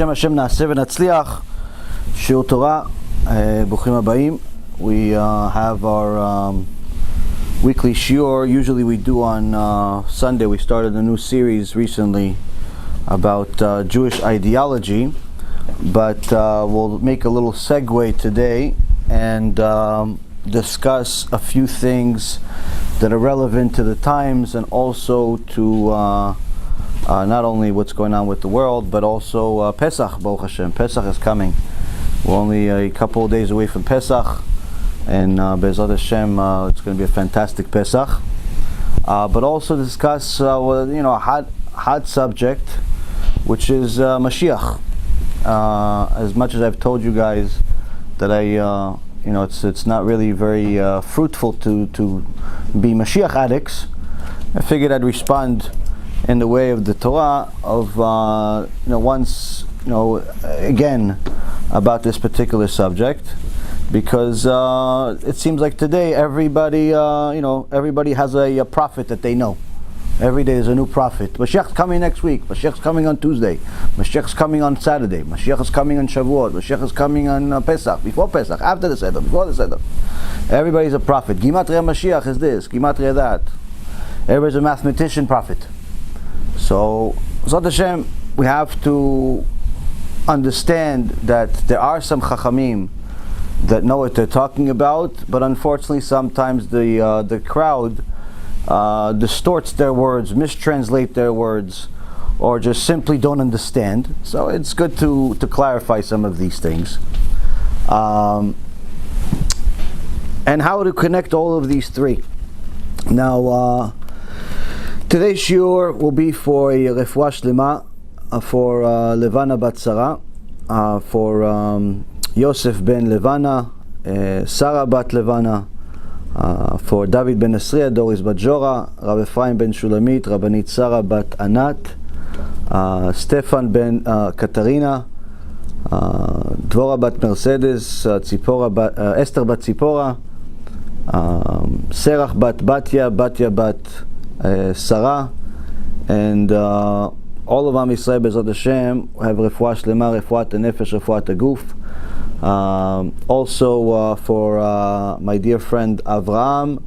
Hashem na'aseh v'natzliach. Shiur Torah, Bruchim Habayim. We have our weekly shiur. Usually we do on Sunday. We started a new series recently about Jewish ideology, but we'll make a little segue today and discuss a few things that are relevant to the times and also to not only what's going on with the world, but also PeSach, Baruch HaShem. PeSach is coming. We're only a couple of days away from PeSach, and Be'ezrat Hashem, it's going to be a fantastic PeSach. But also discuss, a hot subject, which is MaShiach. As much as I've told you guys that it's not really very fruitful to be Mashiach addicts, I figured I'd respond in the way of the Torah of again about this particular subject, because it seems like today everybody has a prophet that they know. Every day is a new prophet. Mashiach's coming next week. Mashiach's coming on Tuesday. Mashiach's coming on Saturday. Mashiach is coming on Shavuot. Mashiach is coming on PeSach, before PeSach, after the Seder, before the Seder. Everybody's a prophet. Gematria Mashiach is this, Gematria that. Everybody's a mathematician prophet. So, Be'ezrat Hashem, we have to understand that there are some Chachamim that know what they're talking about, but unfortunately sometimes the crowd distorts their words, mistranslate their words, or just simply don't understand. So it's good to clarify some of these things. And how to connect all of these three. Now, today's shiur will be for a refuah shlema for Levana bat Sarah, for Yosef ben Levana, Sarah bat Levana, for David ben Esriya, Doris bat Jora, Rav Ephraim ben Shulamit, Rabbanit Sarah bat Anat, Stefan ben Katarina, Dvora bat Mercedes, Esther bat Tzipora, Serach bat Batya, Batya bat Sarah, and all of Am Yisrael Be'ezrat Hashem have refuah shlema, refuat nefesh, refuat aguf. Also for my dear friend Avraham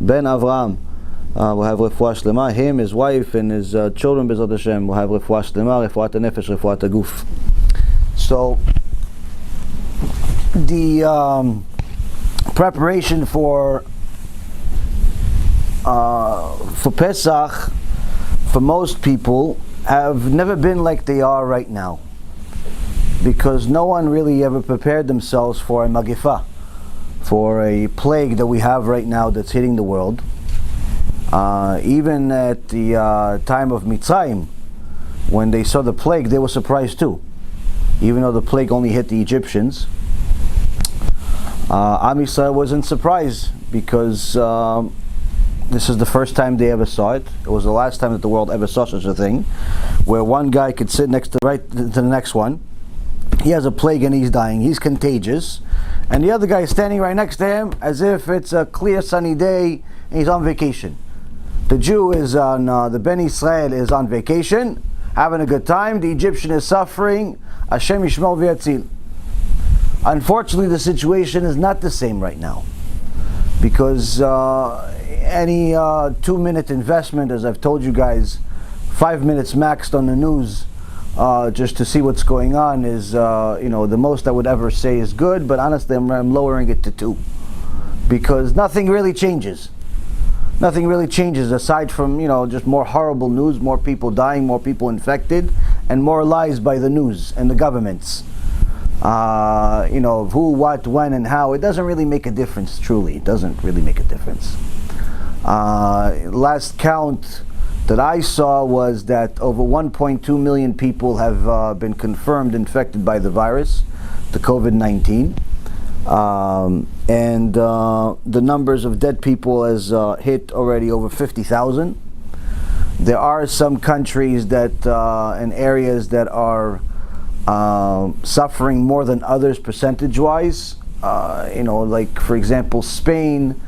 ben Avraham, we'll have refuah shlema. Him, his wife, and his children Be'ezrat Hashem will have refuah shlema, refuat nefesh, refuat aguf. So the preparation for PeSach for most people have never been like they are right now, because no one really ever prepared themselves for a magifa, for a plague that we have right now that's hitting the world. Even at the time of Mitzrayim, when they saw the plague, they were surprised too, even though the plague only hit the Egyptians. Am Yisrael wasn't surprised, because this is the first time they ever saw it. It was the last time that the world ever saw such a thing, where one guy could sit next to the next one. He has a plague and he's dying. He's contagious, and the other guy is standing right next to him as if it's a clear sunny day and he's on vacation. The Jew is on the Ben Israel is on vacation, having a good time. The Egyptian is suffering. Hashem yishmor v'yatzil. Unfortunately, the situation is not the same right now, because any 2-minute investment, as I've told you guys, 5 minutes maxed on the news, just to see what's going on, is the most I would ever say is good. But honestly, I'm lowering it to 2, because nothing really changes. Nothing really changes aside from just more horrible news, more people dying, more people infected, and more lies by the news and the governments. Who, what, when, and how. It doesn't really make a difference. Truly, it doesn't really make a difference. Last count that I saw was that over 1.2 million people have been confirmed infected by the virus, the COVID-19, and the numbers of dead people has hit already over 50,000. There are some countries that and areas that are suffering more than others percentage-wise. Like for example, Spain,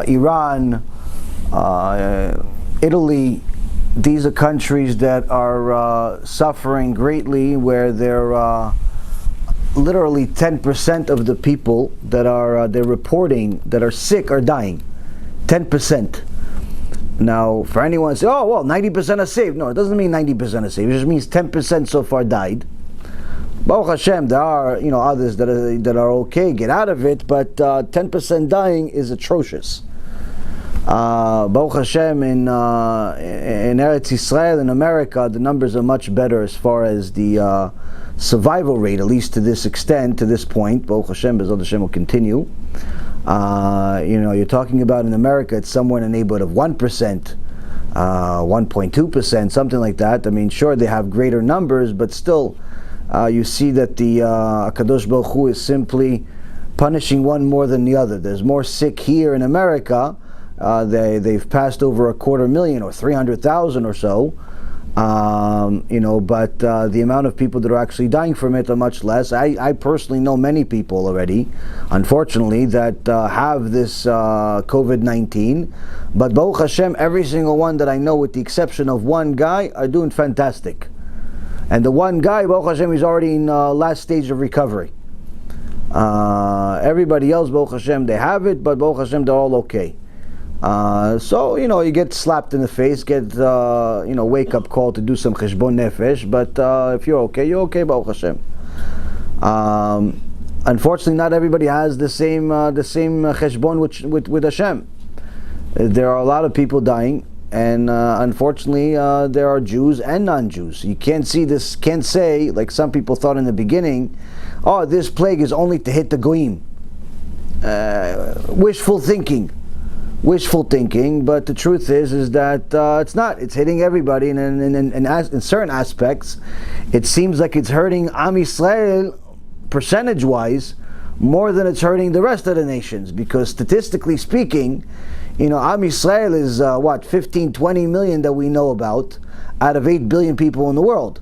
Iran, Italy, these are countries that are suffering greatly, where they're literally 10% of the people that are they're reporting that are sick are dying. 10%. Now, for anyone to say, oh well, 90% are saved. No, it doesn't mean 90% are saved. It just means 10% so far died. Baruch Hashem, there are others that are okay, get out of it, but 10% dying is atrocious. Baruch Hashem, in Eretz Yisrael, in America, the numbers are much better as far as the survival rate, at least to this extent, to this point. Baruch Hashem, Bezod Hashem will continue. You're talking about in America, it's somewhere in the neighborhood of 1%, 1.2%, something like that. I mean, sure, they have greater numbers, but still, you see that the HaKadosh Baruch Hu is simply punishing one more than the other. There's more sick here in America. They've passed over 250,000 or 300,000 or so. But the amount of people that are actually dying from it are much less. I personally know many people already, unfortunately, that have this COVID-19. But Baruch Hashem, every single one that I know, with the exception of one guy, are doing fantastic. And the one guy, Baruch Hashem, is already in last stage of recovery. Everybody else, Baruch Hashem, they have it, but Baruch Hashem, they're all okay. So you get slapped in the face, get wake up call to do some cheshbon nefesh. But if you're okay, Baruch Hashem. Unfortunately, not everybody has the same cheshbon with Hashem. There are a lot of people dying, and unfortunately, there are Jews and non-Jews. You can't say like some people thought in the beginning. Oh, this plague is only to hit the goyim. Wishful thinking, but the truth is that it's not. It's hitting everybody, and in certain aspects, it seems like it's hurting Am Yisrael percentage-wise more than it's hurting the rest of the nations, because statistically speaking, Am Yisrael is 15-20 million that we know about out of 8 billion people in the world.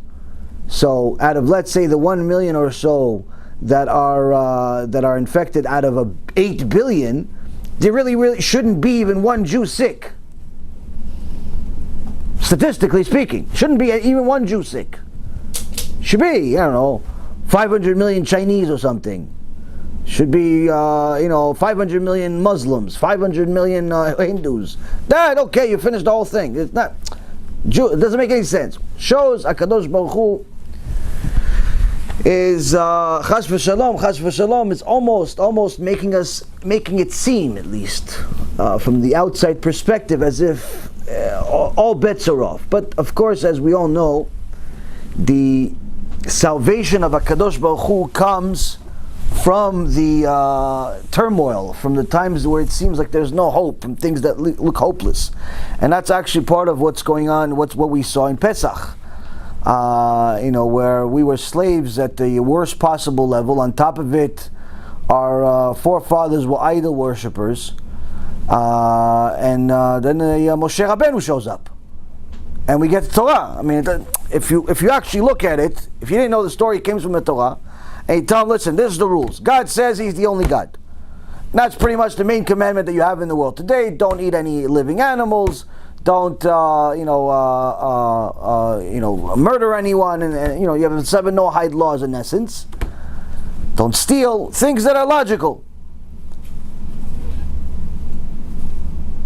So out of, let's say, the 1 million or so that are infected out of 8 billion, there really shouldn't be even one Jew sick. Statistically speaking, shouldn't be even one Jew sick. Should be, 500 million Chinese or something. Should be, 500 million Muslims, 500 million Hindus. Okay, you finished the whole thing. It's not. It doesn't make any sense. Shows HaKadosh Baruch Hu is chas v'shalom. It's almost making it seem, at least from the outside perspective, as if all bets are off. But of course, as we all know, the salvation of HaKadosh Baruch Hu comes from the turmoil, from the times where it seems like there's no hope, from things that look hopeless, and that's actually part of what's going on. What we saw in PeSach. Where we were slaves at the worst possible level. On top of it, our forefathers were idol worshippers, and then Moshe Rabbeinu shows up, and we get the Torah. I mean, if you actually look at it, if you didn't know the story, it came from the Torah, and you tell them, listen, this is the rules. God says He's the only God. And that's pretty much the main commandment that you have in the world today. Don't eat any living animals. Don't murder anyone, and you have the 7 no-hide laws in essence. Don't steal, things that are logical.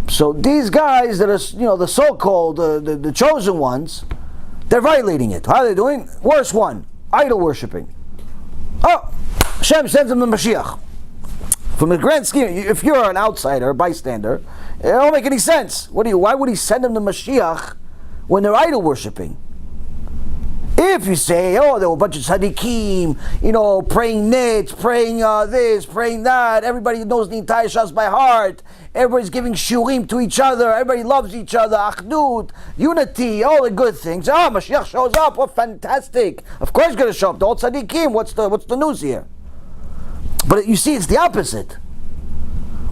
So these guys that are the so-called the chosen ones, they're violating it. How are they doing? Worst one, idol worshipping. Oh, Hashem sends them the MaShiach. From the grand scheme, if you're an outsider, bystander, it don't make any sense. Why would He send them the Mashiach when they're idol worshipping? If you say, there were a bunch of tzaddikim, praying nits, praying this, praying that, everybody knows the entire Shas by heart, everybody's giving shurim to each other, everybody loves each other, achdut, unity, all the good things. Mashiach shows up, fantastic. Of course he's going to show up, the old tzaddikim, what's the news here? But you see, it's the opposite.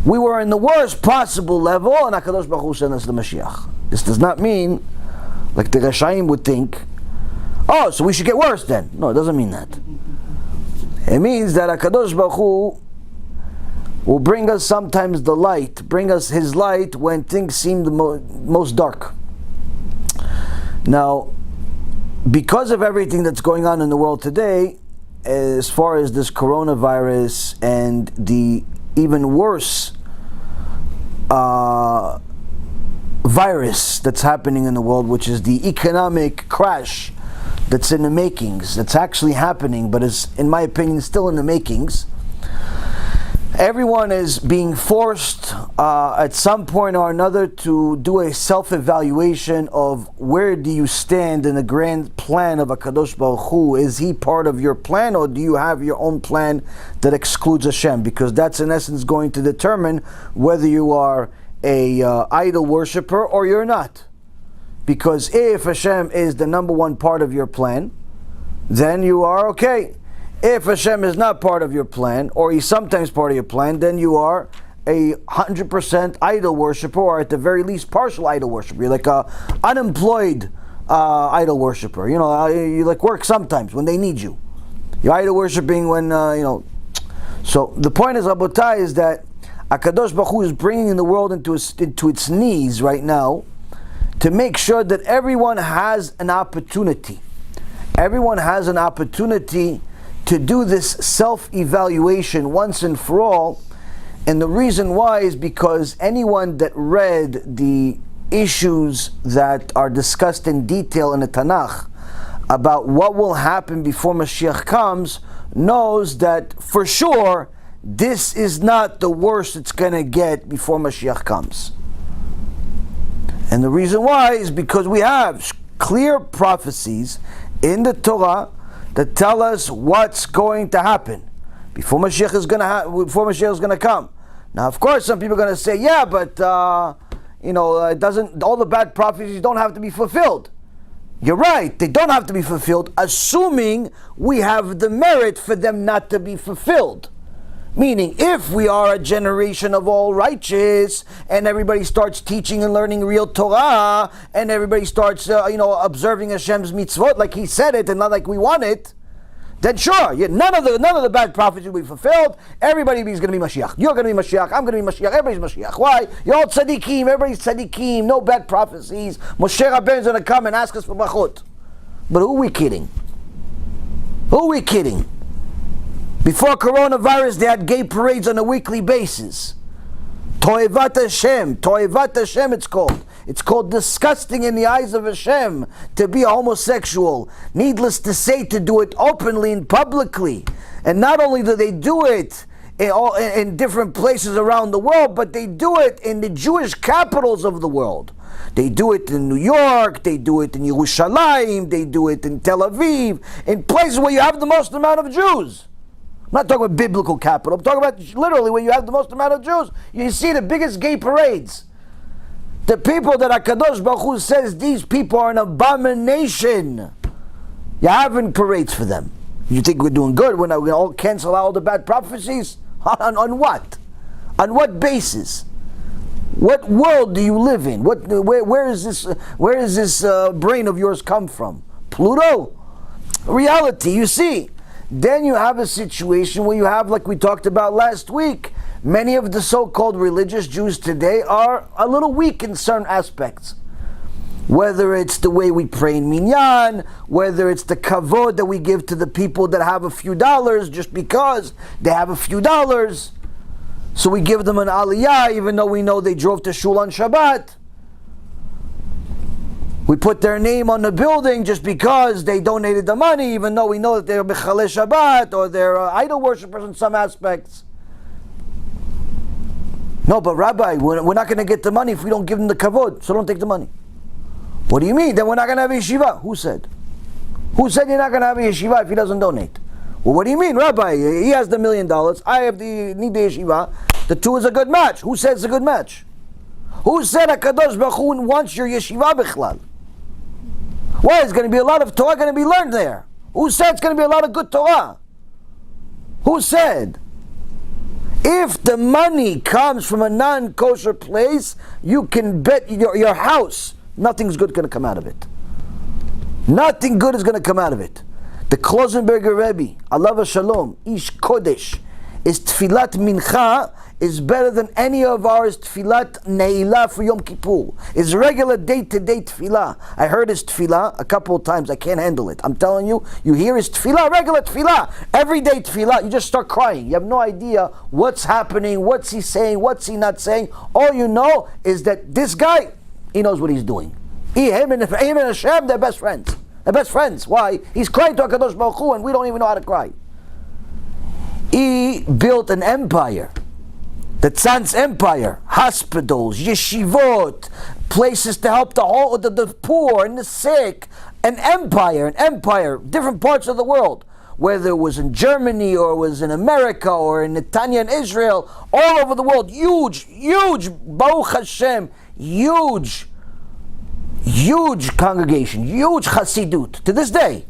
We were in the worst possible level, and HaKadosh Baruch Hu sent us the Mashiach. This does not mean, like the Rashaim would think, so we should get worse then. No, it doesn't mean that. It means that HaKadosh Baruch Hu will bring us sometimes the light, bring us His light when things seem the most dark. Now, because of everything that's going on in the world today, as far as this coronavirus and the even worse virus that's happening in the world, which is the economic crash that's in the makings, that's actually happening, but is, in my opinion, still in the makings. Everyone is being forced at some point or another to do a self-evaluation of where do you stand in the grand plan of HaKadosh Baruch Hu. Is he part of your plan, or do you have your own plan that excludes HaShem? Because that's in essence going to determine whether you are a idol worshiper or you're not. Because if HaShem is the number one part of your plan, then you are okay. If Hashem is not part of your plan, or he's sometimes part of your plan, then you are a 100% idol worshiper, or at the very least partial idol worshiper. You're like a unemployed idol worshiper. You know, you like work sometimes when they need you. You're idol worshiping when, So the point is, Rabotai, is that HaKadosh Baruch Hu is bringing the world into its knees right now to make sure that everyone has an opportunity. Everyone has an opportunity to do this self-evaluation once and for all. And the reason why is because anyone that read the issues that are discussed in detail in the Tanakh about what will happen before Mashiach comes knows that for sure this is not the worst it's going to get before Mashiach comes. And the reason why is because we have clear prophecies in the Torah that tell us what's going to happen before Mashiach is going to come. Now, of course, some people are going to say, "Yeah, but it doesn't. All the bad prophecies don't have to be fulfilled." You're right; they don't have to be fulfilled, assuming we have the merit for them not to be fulfilled. Meaning, if we are a generation of all righteous, and everybody starts teaching and learning real Torah, and everybody starts, observing Hashem's mitzvot like He said it and not like we want it, then sure, none of the bad prophecies will be fulfilled. Everybody is going to be Mashiach. You're going to be Mashiach. I'm going to be Mashiach. Everybody's Mashiach. Why? You're all tzaddikim. Everybody's tzaddikim. No bad prophecies. Moshe Rabbeinu is going to come and ask us for brachot. But who are we kidding? Who are we kidding? Before coronavirus, they had gay parades on a weekly basis. Toevat Hashem it's called. It's called disgusting in the eyes of Hashem to be a homosexual. Needless to say, to do it openly and publicly. And not only do they do it in different places around the world, but they do it in the Jewish capitals of the world. They do it in New York, they do it in Yerushalayim, they do it in Tel Aviv, in places where you have the most amount of Jews. I'm not talking about biblical capital. I'm talking about literally where you have the most amount of Jews. You see the biggest gay parades. The people that HaKadosh Baruch Hu says these people are an abomination. You're having parades for them. You think we're doing good? We're going to all cancel out all the bad prophecies? On what? On what basis? What world do you live in? Where is this brain of yours come from? Pluto? Reality, you see. Then you have a situation where you have, like we talked about last week, many of the so-called religious Jews today are a little weak in certain aspects. Whether it's the way we pray in Minyan, whether it's the kavod that we give to the people that have a few dollars just because they have a few dollars. So we give them an aliyah even though we know they drove to shul on Shabbat. We put their name on the building just because they donated the money, even though we know that they're B'chalei Shabbat or they're idol worshippers in some aspects. No, but Rabbi, we're not going to get the money if we don't give them the kavod, so don't take the money. What do you mean? Then we're not going to have a yeshiva. Who said? Who said you're not going to have a yeshiva if he doesn't donate? Well, what do you mean, Rabbi? He has the $1 million. I need the yeshiva. The two is a good match. Who said it's a good match? Who said HaKadosh Baruch Hu wants your yeshiva b'chlal? Why? There's going to be a lot of Torah going to be learned there. Who said it's going to be a lot of good Torah? Who said? If the money comes from a non-kosher place, you can bet your house nothing's good going to come out of it. Nothing good is going to come out of it. The Closenberg Rebbe, Alav Shalom, Ish Kodesh, is tfilat mincha is better than any of ours tfilat ne'ilah for Yom Kippur. It's regular day-to-day tfilah. I heard his tfilah a couple of times. I can't handle it. I'm telling you, you hear his tfilah, regular tfilah, everyday tfilah. You just start crying. You have no idea what's happening, what's he saying, what's he not saying. All you know is that this guy, he knows what he's doing. Him and HaShem, they're best friends. They're best friends. Why? He's crying to HaKadosh Baruch Hu, and we don't even know how to cry. He built an empire. The Tzant's empire, hospitals, yeshivot, places to help the poor and the sick, an empire, different parts of the world, whether it was in Germany or it was in America or in Netanya in Israel, all over the world, huge, Baruch Hashem, huge congregation, huge chassidut, to this day.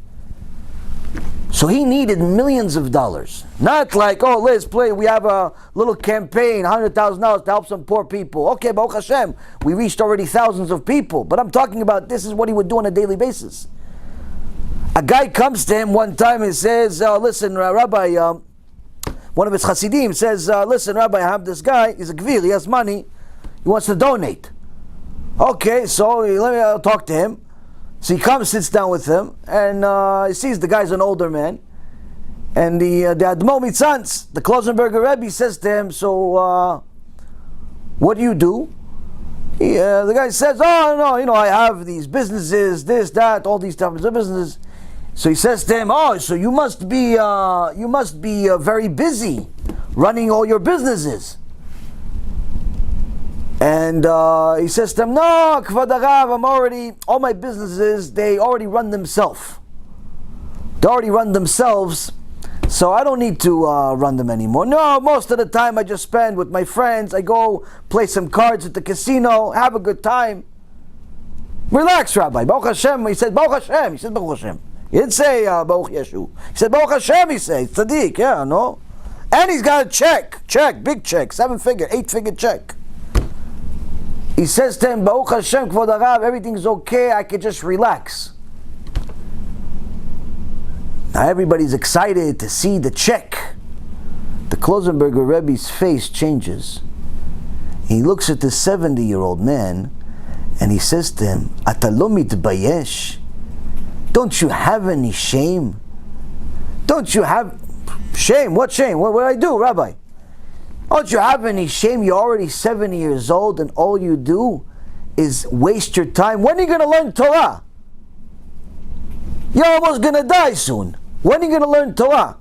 So he needed millions of dollars. Not like, oh, let's play, we have a little campaign, $100,000 to help some poor people. Okay, Baruch Hashem, we reached already thousands of people. But I'm talking about this is what he would do on a daily basis. A guy comes to him one time and says, listen, Rabbi, one of his chassidim says, listen, Rabbi, I have this guy, he's a gvir, he has money, he wants to donate. Okay, so let me talk to him. So he comes, sits down with him, and he sees the guy's an older man. And the Admo Mitzantz, the Closenberg Rebbe, says to him, so what do you do? The guy says, oh, no, I have these businesses, this, that, all these types of businesses. So he says to him, oh, so you must be very busy running all your businesses. And he says to him, no, Kvod Harav, all my businesses, they already run themselves. So I don't need to run them anymore. No, most of the time I just spend with my friends. I go play some cards at the casino, have a good time. Relax, Rabbi. Baruch Hashem. He said, Baruch Hashem. He said, Baruch Hashem. He didn't say Baruch Yeshu. He said, Baruch Hashem, he said. Tzaddik, yeah, no? And he's got a check, big check, 7-figure, 8-figure check. He says to him, Baruch Hashem, Kvod Harav, everything's okay, I can just relax. Now everybody's excited to see the check. The Closenberg Rebbe's face changes. He looks at the 70-year-old man and he says to him, Ata lo mitbayesh? Don't you have any shame? Don't you have shame? What shame? What did I do, Rabbi? Don't you have any shame? You're already 70 years old and all you do is waste your time. When are you going to learn Torah? You're almost going to die soon. When are you going to learn Torah?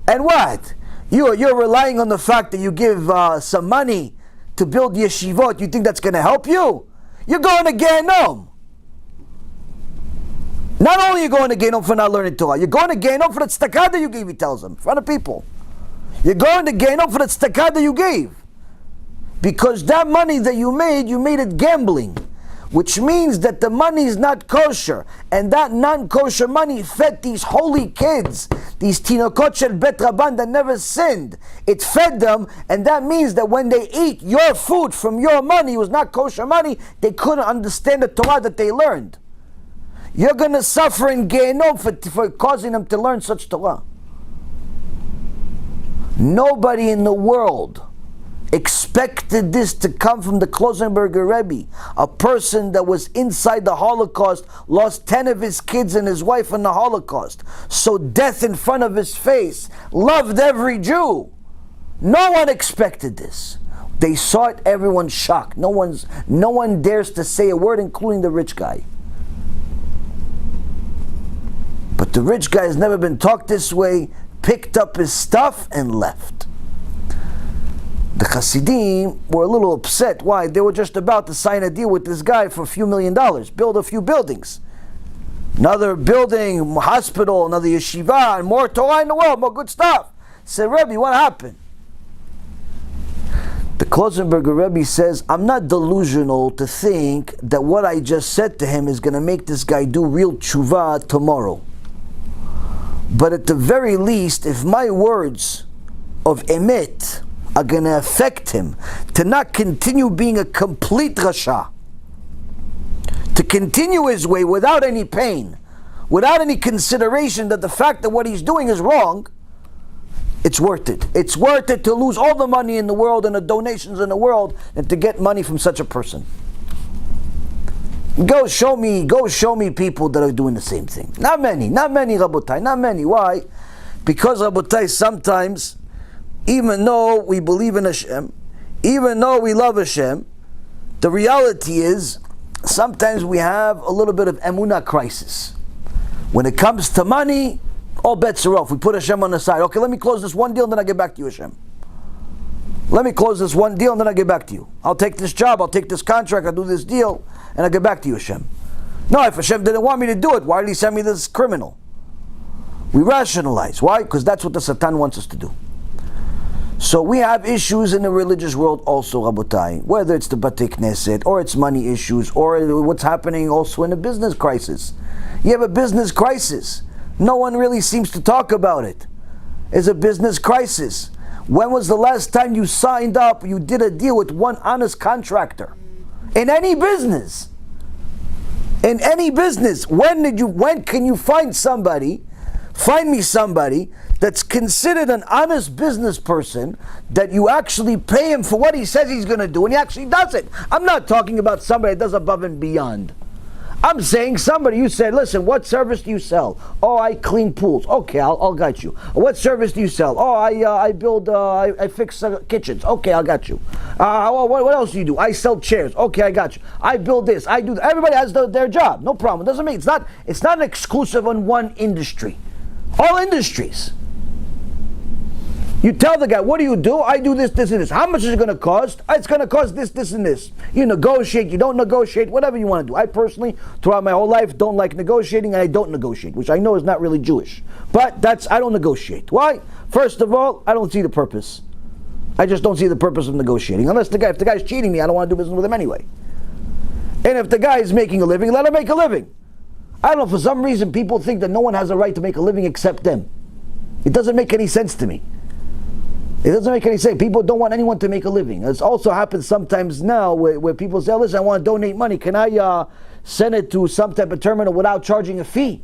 And what? You're relying on the fact that you give some money to build yeshivot. You think that's going to help you? You're going to Gehenom. Not only are you going to Gehenom for not learning Torah, you're going to Gehenom for the tzedakah that you gave, he tells them, in front of people. You're going to Gehenom for the tzedakah that you gave. Because that money that you made it gambling. Which means that the money is not kosher. And that non-kosher money fed these holy kids, these tinokot shel bet rabban that never sinned. It fed them, and that means that when they eat your food from your money, it was not kosher money, they couldn't understand the Torah that they learned. You're going to suffer in Gehenom for causing them to learn such Torah. Nobody in the world expected this to come from the Closenberg Rebbe, a person that was inside the Holocaust, lost 10 of his kids and his wife in the Holocaust, saw death in front of his face, loved every Jew. No one expected this. They saw it, everyone's shocked. No one dares to say a word, including the rich guy. But the rich guy has never been talked this way, picked up his stuff and left. The Hasidim were a little upset. Why? They were just about to sign a deal with this guy for a few $1 million, build a few buildings. Another building, hospital, another yeshiva, and more Torah in the world, more good stuff. Said, Rebbe, what happened? The Closenberger Rebbe says, I'm not delusional to think that what I just said to him is going to make this guy do real TeShuva tomorrow. But at the very least, if my words of emet are going to affect him to not continue being a complete rasha, to continue his way without any pain, without any consideration that the fact that what he's doing is wrong, It's worth it. It's worth it to lose all the money in the world and the donations in the world and to get money from such a person. Go show me people that are doing the same thing. Not many, Rabotai, not many. Why? Because, Rabotai, sometimes, even though we believe in HaShem, even though we love HaShem, the reality is, sometimes we have a little bit of emunah crisis. When it comes to money, all bets are off. We put HaShem on the side. Okay, let me close this one deal and then I'll get back to you, HaShem. Let me close this one deal and then I'll get back to you. I'll take this job, I'll take this contract, I'll do this deal, and I'll get back to you, HaShem. No, if HaShem didn't want me to do it, why did He send me this criminal? We rationalize. Why? Because that's what the Satan wants us to do. So we have issues in the religious world also, Rabotai, whether it's the Batei Knesset, or it's money issues, or what's happening also in the business crisis. You have a business crisis. No one really seems to talk about it. It's a business crisis. When was the last time you signed up, you did a deal with one honest contractor? In any business. In any business. When can you find me somebody that's considered an honest business person, that you actually pay him for what he says he's going to do and he actually does it? I'm not talking about somebody that does above and beyond. I'm saying somebody, you said, listen, what service do you sell? Oh, I clean pools. Okay, I'll got you. What service do you sell? Oh, I build, I fix kitchens. Okay, I got you. What else do you do? I sell chairs. Okay, I got you. I build this. I do that. Everybody has their job. No problem. It doesn't mean it's not exclusive on one industry. All industries. You tell the guy, what do you do? I do this, this, and this. How much is it going to cost? It's going to cost this, this, and this. You negotiate, you don't negotiate, whatever you want to do. I personally, throughout my whole life, don't like negotiating, and I don't negotiate, which I know is not really Jewish. But I don't negotiate. Why? First of all, I don't see the purpose. I just don't see the purpose of negotiating. If the guy's cheating me, I don't want to do business with him anyway. And if the guy is making a living, let him make a living. I don't know, for some reason people think that no one has a right to make a living except them. It doesn't make any sense to me. It doesn't make any sense. People don't want anyone to make a living. It also happens sometimes now where people say, listen, I want to donate money. Can I send it to some type of terminal without charging a fee?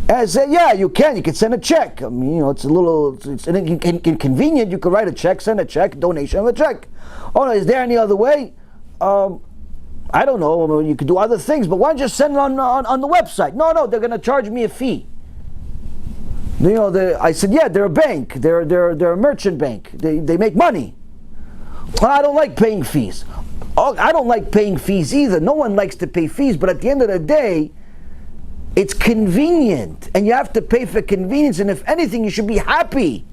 And I say, yeah, you can. You can send a check. I mean, it's inconvenient. You could write a check, send a check, donation of a check. Oh, no, is there any other way? I don't know. You could do other things, but why don't you just send it on the website? No, they're going to charge me a fee. I said, yeah, they're a bank. They're a merchant bank. They make money. Well, I don't like paying fees. I don't like paying fees either. No one likes to pay fees, but at the end of the day, it's convenient, and you have to pay for convenience. And if anything, you should be happy.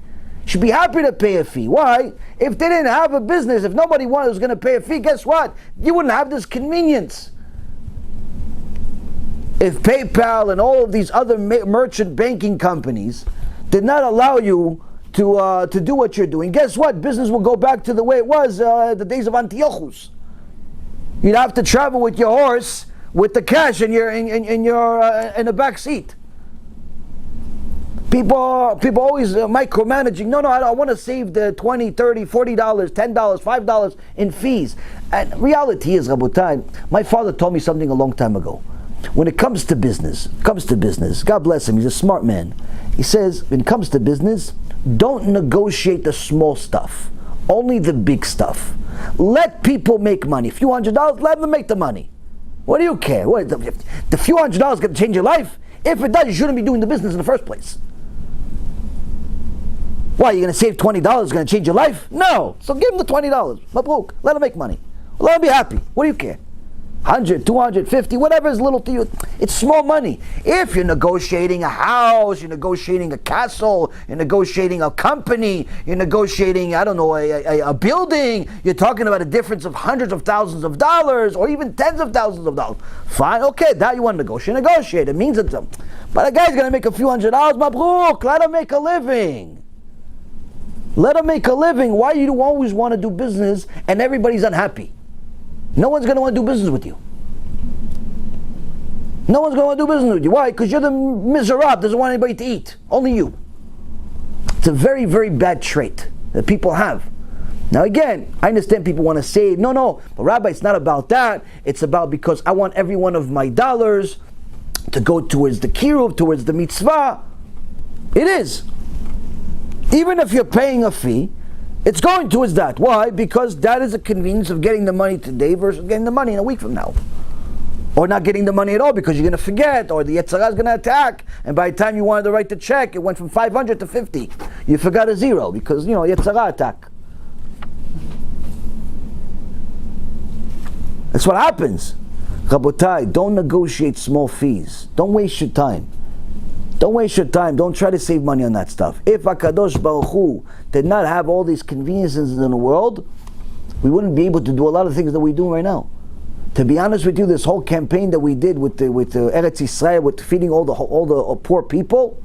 You should be happy to pay a fee. Why? If they didn't have a business, if nobody was going to pay a fee, guess what? You wouldn't have this convenience. If PayPal and all of these other merchant banking companies did not allow you to do what you're doing, guess what? Business will go back to the way it was the days of Antiochus. You'd have to travel with your horse with the cash in the back seat. People always micromanaging. No, I want to save the $20, $30, $40, $10, $5 in fees. And reality is, Rabotai, my father told me something a long time ago. When it comes to business, God bless him, he's a smart man. He says, when it comes to business, don't negotiate the small stuff, only the big stuff. Let people make money. A few $100, let them make the money. What do you care? The few $100 going to change your life? If it does, you shouldn't be doing the business in the first place. Why, you're going to save $20, going to change your life? No. So give them the $20. Mabruk. Let them make money. Let them be happy. What do you care? 100, 250, whatever is little to you, it's small money. If you're negotiating a house, you're negotiating a castle, you're negotiating a company, you're negotiating, I don't know, a building, you're talking about a difference of hundreds of thousands of dollars, or even tens of thousands of dollars. Fine, okay, that you want to negotiate. It means it's but a guy's going to make a few $100, mabruk, let him make a living. Let him make a living. Why do you always want to do business and everybody's unhappy? No one's going to want to do business with you. No one's going to want to do business with you. Why? Because you're the miserable, doesn't want anybody to eat. Only you. It's a very, very bad trait that people have. Now again, I understand people want to save. No, but Rabbi, it's not about that. It's about because I want every one of my dollars to go towards the Kiruv, towards the mitzvah. It is. Even if you're paying a fee, it's going towards that. Why? Because that is a convenience of getting the money today versus getting the money in a week from now. Or not getting the money at all because you're going to forget, or the Yetzirah is going to attack, and by the time you wanted to write the check, it went from 500 to 50. You forgot a zero because, Yetzirah attack. That's what happens. Rabotai, don't negotiate small fees. Don't waste your time. Don't waste your time. Don't try to save money on that stuff. If HaKadosh Baruch Hu did not have all these conveniences in the world, we wouldn't be able to do a lot of things that we do right now. To be honest with you, this whole campaign that we did with the Eretz Yisrael, with feeding all the poor people,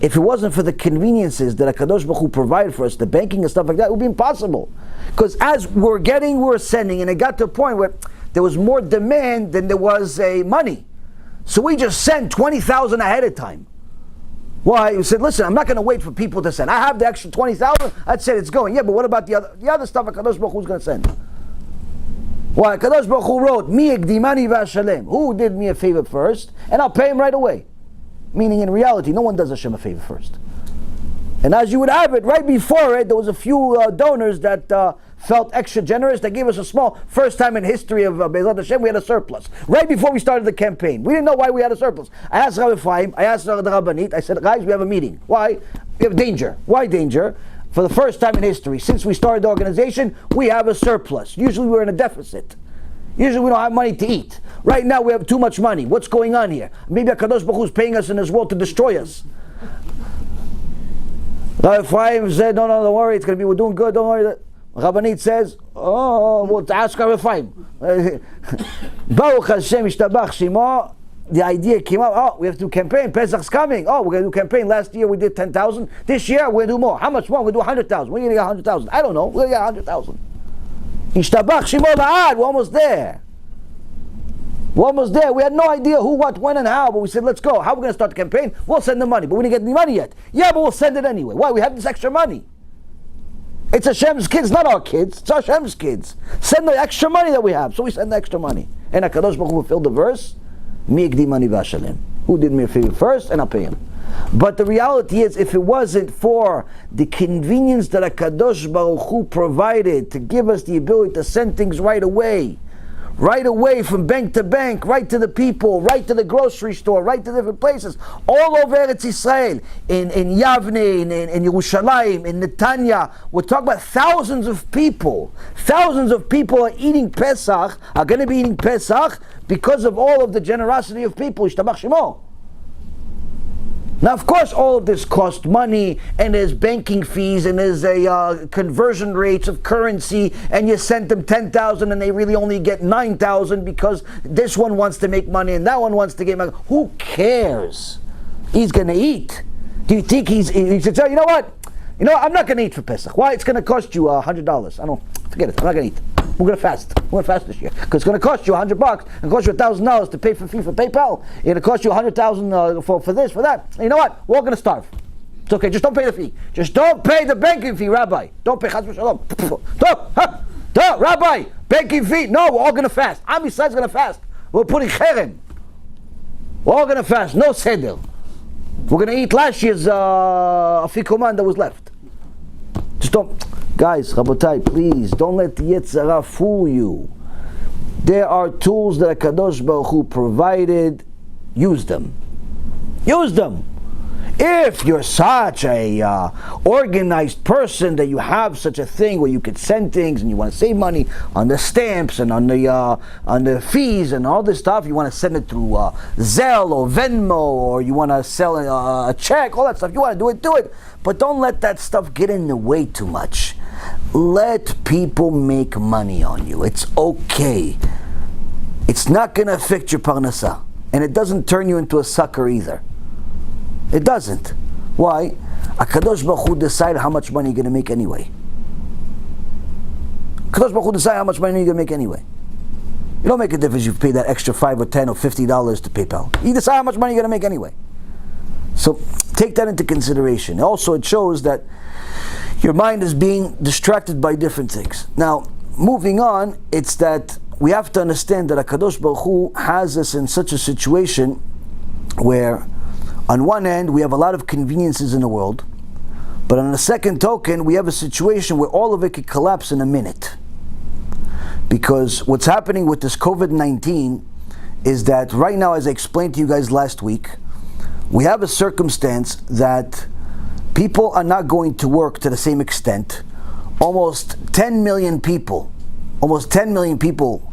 if it wasn't for the conveniences that HaKadosh Baruch Hu provided for us, the banking and stuff like that, it would be impossible. Because as we're sending, and it got to a point where there was more demand than there was money. So we just sent 20,000 ahead of time. Why? We said, listen, I'm not going to wait for people to send. I have the extra 20,000. I said it's going. Yeah, but what about the other stuff HaKadosh Baruch Hu is going to send? Why? HaKadosh Baruch Hu wrote, Mi ekdimani v'ashalem. Who did me a favor first? And I'll pay him right away. Meaning in reality, no one does Hashem a favor first. And as you would have it, right before it, there was a few donors that felt extra generous. They gave us a small, first time in history of Be'ezrat Hashem, we had a surplus. Right before we started the campaign. We didn't know why we had a surplus. I asked Rabbi Chaim, I asked the Rabbanit, I said, guys, we have a meeting. Why? We have danger. Why danger? For the first time in history, since we started the organization, we have a surplus. Usually we're in a deficit. Usually we don't have money to eat. Right now we have too much money. What's going on here? Maybe HaKadosh Baruch Hu is paying us in this world to destroy us. Rabbi Chaim said, no, don't worry, it's going to be, we're doing good, don't worry. Rabbanit says, we'll ask Rabbi Chaim. Baruch HaShem Ishtabach Shimo. The idea came up, we have to do campaign, PeSach's coming. We're going to do campaign. Last year we did 10,000. This year we're going to do more. How much more? We're going to do 100,000. We're going to get 100,000. I don't know. We're going to get 100,000. Ishtabach Shimo La'ad. We're almost there. We're almost there. We had no idea who, what, when, and how, but we said, let's go. How are we going to start the campaign? We'll send the money, but we didn't get any money yet. Yeah, but we'll send it anyway. Why? We have this extra money. It's Hashem's kids, not our kids. It's Hashem's kids. Send the extra money that we have. So we send the extra money. And HaKadosh Baruch Hu fulfilled the verse, Mi ekdimani v'ashalem. Who did me a favor first, and I'll pay him. But the reality is, if it wasn't for the convenience that HaKadosh Baruch Hu provided to give us the ability to send things right away from bank to bank, right to the people, right to the grocery store, right to different places, all over Eretz Yisrael, in Yavne, in Yerushalayim, in Netanya. We're talking about thousands of people. Thousands of people are eating PeSach, are going to be eating PeSach because of all of the generosity of people. Ishtabach Shemo. Now, of course, all of this cost money, and there's banking fees, and there's a conversion rates of currency, and you sent them 10,000, and they really only get 9,000 because this one wants to make money and that one wants to get money. Who cares? He's going to eat. Do you think he should say, you know what? I'm not going to eat for PeSach. Why? It's going to cost you $100. Forget it. I'm not going to eat. We're going to fast. We're going to fast this year because it's going to cost you $100 and cost you $1,000 to pay for fee for PayPal. It's going to cost you $100,000 for this, for that. And you know what? We're all going to starve. It's okay. Just don't pay the fee. Just don't pay the banking fee, Rabbi. Don't pay. Chas v'shalom. Don't, Rabbi. Banking fee. No, we're all going to fast. Am Yisrael's going to fast. We're putting cherem. We're all going to fast. No Seder. We're going to eat last year's afikoman that was left. Just don't. Guys, Rabotai, please, don't let the Yetzirah fool you. There are tools that HaKadosh Baruch Hu provided. Use them. Use them. If you're such a organized person that you have such a thing where you could send things and you want to save money on the stamps and on the fees and all this stuff, you want to send it through Zelle or Venmo, or you want to sell a check, all that stuff, you want to do it. But don't let that stuff get in the way too much. Let people make money on you. It's okay. It's not going to affect your parnasa. And it doesn't turn you into a sucker either. It doesn't. Why? HaKadosh Baruch Hu decide how much money you're going to make anyway. HaKadosh Baruch Hu decide how much money you're going to make anyway. You don't make a difference if you pay that extra $5 or $10 or $50 to PayPal. You decide how much money you're going to make anyway. So take that into consideration. Also, it shows that your mind is being distracted by different things. Now, moving on, it's that we have to understand that HaKadosh Baruch Hu has us in such a situation where on one end we have a lot of conveniences in the world, But on the second token, we have a situation where all of it could collapse in a minute. Because what's happening with this COVID-19 is that right now, as I explained to you guys last week, we have a circumstance that people are not going to work to the same extent. Almost 10 million people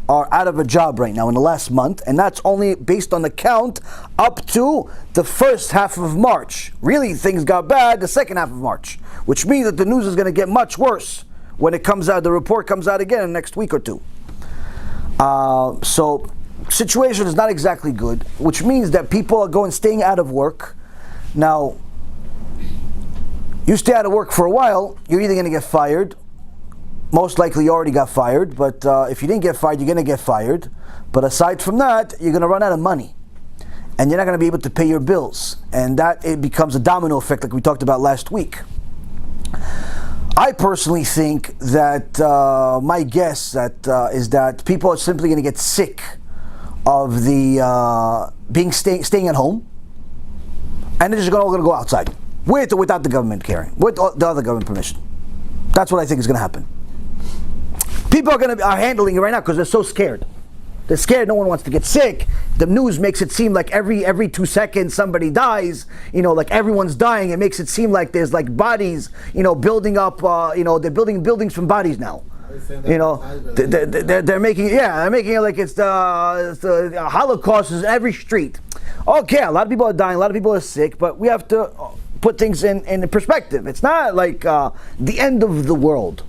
are out of a job right now in the last month, and that's only based on the count up to the first half of March. Really, things got bad the second half of March, which means that the news is going to get much worse when it comes out. The report comes out again in the next week or two. So situation is not exactly good, which means that people are staying out of work. Now, you stay out of work for a while, you're either going to get fired. Most likely you already got fired, but if you didn't get fired, you're going to get fired. But aside from that, you're going to run out of money. And you're not going to be able to pay your bills. And that it becomes a domino effect like we talked about last week. I personally think that my guess is that people are simply going to get sick of the staying at home, and they're just all going to go outside, with or without the government caring, with the other government permission. That's what I think is going to happen. People are handling it right now because they're so scared. They're scared. No one wants to get sick. The news makes it seem like every 2 seconds somebody dies. Like everyone's dying. It makes it seem like there's like bodies, building up. They're building buildings from bodies now. They're making it like it's the Holocaust is every street. Okay, a lot of people are dying. A lot of people are sick. But we have to put things in perspective. It's not like the end of the world.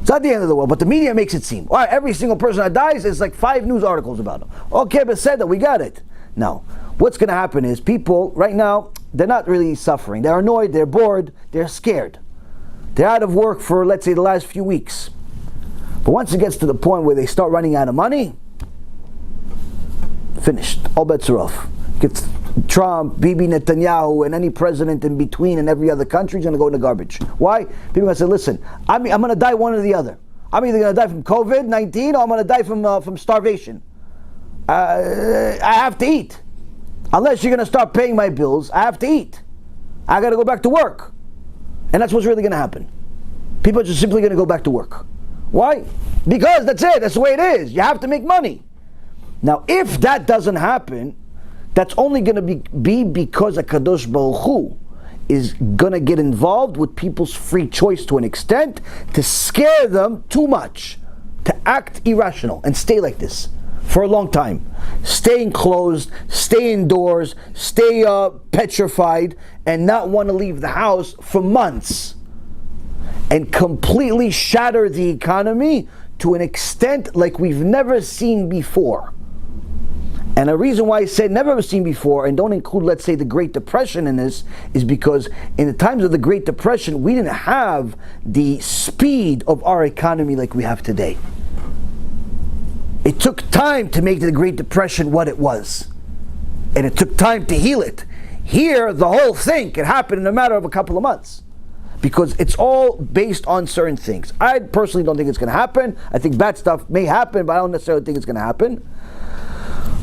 It's not the end of the world, but the media makes it seem. All right, every single person that dies is like 5 news articles about them. Okay, but said that we got it. Now, what's going to happen is people right now, they're not really suffering. They're annoyed, they're bored, they're scared. They're out of work for, let's say, the last few weeks. But once it gets to the point where they start running out of money, finished. All bets are off. Gets Trump, Bibi Netanyahu, and any president in between in every other country is going to go in the garbage. Why? People are going to say, listen, I'm going to die one or the other. I'm either going to die from COVID-19 or I'm going to die from starvation. I have to eat. Unless you're going to start paying my bills, I have to eat. I got to go back to work. And that's what's really going to happen. People are just simply going to go back to work. Why? Because that's it. That's the way it is. You have to make money. Now, if that doesn't happen, that's only going to be because HaKadosh Baruch Hu is going to get involved with people's free choice to an extent to scare them too much, to act irrational and stay like this for a long time. Stay enclosed, stay indoors, stay petrified, and not want to leave the house for months. And completely shatter the economy to an extent like we've never seen before. And the reason why I said never seen before and don't include, let's say, the Great Depression in this is because in the times of the Great Depression, we didn't have the speed of our economy like we have today. It took time to make the Great Depression what it was. And it took time to heal it. Here, the whole thing can happen in a matter of a couple of months. Because it's all based on certain things. I personally don't think it's going to happen. I think bad stuff may happen, but I don't necessarily think it's going to happen.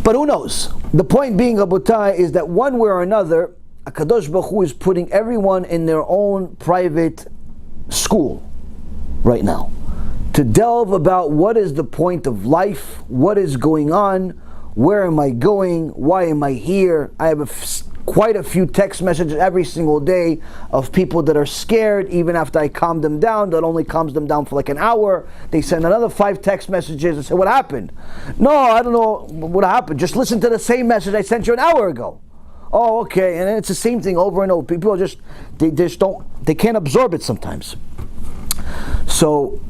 But who knows? The point being, Rabotai, is that one way or another, HaKadosh Baruch Hu is putting everyone in their own private school right now to delve about what is the point of life, what is going on, where am I going, why am I here. I have quite a few text messages every single day of people that are scared even after I calm them down. That only calms them down for like an hour. They send another 5 text messages and say, what happened? No, I don't know what happened. Just listen to the same message I sent you an hour ago. Oh, okay. And it's the same thing over and over. People are they can't absorb it sometimes. So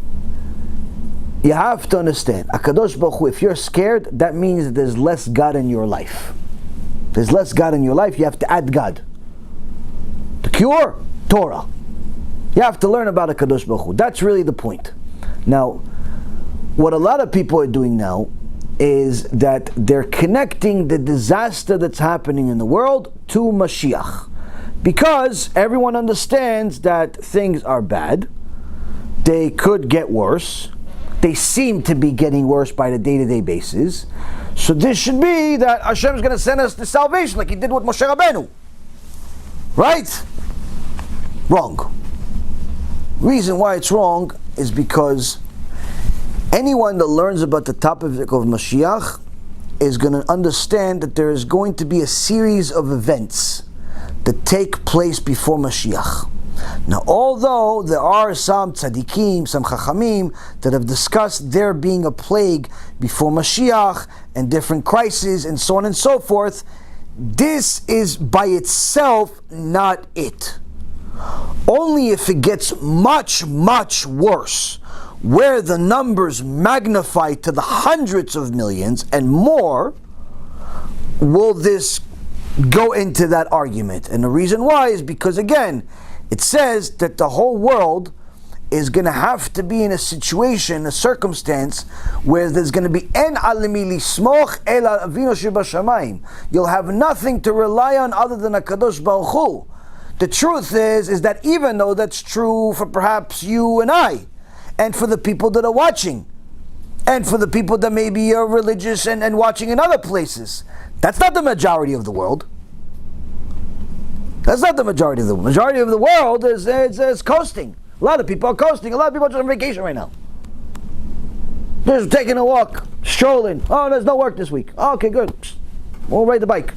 you have to understand, HaKadosh Baruch Hu, if you're scared, that means there's less God in your life. There's less God in your life, you have to add God. The cure? Torah. You have to learn about HaKadosh Baruch Hu. That's really the point. Now, what a lot of people are doing now is that they're connecting the disaster that's happening in the world to MaShiach. Because everyone understands that things are bad, they could get worse, they seem to be getting worse by the day-to-day basis. So this should be that HaShem is going to send us the salvation like He did with Moshe Rabbeinu. Right? Wrong. Reason why it's wrong is because anyone that learns about the topic of Mashiach is going to understand that there is going to be a series of events that take place before Mashiach. Now, although there are some tzaddikim, some chachamim that have discussed there being a plague before Mashiach and different crises and so on and so forth, this is by itself not it. Only if it gets much, much worse, where the numbers magnify to the hundreds of millions and more, will this go into that argument. And the reason why is because, again, it says that the whole world is going to have to be in a situation, a circumstance, where there's going to be en alimi lismoch el avinu shebashamayim. You'll have nothing to rely on other than HaKadosh Baruch Hu. The truth is that even though that's true for perhaps you and I, and for the people that are watching, and for the people that maybe are religious and watching in other places, that's not the majority of the world. That's not the majority of the world. The majority of the world is coasting. A lot of people are coasting. A lot of people are just on vacation right now. They're just taking a walk, strolling. Oh, there's no work this week. Oh, okay, good. We'll ride the bike.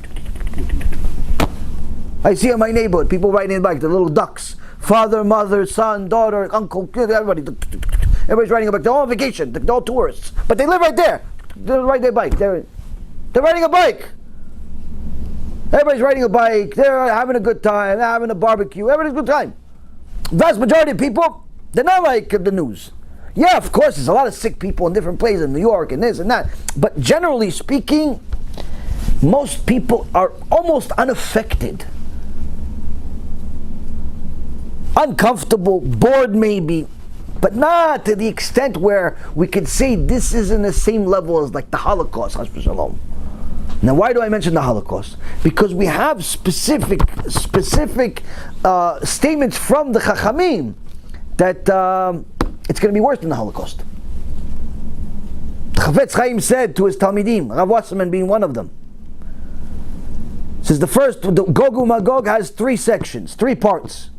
I see in my neighborhood, people riding the bike, the little ducks. Father, mother, son, daughter, uncle, everybody. Everybody's riding a bike. They're all on vacation. They're all tourists. But they live right there. They ride their bike. They're riding a bike. Everybody's riding a bike. They're having a good time. They're having a barbecue. Everybody's a good time. Vast majority of people, they're not like the news. Yeah, of course, there's a lot of sick people in different places in New York and this and that. But generally speaking, most people are almost unaffected. Uncomfortable, bored maybe, but not to the extent where we could say this is in the same level as like the Holocaust, Chas v'shalom. Now, why do I mention the Holocaust? Because we have specific statements from the Chachamim that it's going to be worse than the Holocaust. The Chafetz Chaim said to his Talmidim, Rav Wasserman being one of them, says the Gog uMagog has 3 sections, 3 parts.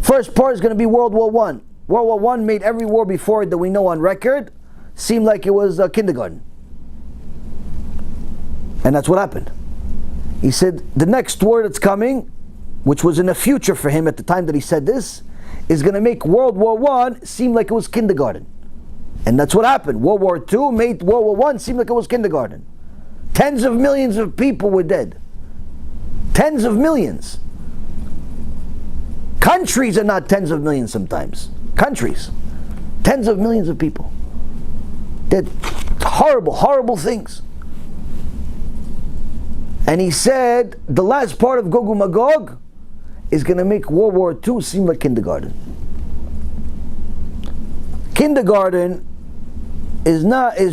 First part is going to be World War I. World War I made every war before it that we know on record seem like it was kindergarten. And that's what happened. He said the next war that's coming, which was in the future for him at the time that he said this, is going to make World War I seem like it was kindergarten. And that's what happened. World War II made World War I seem like it was kindergarten. Tens of millions of people were dead. Tens of millions. Countries are not tens of millions sometimes. Countries. Tens of millions of people. Did horrible, horrible things. And he said the last part of Gog uMagog is going to make World War II seem like kindergarten. Kindergarten is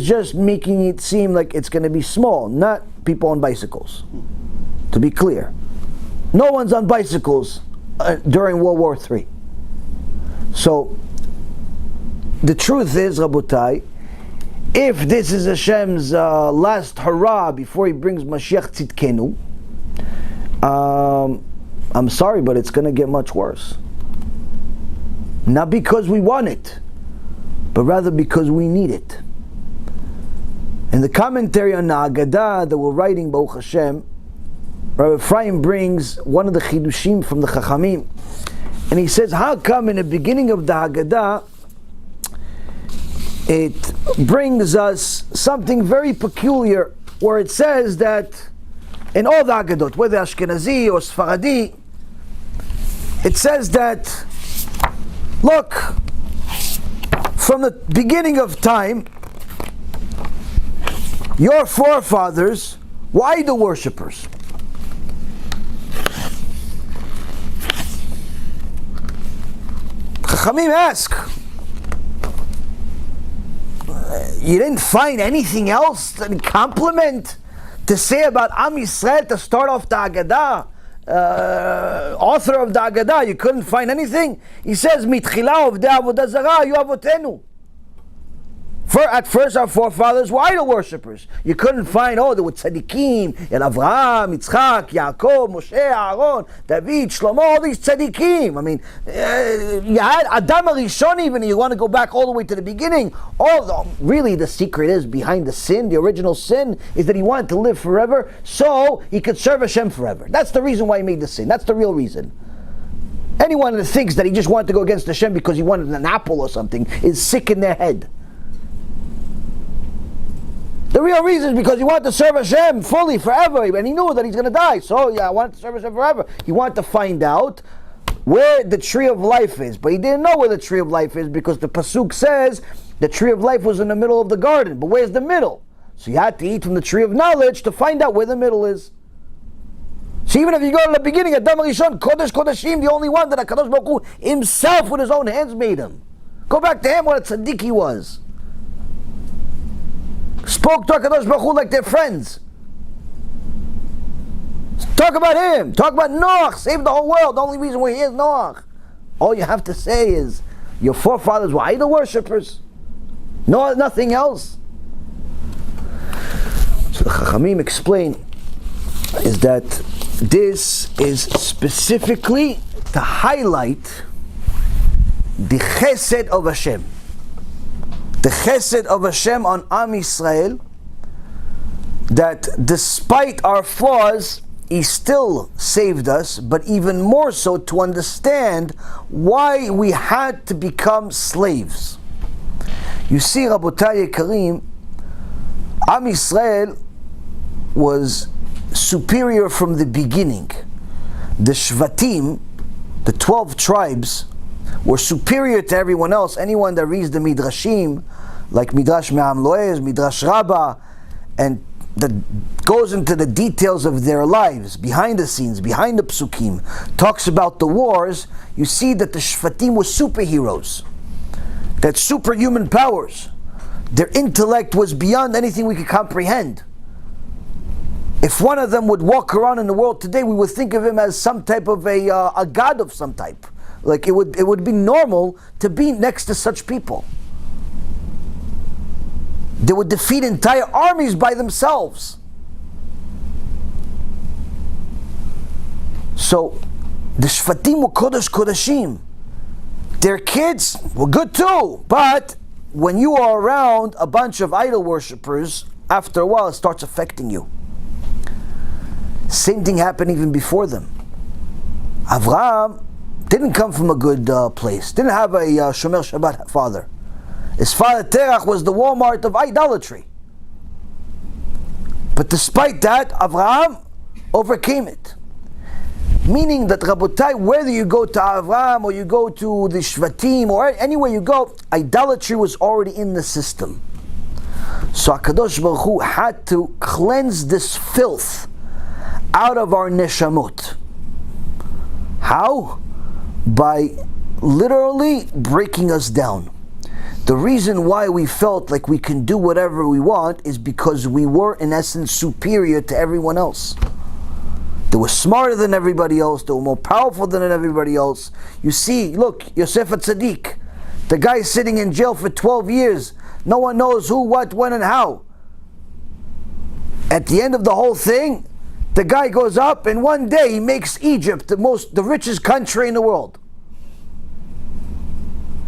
just making it seem like it's going to be small, not people on bicycles. To be clear, no one's on bicycles during World War III. So the truth is, Rabotai, if this is Hashem's last hurrah before He brings Mashiach Tzidkenu, I'm sorry, but it's going to get much worse. Not because we want it, but rather because we need it. In the commentary on the Haggadah that we're writing, Baruch Hashem, Rabbi Ephraim brings one of the chidushim from the Chachamim, and he says, how come in the beginning of the Haggadah it brings us something very peculiar, where it says that in all the Haggadot, whether Ashkenazi or Sfaradi, it says that, look, from the beginning of time, your forefathers were idol worshippers. Chachamim ask, you didn't find anything else in compliment to say about Am Yisrael to start off the Haggadah? Author of the Haggadah, you couldn't find anything? He says, Mitchila of the Avodah Zarah, you avotenu. At first, our forefathers were idol worshippers. You couldn't find, there were tzaddikim, and Avraham, Yitzchak, Yaakov, Moshe, Aaron, David, Shlomo, all these tzaddikim. I mean, you had Adam HaRishon even, and you want to go back all the way to the beginning. Really, the secret is behind the sin, the original sin, is that he wanted to live forever so he could serve Hashem forever. That's the reason why he made the sin. That's the real reason. Anyone that thinks that he just wanted to go against Hashem because he wanted an apple or something is sick in their head. The real reason is because he wanted to serve Hashem fully, forever, and he knew that he's going to die. So, I wanted to serve Hashem forever. He wanted to find out where the tree of life is. But he didn't know where the tree of life is because the Pasuk says the tree of life was in the middle of the garden. But where's the middle? So you had to eat from the tree of knowledge to find out where the middle is. So even if you go to the beginning, Adam HaRishon, Kodesh Kodeshim, the only one that HaKadosh Baruch Hu himself with his own hands made him. Go back to him, what a tzaddik he was. Spoke to HaKadosh Baruch Hu like they're friends. Talk about him. Talk about Noach. Saved the whole world. The only reason we're here is Noach. All you have to say is, your forefathers were idol worshippers. No, nothing else. So the Chachamim explain is that this is specifically to highlight the chesed of Hashem. The chesed of Hashem on Am Yisrael, that despite our flaws, He still saved us, but even more so to understand why we had to become slaves. You see, Rabotai Yekarim, Am Yisrael was superior from the beginning. The Shvatim, the 12 tribes, were superior to everyone else. Anyone that reads the Midrashim, like Midrash Me'am Loez, Midrash Rabbah, and that goes into the details of their lives, behind the scenes, behind the Psukim, talks about the wars, you see that the Shvatim were superheroes. That superhuman powers. Their intellect was beyond anything we could comprehend. If one of them would walk around in the world today, we would think of him as some type of a god of some type. Like it would be normal to be next to such people. They would defeat entire armies by themselves. So the Shvatim were Kodesh Kodashim. Their kids were good too, but when you are around a bunch of idol worshippers, after a while it starts affecting you. Same thing happened even before them. Avraham didn't come from a good place. Didn't have a Shomer Shabbat father. His father Terach was the Walmart of idolatry. But despite that, Avraham overcame it. Meaning that, Rabotai, whether you go to Avraham or you go to the Shvatim or anywhere you go, idolatry was already in the system. So HaKadosh Baruch Hu had to cleanse this filth out of our neshamot. How? By literally breaking us down. The reason why we felt like we can do whatever we want is because we were in essence superior to everyone else. They were smarter than everybody else, they were more powerful than everybody else. You see, look, Yosef HaTzadik, the guy sitting in jail for 12 years, no one knows who, what, when, and how. At the end of the whole thing, the guy goes up and one day he makes Egypt the richest country in the world.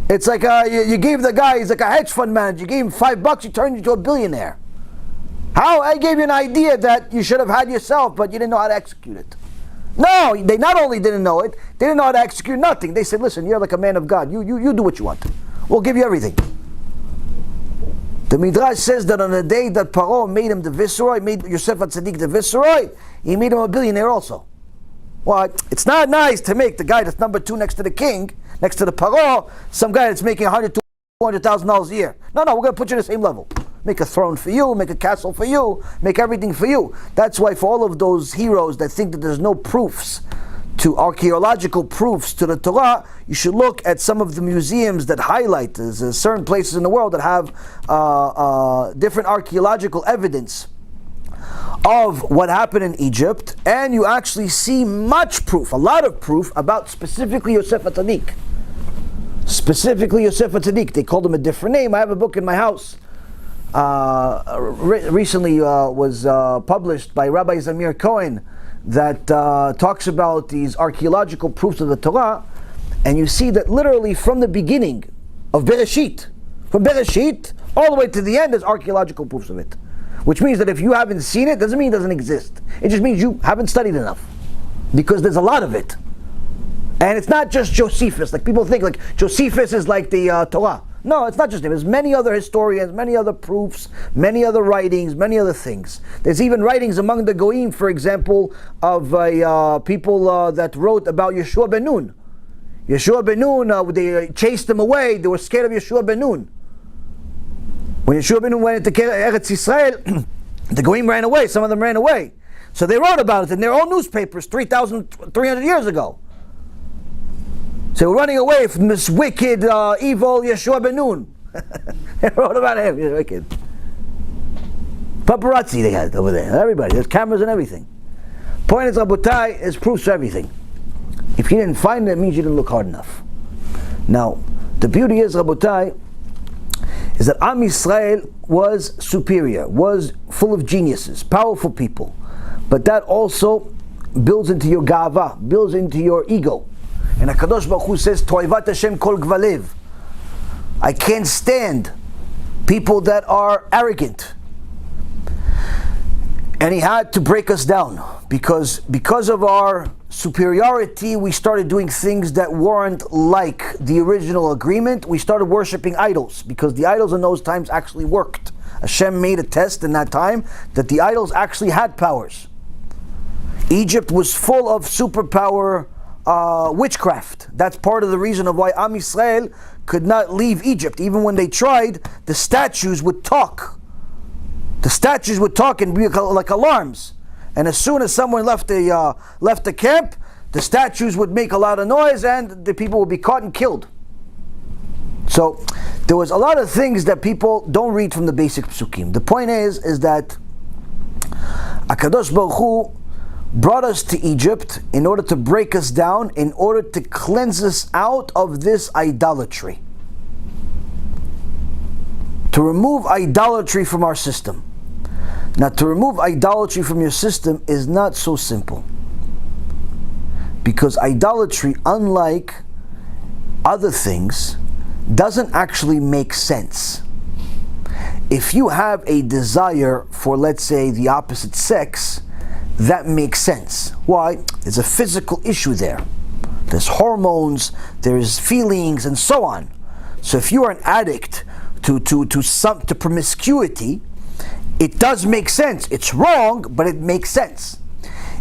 It's like you gave the guy, he's like a hedge fund manager, you gave him $5, he turned you into a billionaire. How? I gave you an idea that you should have had yourself, but you didn't know how to execute it. No, they not only didn't know it, they didn't know how to execute nothing. They said, listen, you're like a man of God, you do what you want. We'll give you everything. The Midrash says that on the day that Paro made him the viceroy, made Yosef HaTzadik the viceroy, he made him a billionaire also. Well, it's not nice to make the guy that's number 2 next to the king, next to the Paro, some guy that's making $200,000 a year. No, we're going to put you in the same level. Make a throne for you, make a castle for you, make everything for you. That's why for all of those heroes that think that there's no proofs, to archaeological proofs to the Torah, you should look at some of the museums that highlight, there's certain places in the world that have different archaeological evidence of what happened in Egypt, and you actually see much proof, a lot of proof about specifically Yosef HaTzadik. Specifically Yosef HaTzadik. They called him a different name. I have a book in my house recently was published by Rabbi Zamir Cohen that talks about these archaeological proofs of the Torah, and you see that literally from the beginning of Bereshit, from Bereshit all the way to the end, there's archaeological proofs of it. Which means that if you haven't seen it, doesn't mean it doesn't exist. It just means you haven't studied enough. Because there's a lot of it. And it's not just Josephus. Like people think like Josephus is like the Torah. No, it's not just him. There's many other historians, many other proofs, many other writings, many other things. There's even writings among the Goyim, for example, of people that wrote about Yeshua ben Nun. Yeshua ben Nun, they chased him away. They were scared of Yeshua ben Nun. When Yeshua ben Nun went into Eretz Yisrael, the Goyim ran away. Some of them ran away. So they wrote about it in their own newspapers 3,300 years ago. So we're running away from this wicked, evil Yeshua ben Nun. They wrote about him. He's wicked. Paparazzi they had over there. Everybody. There's cameras and everything. Point is, Rabotai, is proofs for everything. If you didn't find it, it means you didn't look hard enough. Now, the beauty is, Rabotai, is that Am Yisrael was superior, was full of geniuses, powerful people. But that also builds into your gava, builds into your ego. And HaKadosh Baruch Hu says, Toivat Hashem kol gvalev. I can't stand people that are arrogant. And he had to break us down because of our superiority, we started doing things that weren't like the original agreement. We started worshiping idols because the idols in those times actually worked. Hashem made a test in that time that the idols actually had powers. Egypt was full of superpower witchcraft. That's part of the reason of why Am Yisrael could not leave Egypt. Even when they tried, the statues would talk. The statues would talk and be like alarms. And as soon as someone left the camp, the statues would make a lot of noise and the people would be caught and killed. So there was a lot of things that people don't read from the basic psukim. The point is that HaKadosh Baruch Hu brought us to Egypt in order to break us down, in order to cleanse us out of this idolatry. To remove idolatry from our system. Now, to remove idolatry from your system is not so simple. Because idolatry, unlike other things, doesn't actually make sense. If you have a desire for, let's say, the opposite sex, that makes sense. Why? There's a physical issue there. There's hormones, there's feelings, and so on. So if you are an addict to promiscuity, it does make sense. It's wrong, but it makes sense.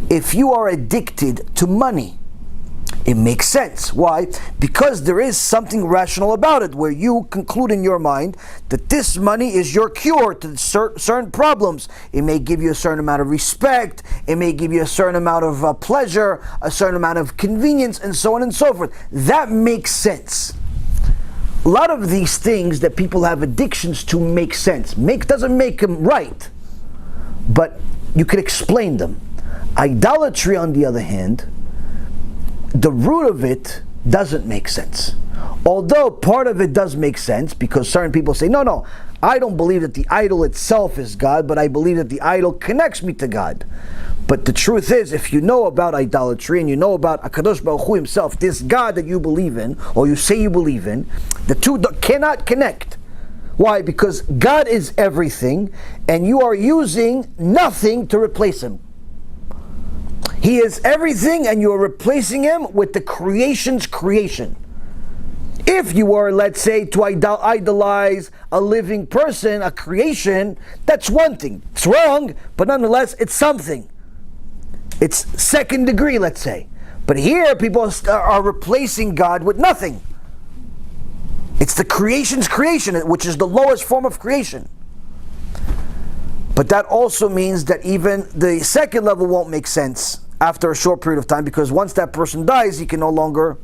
If you are addicted to money, it makes sense. Why? Because there is something rational about it, where you conclude in your mind that this money is your cure to certain problems. It may give you a certain amount of respect, it may give you a certain amount of pleasure, a certain amount of convenience, and so on and so forth. That makes sense. A lot of these things that people have addictions to make sense. Doesn't make them right, but you can explain them. Idolatry, on the other hand, the root of it doesn't make sense. Although part of it does make sense, because certain people say, no, I don't believe that the idol itself is God, but I believe that the idol connects me to God. But the truth is, if you know about idolatry and you know about HaKadosh Baruch Hu himself, this God that you believe in, or you say you believe in, the two cannot connect. Why? Because God is everything, and you are using nothing to replace him. He is everything, and you are replacing him with the creation's creation. If you are, let's say, to idolize a living person, a creation, that's one thing. It's wrong, but nonetheless, it's something. It's second degree, let's say. But here, people are replacing God with nothing. It's the creation's creation, which is the lowest form of creation. But that also means that even the second level won't make sense after a short period of time, because once that person dies, he can no longer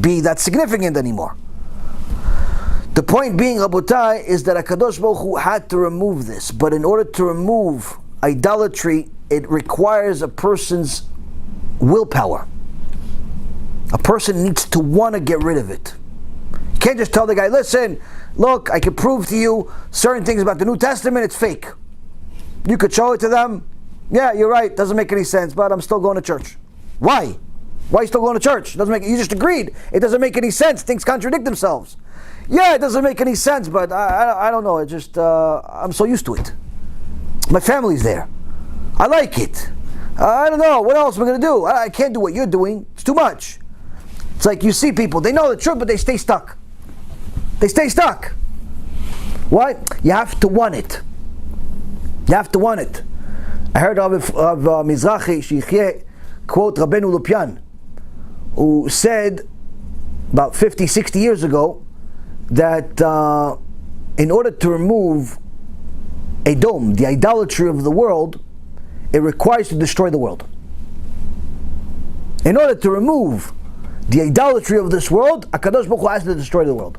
be that significant anymore. The point being, Rabotai, is that HaKadosh Baruch Hu had to remove this. But in order to remove idolatry, it requires a person's willpower. A person needs to want to get rid of it. You can't just tell the guy, listen, look, I can prove to you certain things about the New Testament, it's fake. You could show it to them. Yeah, you're right, doesn't make any sense, but I'm still going to church. Why? Why are you still going to church? You just agreed. It doesn't make any sense. Things contradict themselves. Yeah, it doesn't make any sense, but I don't know. It just, I'm so used to it. My family's there. I like it. I don't know. What else am I going to do? I can't do what you're doing. It's too much. It's like you see people, they know the truth, but they stay stuck. They stay stuck. Why? You have to want it. You have to want it. I heard of Mizrahi Shichyeh quote Rabbeinu Lupyan, who said about 50, 60 years ago that in order to remove Edom, the idolatry of the world, it requires to destroy the world. In order to remove the idolatry of this world, HaKadosh Baruch Hu has to destroy the world.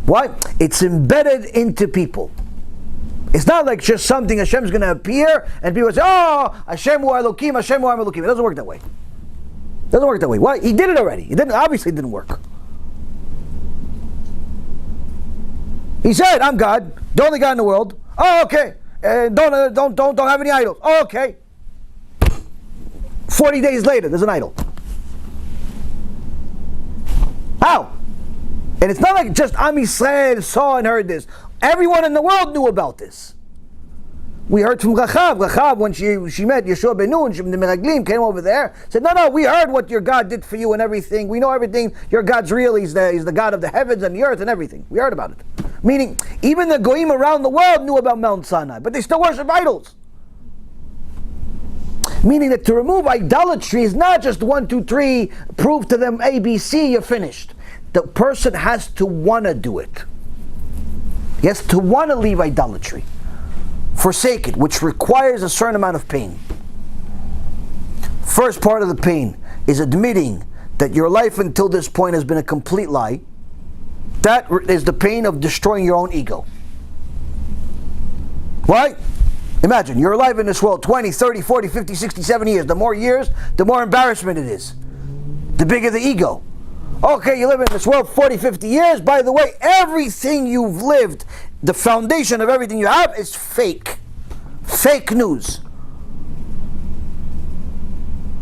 Why? It's embedded into people. It's not like just something Hashem's going to appear and people say, oh, Hashem hu Elokim, Hashem hu Elokim. It doesn't work that way. It doesn't work that way. Why? He did it already. Obviously it didn't work. He said, I'm God, the only God in the world. Oh, okay. Don't have any idols. Oh, okay. 40 days later, there's an idol. How? And it's not like just Am Yisrael saw and heard this. Everyone in the world knew about this. We heard from Rachav when she met Yeshua ben Nun, the Meraglim came over there, said, no, we heard what your God did for you and everything. We know everything. Your God's real. He's the God of the heavens and the earth and everything. We heard about it. Meaning, even the Goyim around the world knew about Mount Sinai, but they still worship idols. Meaning that to remove idolatry is not just 1, 2, 3, prove to them A, B, C, you're finished. The person has to want to do it. He has to want to leave idolatry. Forsake it, which requires a certain amount of pain. First part of the pain is admitting that your life until this point has been a complete lie. That is the pain of destroying your own ego. Right? Imagine, you're alive in this world 20, 30, 40, 50, 60, 70 years. The more years, the more embarrassment it is. The bigger the ego. Okay, you live in this world 40, 50 years. By the way, everything you've lived, the foundation of everything you have is fake. Fake news.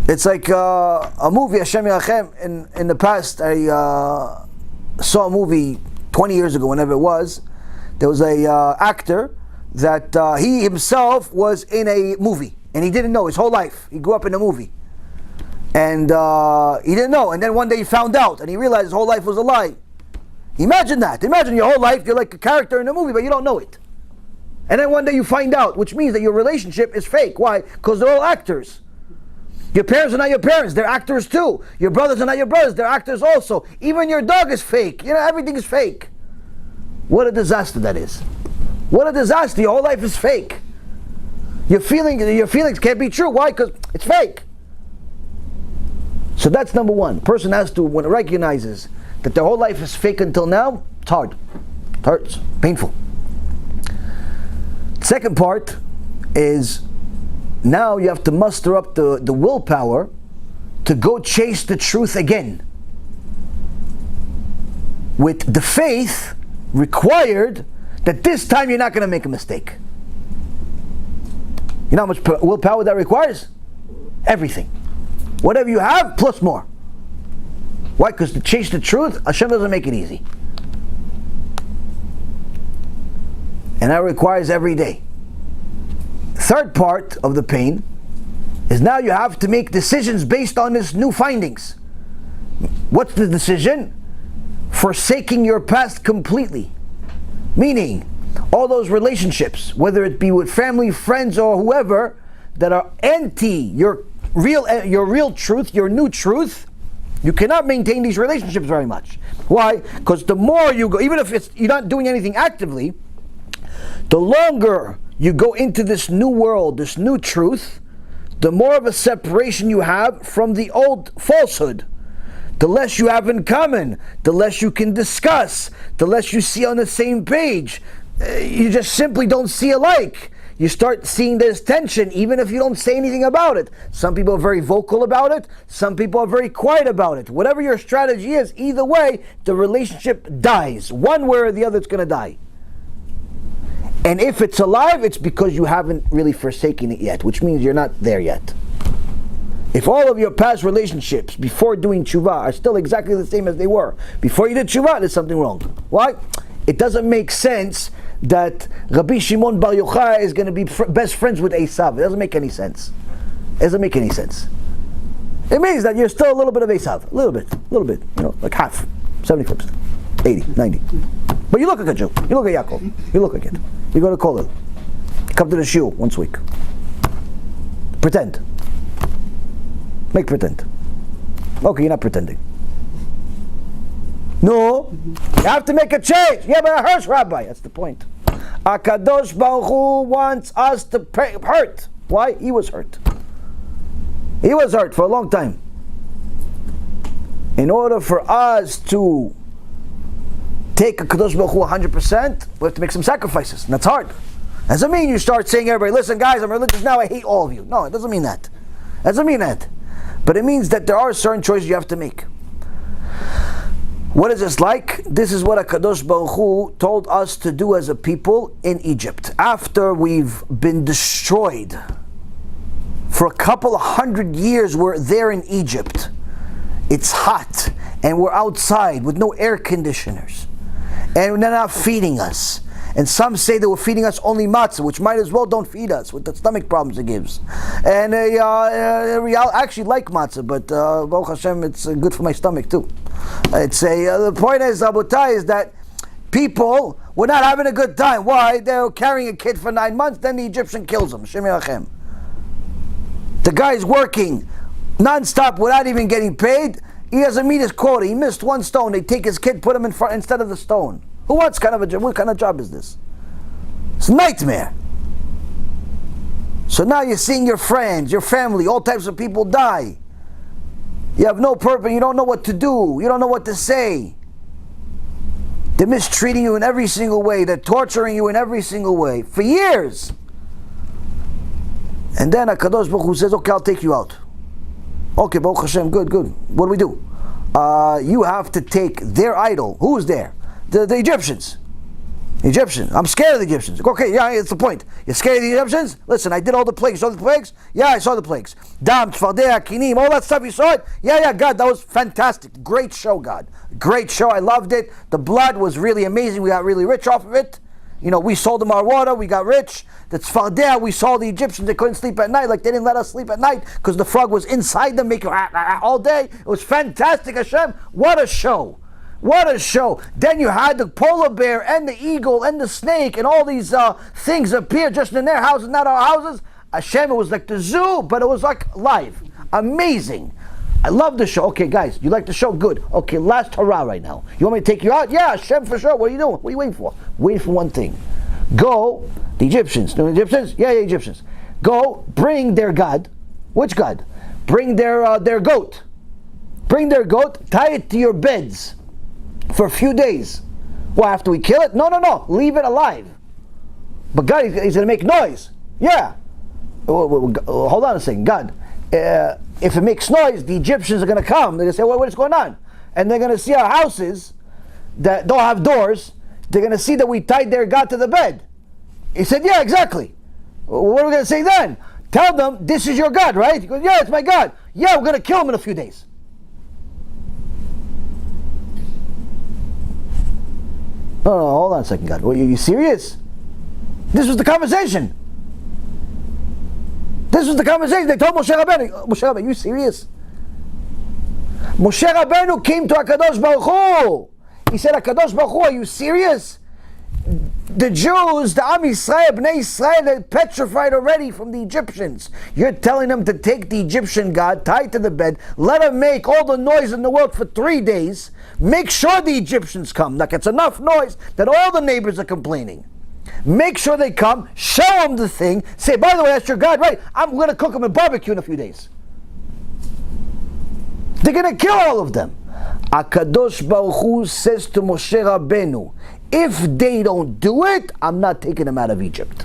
It's like a movie, HaShem Yachem. In the past, I saw a movie 20 years ago, whenever it was. There was a actor that he himself was in a movie. And he didn't know his whole life. He grew up in a movie. And he didn't know. And then one day he found out. And he realized his whole life was a lie. Imagine that. Imagine your whole life, you're like a character in a movie, but you don't know it. And then one day you find out, which means that your relationship is fake. Why? Because they're all actors. Your parents are not your parents, they're actors too. Your brothers are not your brothers, they're actors also. Even your dog is fake. You know, everything is fake. What a disaster that is. What a disaster. Your whole life is fake. Your feelings can't be true. Why? Because it's fake. So that's number one. Person has to, when it recognizes that their whole life is fake until now, it's hard. It hurts. Painful. Second part is now you have to muster up the willpower to go chase the truth again. With the faith required that this time you're not going to make a mistake. You know how much willpower that requires? Everything. Whatever you have, plus more. Why? Because to chase the truth, Hashem doesn't make it easy. And that requires every day. Third part of the pain is now you have to make decisions based on this new findings. What's the decision? Forsaking your past completely. Meaning, all those relationships, whether it be with family, friends, or whoever, that are anti your real truth, your new truth, you cannot maintain these relationships very much. Why? Because the more you go, even if you're not doing anything actively, the longer you go into this new world, this new truth, the more of a separation you have from the old falsehood. The less you have in common, the less you can discuss, the less you see on the same page. You just simply don't see alike. you start seeing this tension, even if you don't say anything about it. Some people are very vocal about it. Some people are very quiet about it. Whatever your strategy is, either way, the relationship dies. One way or the other, it's going to die. And if it's alive, it's because you haven't really forsaken it yet, which means you're not there yet. If all of your past relationships before doing TeShuva are still exactly the same as they were before you did TeShuva, there's something wrong. Why? It doesn't make sense that Rabbi Shimon Bar Yochai is going to be best friends with Esav. It doesn't make any sense. It doesn't make any sense. It means that you're still a little bit of Esav. A little bit, like half. 75%. 80, 90. But you look like a Jew. You look like Yaakov. You look like it. You go to Kollel. Come to the shul once a week. Pretend. Make pretend. Okay, you're not pretending. No, you have to make a change. Yeah, but it hurts, Rabbi. That's the point. HaKadosh Baruch Hu wants us to hurt. Why? He was hurt. He was hurt for a long time. In order for us to take HaKadosh Baruch Hu 100%, we have to make some sacrifices. And that's hard. Doesn't mean you start saying, everybody, listen guys, I'm religious now, I hate all of you. No, it doesn't mean that. It doesn't mean that. But it means that there are certain choices you have to make. What is this like? This is what HaKadosh Baruch Hu told us to do as a people in Egypt. After we've been destroyed, for a couple of 100 years we're there in Egypt. It's hot, and we're outside with no air conditioners. And they're not feeding us. And some say they were feeding us only matzah, which might as well don't feed us with the stomach problems it gives. And I actually like matzah, but Baruch Hashem, it's good for my stomach too. The point is, Rabotai, is that people were not having a good time. Why? They were carrying a kid for 9 months, then the Egyptian kills him. Shem Yerachem. The guy's working non-stop without even getting paid. He doesn't meet his quota. He missed one stone. They take his kid, put him in front instead of the stone. Who wants kind of a job? What kind of job is this? It's a nightmare. So now you're seeing your friends, your family, all types of people die. You have no purpose. You don't know what to do. You don't know what to say. They're mistreating you in every single way. They're torturing you in every single way for years. And then HaKadosh Baruch Hu says, okay, I'll take you out. Okay, Baruch Hashem, good. What do we do? You have to take their idol. Who's there? The Egyptians. I'm scared of the Egyptians. Okay, yeah, it's the point. You're scared of the Egyptians? Listen, I did all the plagues. You saw the plagues? Yeah, I saw the plagues. Dam, Tzfardea, Kinim, all that stuff, you saw it? Yeah, God, that was fantastic. Great show, God. Great show, I loved it. The blood was really amazing. We got really rich off of it. We sold them our water, we got rich. The Tzfardea, we saw the Egyptians, they couldn't sleep at night, like they didn't let us sleep at night, because the frog was inside them, making all day. It was fantastic, Hashem. What a show. What a show. Then you had the polar bear and the eagle and the snake and all these things appear just in their houses, not our houses. Hashem, it was like the zoo, but it was like live. Amazing. I love the show. Okay, guys, you like the show? Good. Okay, last hurrah right now. You want me to take you out? Yeah, Hashem for sure. What are you doing? What are you waiting for? Waiting for one thing. Go, the Egyptians. The Egyptians? Yeah, Egyptians. Go, bring their God. Which God? Bring their goat. Bring their goat, tie it to your beds for a few days. Well, after we kill it? No. Leave it alive. But God, he's going to make noise. Yeah. Hold on a second. God, if it makes noise, the Egyptians are going to come. They're going to say, what is going on? And they're going to see our houses that don't have doors. They're going to see that we tied their God to the bed. He said, yeah, exactly. What are we going to say then? Tell them, this is your God, right? He goes, yeah, it's my God. Yeah, we're going to kill him in a few days. No, hold on a second, God. Are you serious? This was the conversation. This was the conversation. They told Moshe Rabbeinu, are you serious? Moshe Rabbeinu came to HaKadosh Baruch Hu. He said, HaKadosh Baruch Hu, are you serious? The Jews, the Am Yisrael, Bnei Yisrael, they're petrified already from the Egyptians. You're telling them to take the Egyptian God, tie it to the bed, let him make all the noise in the world for 3 days, make sure the Egyptians come. Like it's enough noise that all the neighbors are complaining. Make sure they come, show them the thing, say, by the way, that's your God, right? I'm going to cook them a barbecue in a few days. They're going to kill all of them. HaKadosh Baruch Hu says to Moshe Rabbeinu, if they don't do it, I'm not taking them out of Egypt.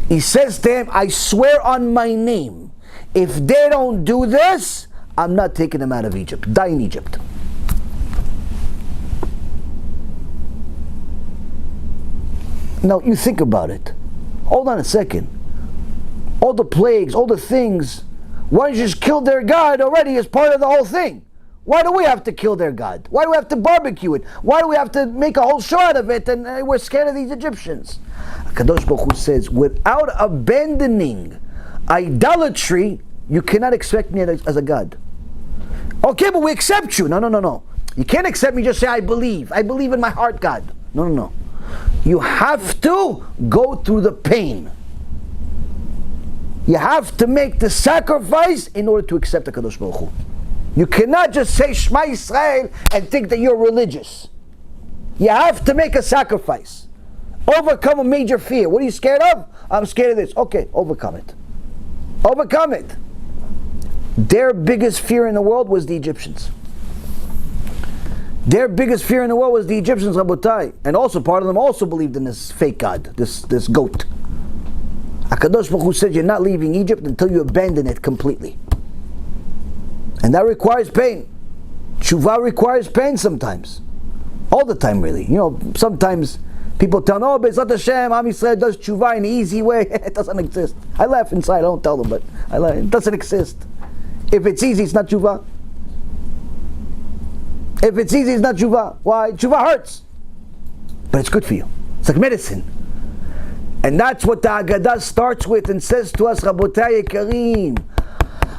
He says to him, I swear on my name, if they don't do this, I'm not taking them out of Egypt. Die in Egypt. Now you think about it. Hold on a second. All the plagues, all the things, why don't you just kill their God already as part of the whole thing? Why do we have to kill their God? Why do we have to barbecue it? Why do we have to make a whole show out of it and we're scared of these Egyptians? Kadosh Baruch Hu says, without abandoning idolatry, you cannot expect me as a God. Okay, but we accept you. No. You can't accept me, just say, I believe in my heart, God. No. You have to go through the pain. You have to make the sacrifice in order to accept the Kadosh Baruch Hu. You cannot just say Shema Yisrael and think that you're religious. You have to make a sacrifice. Overcome a major fear. What are you scared of? I'm scared of this. Okay, overcome it. Overcome it. Their biggest fear in the world was the Egyptians. Their biggest fear in the world was the Egyptians, Rabotai. And also part of them also believed in this fake God, this goat. HaKadosh Baruch Hu said you're not leaving Egypt until you abandon it completely. And that requires pain. TeShuva requires pain sometimes. All the time, really. Sometimes people tell, oh, Be'ezrat Hashem, Am Yisrael does TeShuva in an easy way. It doesn't exist. I laugh inside, I don't tell them, but I laugh. It doesn't exist. If it's easy, it's not TeShuva. If it's easy, it's not TeShuva. Why? TeShuva hurts. But it's good for you. It's like medicine. And that's what the Haggadah starts with and says to us, Rabotai Yekarim,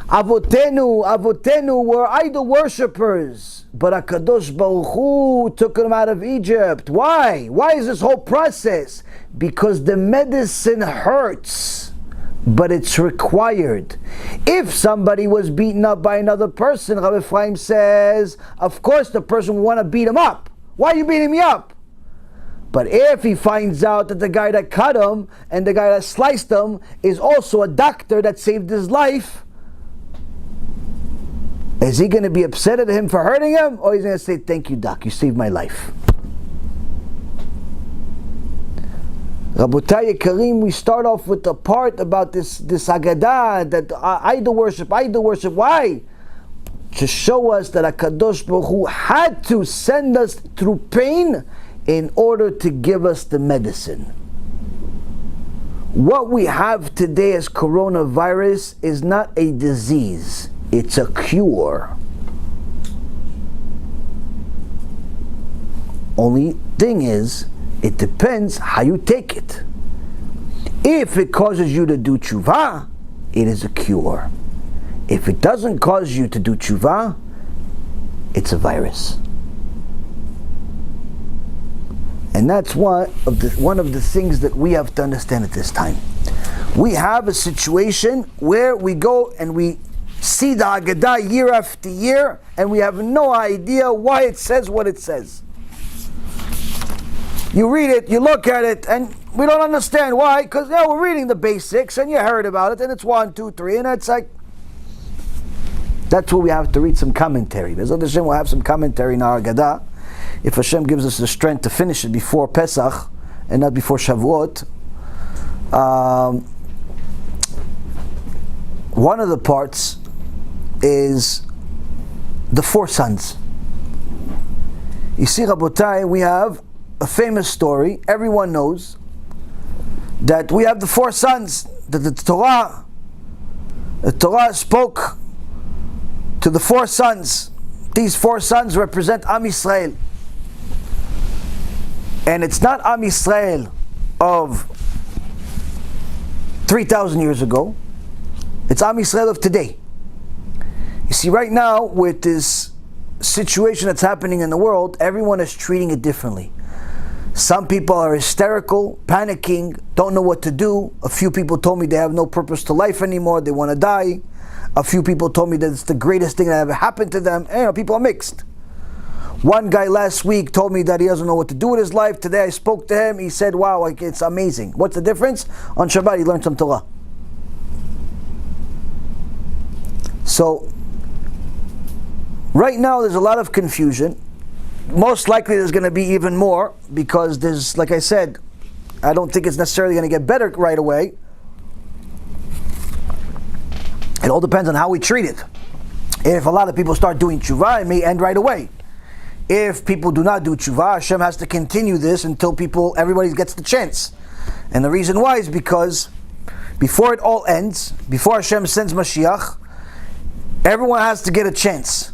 Avotenu were idol worshippers, but HaKadosh Baruch Hu took them out of Egypt. Why? Why is this whole process? Because the medicine hurts, but it's required. If somebody was beaten up by another person, Rabbi Ephraim says, of course the person will want to beat him up. Why are you beating me up? But if he finds out that the guy that cut him and the guy that sliced him is also a doctor that saved his life, is he going to be upset at him for hurting him? Or he's going to say, thank you, doc, you saved my life? Rabotai Yekarim, we start off with the part about this Haggadah, that idol worship. Why? To show us that HaKadosh Baruch Hu had to send us through pain in order to give us the medicine. What we have today as coronavirus is not a disease, it's a cure. Only thing is, it depends how you take it. If it causes you to do TeShuva, it is a cure. If it doesn't cause you to do TeShuva, it's a virus. And that's one of the things that we have to understand at this time. We have a situation where we go and we see the Haggadah year after year, and we have no idea why it says what it says. You read it, you look at it, and we don't understand why, because we're reading the basics, and you heard about it, and it's 1, 2, 3, and it's like, that's where we have to read some commentary. Be'ezrat Hashem, we'll have some commentary in our Haggadah, if Hashem gives us the strength to finish it before PeSach, and not before Shavuot. One of the parts is the 4 sons. You see, Rabotai, we have a famous story, everyone knows, that we have the 4 sons, that the Torah spoke to the 4 sons. These 4 sons represent Am Yisrael. And it's not Am Yisrael of 3,000 years ago, it's Am Yisrael of today. You see, right now, with this situation that's happening in the world, everyone is treating it differently. Some people are hysterical, panicking, don't know what to do. A few people told me they have no purpose to life anymore, they want to die. A few people told me that it's the greatest thing that ever happened to them. People are mixed. One guy last week told me that he doesn't know what to do with his life. Today I spoke to him, he said, wow, it's amazing. What's the difference? On Shabbat he learned some Torah. So, right now there's a lot of confusion. Most likely there's going to be even more, because there's, like I said, I don't think it's necessarily going to get better right away. It all depends on how we treat it. If a lot of people start doing tshuva, it may end right away. If people do not do tshuva, Hashem has to continue this until everybody gets the chance. And the reason why is because before it all ends, before Hashem sends MaShiach, everyone has to get a chance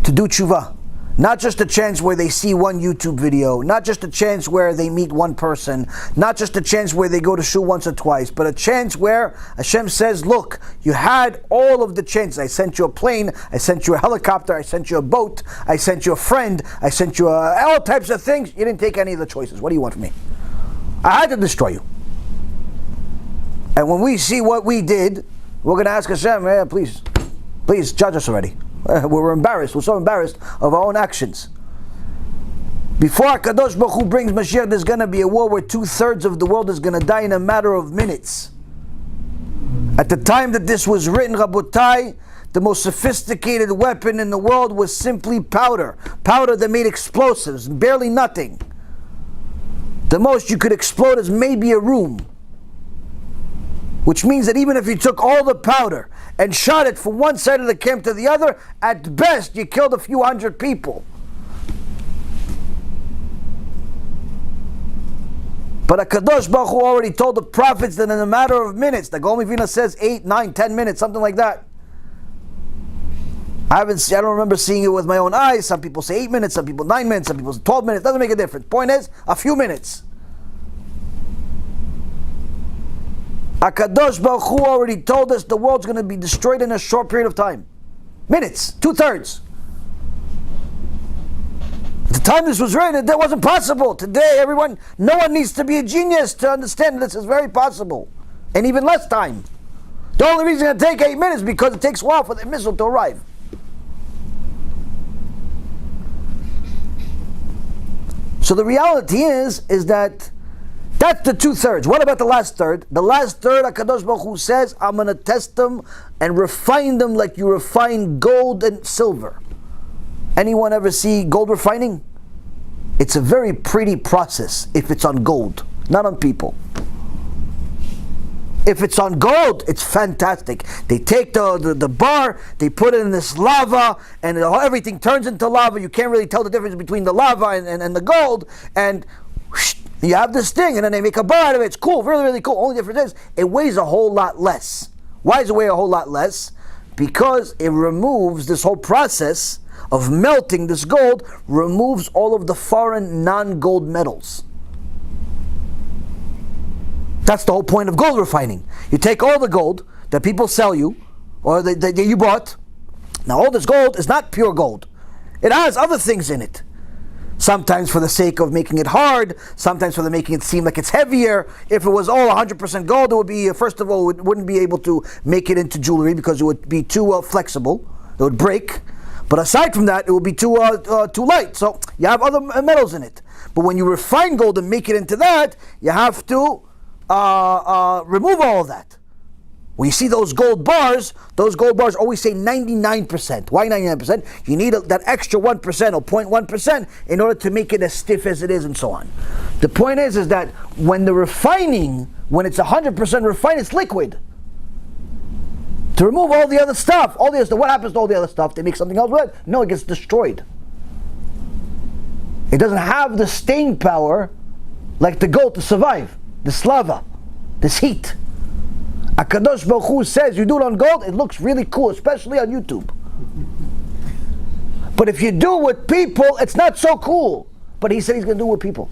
to do tshuva. Not just a chance where they see one YouTube video, not just a chance where they meet one person, not just a chance where they go to shul once or twice, but a chance where Hashem says, look, you had all of the chances. I sent you a plane, I sent you a helicopter, I sent you a boat, I sent you a friend, I sent you all types of things. You didn't take any of the choices. What do you want from me? I had to destroy you. And when we see what we did, we're going to ask Hashem, please judge us already. We're embarrassed. We're so embarrassed of our own actions. Before HaKadosh Baruch Hu brings Mashiach, there's going to be a war where 2/3 of the world is going to die in a matter of minutes. At the time that this was written, Rabotai, the most sophisticated weapon in the world was simply powder. Powder that made explosives, barely nothing. The most you could explode is maybe a room. Which means that even if you took all the powder and shot it from one side of the camp to the other, at best you killed a few hundred people. But HaKadosh Baruch Hu already told the prophets that in a matter of minutes, the Gaon Mivina says 8, 9, 10 minutes, something like that. I don't remember seeing it with my own eyes. Some people say 8 minutes, some people 9 minutes, some people say 12 minutes. Doesn't make a difference. Point is, a few minutes. HaKadosh Baruch Hu already told us the world's going to be destroyed in a short period of time. Minutes, 2/3. At the time this was written, that wasn't possible. Today, no one needs to be a genius to understand this is very possible. And even less time. The only reason it take 8 minutes is because it takes a while for the missile to arrive. So the reality is that that's the 2/3. What about the last third? The last third, HaKadosh Baruch Hu says, I'm going to test them and refine them like you refine gold and silver. Anyone ever see gold refining? It's a very pretty process if it's on gold, not on people. If it's on gold, it's fantastic. They take the bar, they put it in this lava, and everything turns into lava. You can't really tell the difference between the lava and the gold, and you have this thing, and then they make a bar out of it. It's cool, really, really cool. Only difference is, it weighs a whole lot less. Why does it weigh a whole lot less? Because it removes this whole process of melting this gold, removes all of the foreign non-gold metals. That's the whole point of gold refining. You take all the gold that people sell you, or that you bought. Now all this gold is not pure gold. It has other things in it. Sometimes for the sake of making it hard, sometimes for making it seem like it's heavier. If it was all 100% gold, it would be, first of all, it wouldn't be able to make it into jewelry because it would be too flexible. It would break. But aside from that, it would be too light. So you have other metals in it. But when you refine gold and make it into that, you have to remove all of that. When you see those gold bars always say 99%. Why 99%? You need that extra 1% or 0.1% in order to make it as stiff as it is and so on. The point is that when when it's 100% refined, it's liquid. To remove all the other stuff, what happens to all the other stuff? They make something else with it? No, it gets destroyed. It doesn't have the staying power like the gold to survive. This lava, this heat. HaKadosh Baruch Hu says you do it on gold, it looks really cool, especially on YouTube. But if you do it with people, it's not so cool. But he said he's going to do it with people.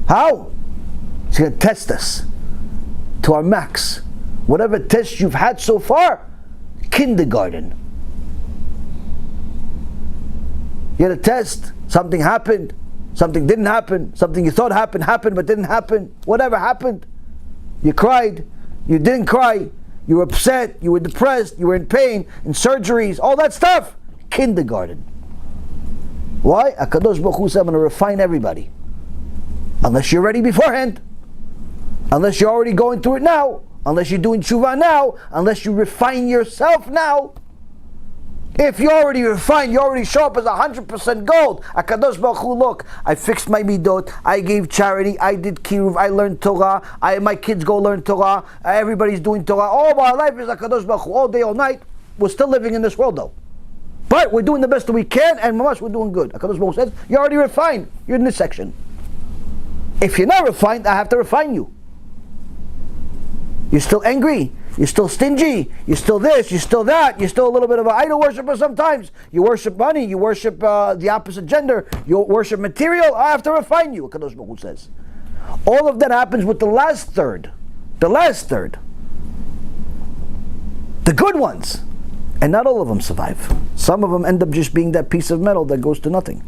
How? He's going to test us to our max. Whatever test you've had so far, kindergarten. You had a test, something happened, something didn't happen, something you thought happened but didn't happen. Whatever happened, you cried, you didn't cry, you were upset, you were depressed, you were in pain, in surgeries, all that stuff. Kindergarten. Why? HaKadosh Baruch Hu said, I'm going to refine everybody. Unless you're ready beforehand. Unless you're already going through it now. Unless you're doing tshuva now. Unless you refine yourself now. If you're already refined, you already show up as 100% gold. HaKadosh Baruch Hu, look, I fixed my midot, I gave charity, I did Kiruv, I learned Torah, my kids go learn Torah, everybody's doing Torah. All of our life is HaKadosh Baruch Hu, all day, all night. We're still living in this world though. But we're doing the best that we can, and mamash, we're doing good. HaKadosh Baruch Hu says, you're already refined. You're in this section. If you're not refined, I have to refine you. You're still angry. You're still stingy. You're still this. You're still that. You're still a little bit of an idol worshiper sometimes. You worship money. You worship the opposite gender. You worship material. I have to refine you, HaKadosh Baruch Hu says. All of that happens with the last third. The last third. The good ones. And not all of them survive. Some of them end up just being that piece of metal that goes to nothing.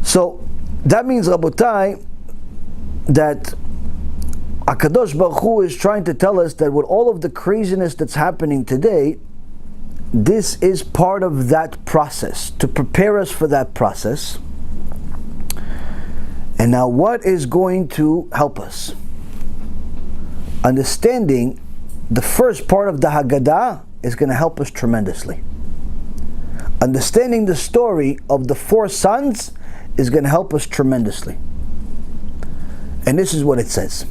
So, that means, Rabotai, that HaKadosh Baruch Hu is trying to tell us that with all of the craziness that's happening today, this is part of that process, to prepare us for that process. And now what is going to help us? Understanding the first part of the Haggadah is going to help us tremendously. Understanding the story of the 4 sons is going to help us tremendously. And this is what it says.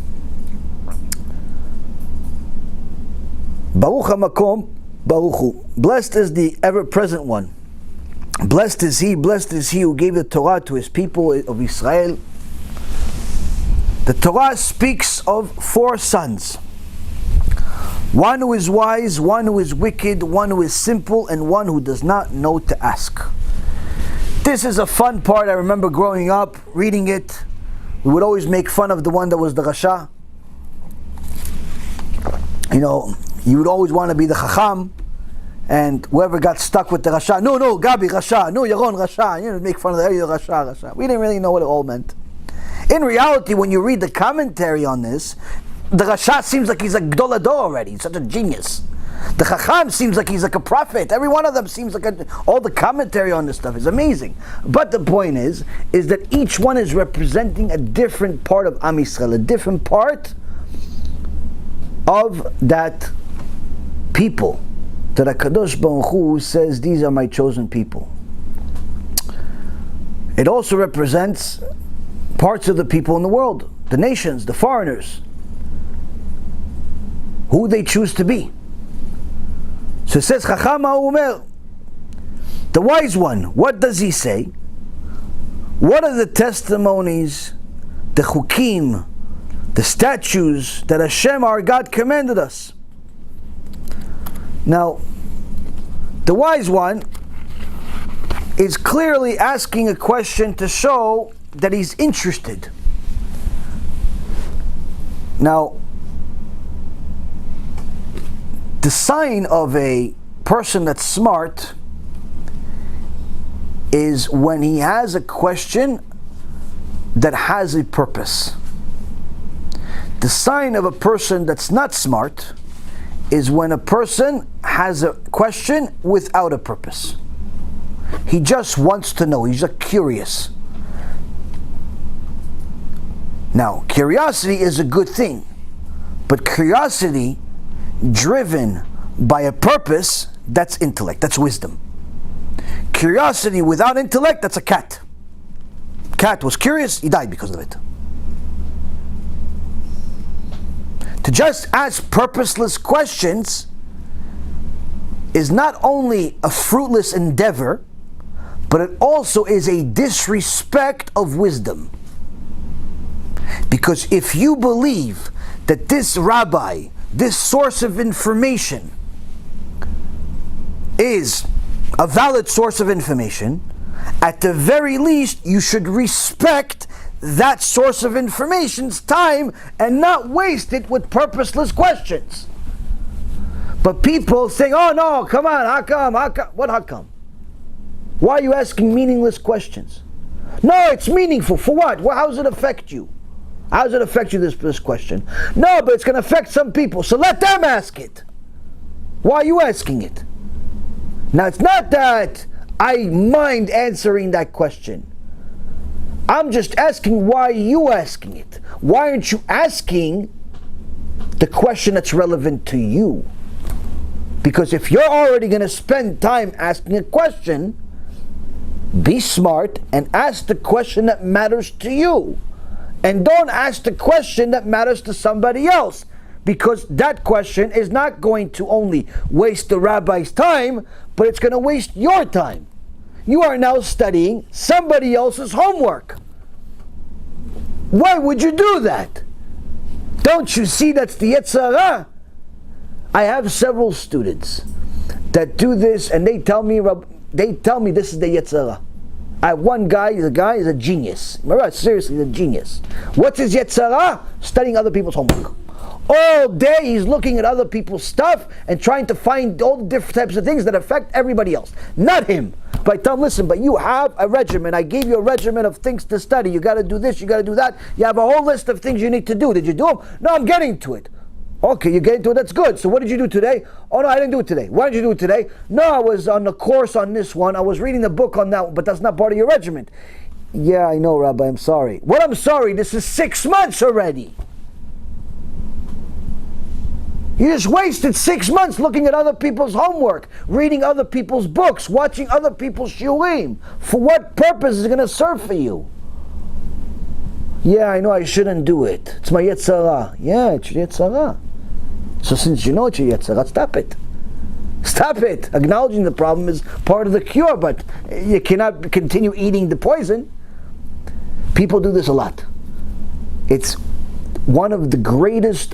Baruch HaMakom, Baruch Hu. Blessed is the ever-present one. Blessed is he who gave the Torah to his people of Israel. The Torah speaks of 4 sons. One who is wise, one who is wicked, one who is simple, and one who does not know to ask. This is a fun part. I remember growing up, reading it. We would always make fun of the one that was the Rasha. You know, you would always want to be the Chacham, and whoever got stuck with the Rasha, no, Gabi, Rasha, no, Yaron, Rasha, you know, make fun of the Rasha. We didn't really know what it all meant. In reality, when you read the commentary on this, the Rasha seems like he's a Gdol Ador already, he's such a genius. The Chacham seems like he's like a prophet. Every one of them seems like all the commentary on this stuff is amazing. But the point is that each one is representing a different part of Am Yisrael, a different part of that people that HaKadosh Baruch Hu says, these are my chosen people. It also represents parts of the people in the world, the nations, the foreigners, who they choose to be. So it says, Chacham HaOmer, the wise one, what does he say? What are the testimonies, the chukim, the statutes that HaShem our God commanded us? Now, the wise one is clearly asking a question to show that he's interested. Now, the sign of a person that's smart is when he has a question that has a purpose. The sign of a person that's not smart is when a person has a question without a purpose. He just wants to know, he's just curious. Now, curiosity is a good thing, but curiosity driven by a purpose, that's intellect, that's wisdom. Curiosity without intellect, that's a cat. Cat was curious, he died because of it. To just ask purposeless questions is not only a fruitless endeavor, but it also is a disrespect of wisdom. Because if you believe that this rabbi, this source of information, is a valid source of information, at the very least you should respect that source of information's time and not waste it with purposeless questions. But people saying, oh no, come on, how come? What how come? Why are you asking meaningless questions? No, it's meaningful. For what? Well, how does it affect you? How does it affect you, this question? No, but it's going to affect some people, so let them ask it. Why are you asking it? Now, it's not that I mind answering that question. I'm just asking, why are you asking it? Why aren't you asking the question that's relevant to you? Because if you're already going to spend time asking a question, be smart and ask the question that matters to you. And don't ask the question that matters to somebody else. Because that question is not going to only waste the rabbi's time, but it's going to waste your time. You are now studying somebody else's homework. Why would you do that? Don't you see that's the Yetzer Hara? I have several students that do this, and they tell me this is the Yetzer Hara. I have one guy, the guy is a genius. Seriously, he's a genius. What's his Yetzer Hara? Studying other people's homework. All day he's looking at other people's stuff and trying to find all the different types of things that affect everybody else. Not him. But I tell him, listen, but you have a regimen. I gave you a regimen of things to study. You got to do this, you got to do that. You have a whole list of things you need to do. Did you do them? No, I'm getting to it. Okay, you're getting to it, that's good. So what did you do today? Oh no, I didn't do it today. Why did you do it today? No, I was on the course on this one. I was reading the book on that one, but that's not part of your regimen. Yeah, I know, Rabbi, I'm sorry. What I'm sorry, this is 6 months already. You just wasted 6 months looking at other people's homework, reading other people's books, watching other people's shiurim. For what purpose is it going to serve for you? Yeah, I know I shouldn't do it. It's my Yetzer Hara. Yeah, it's your Yetzer Hara. So since you know it's your Yetzer Hara, stop it. Stop it. Acknowledging the problem is part of the cure, but you cannot continue eating the poison. People do this a lot. It's one of the greatest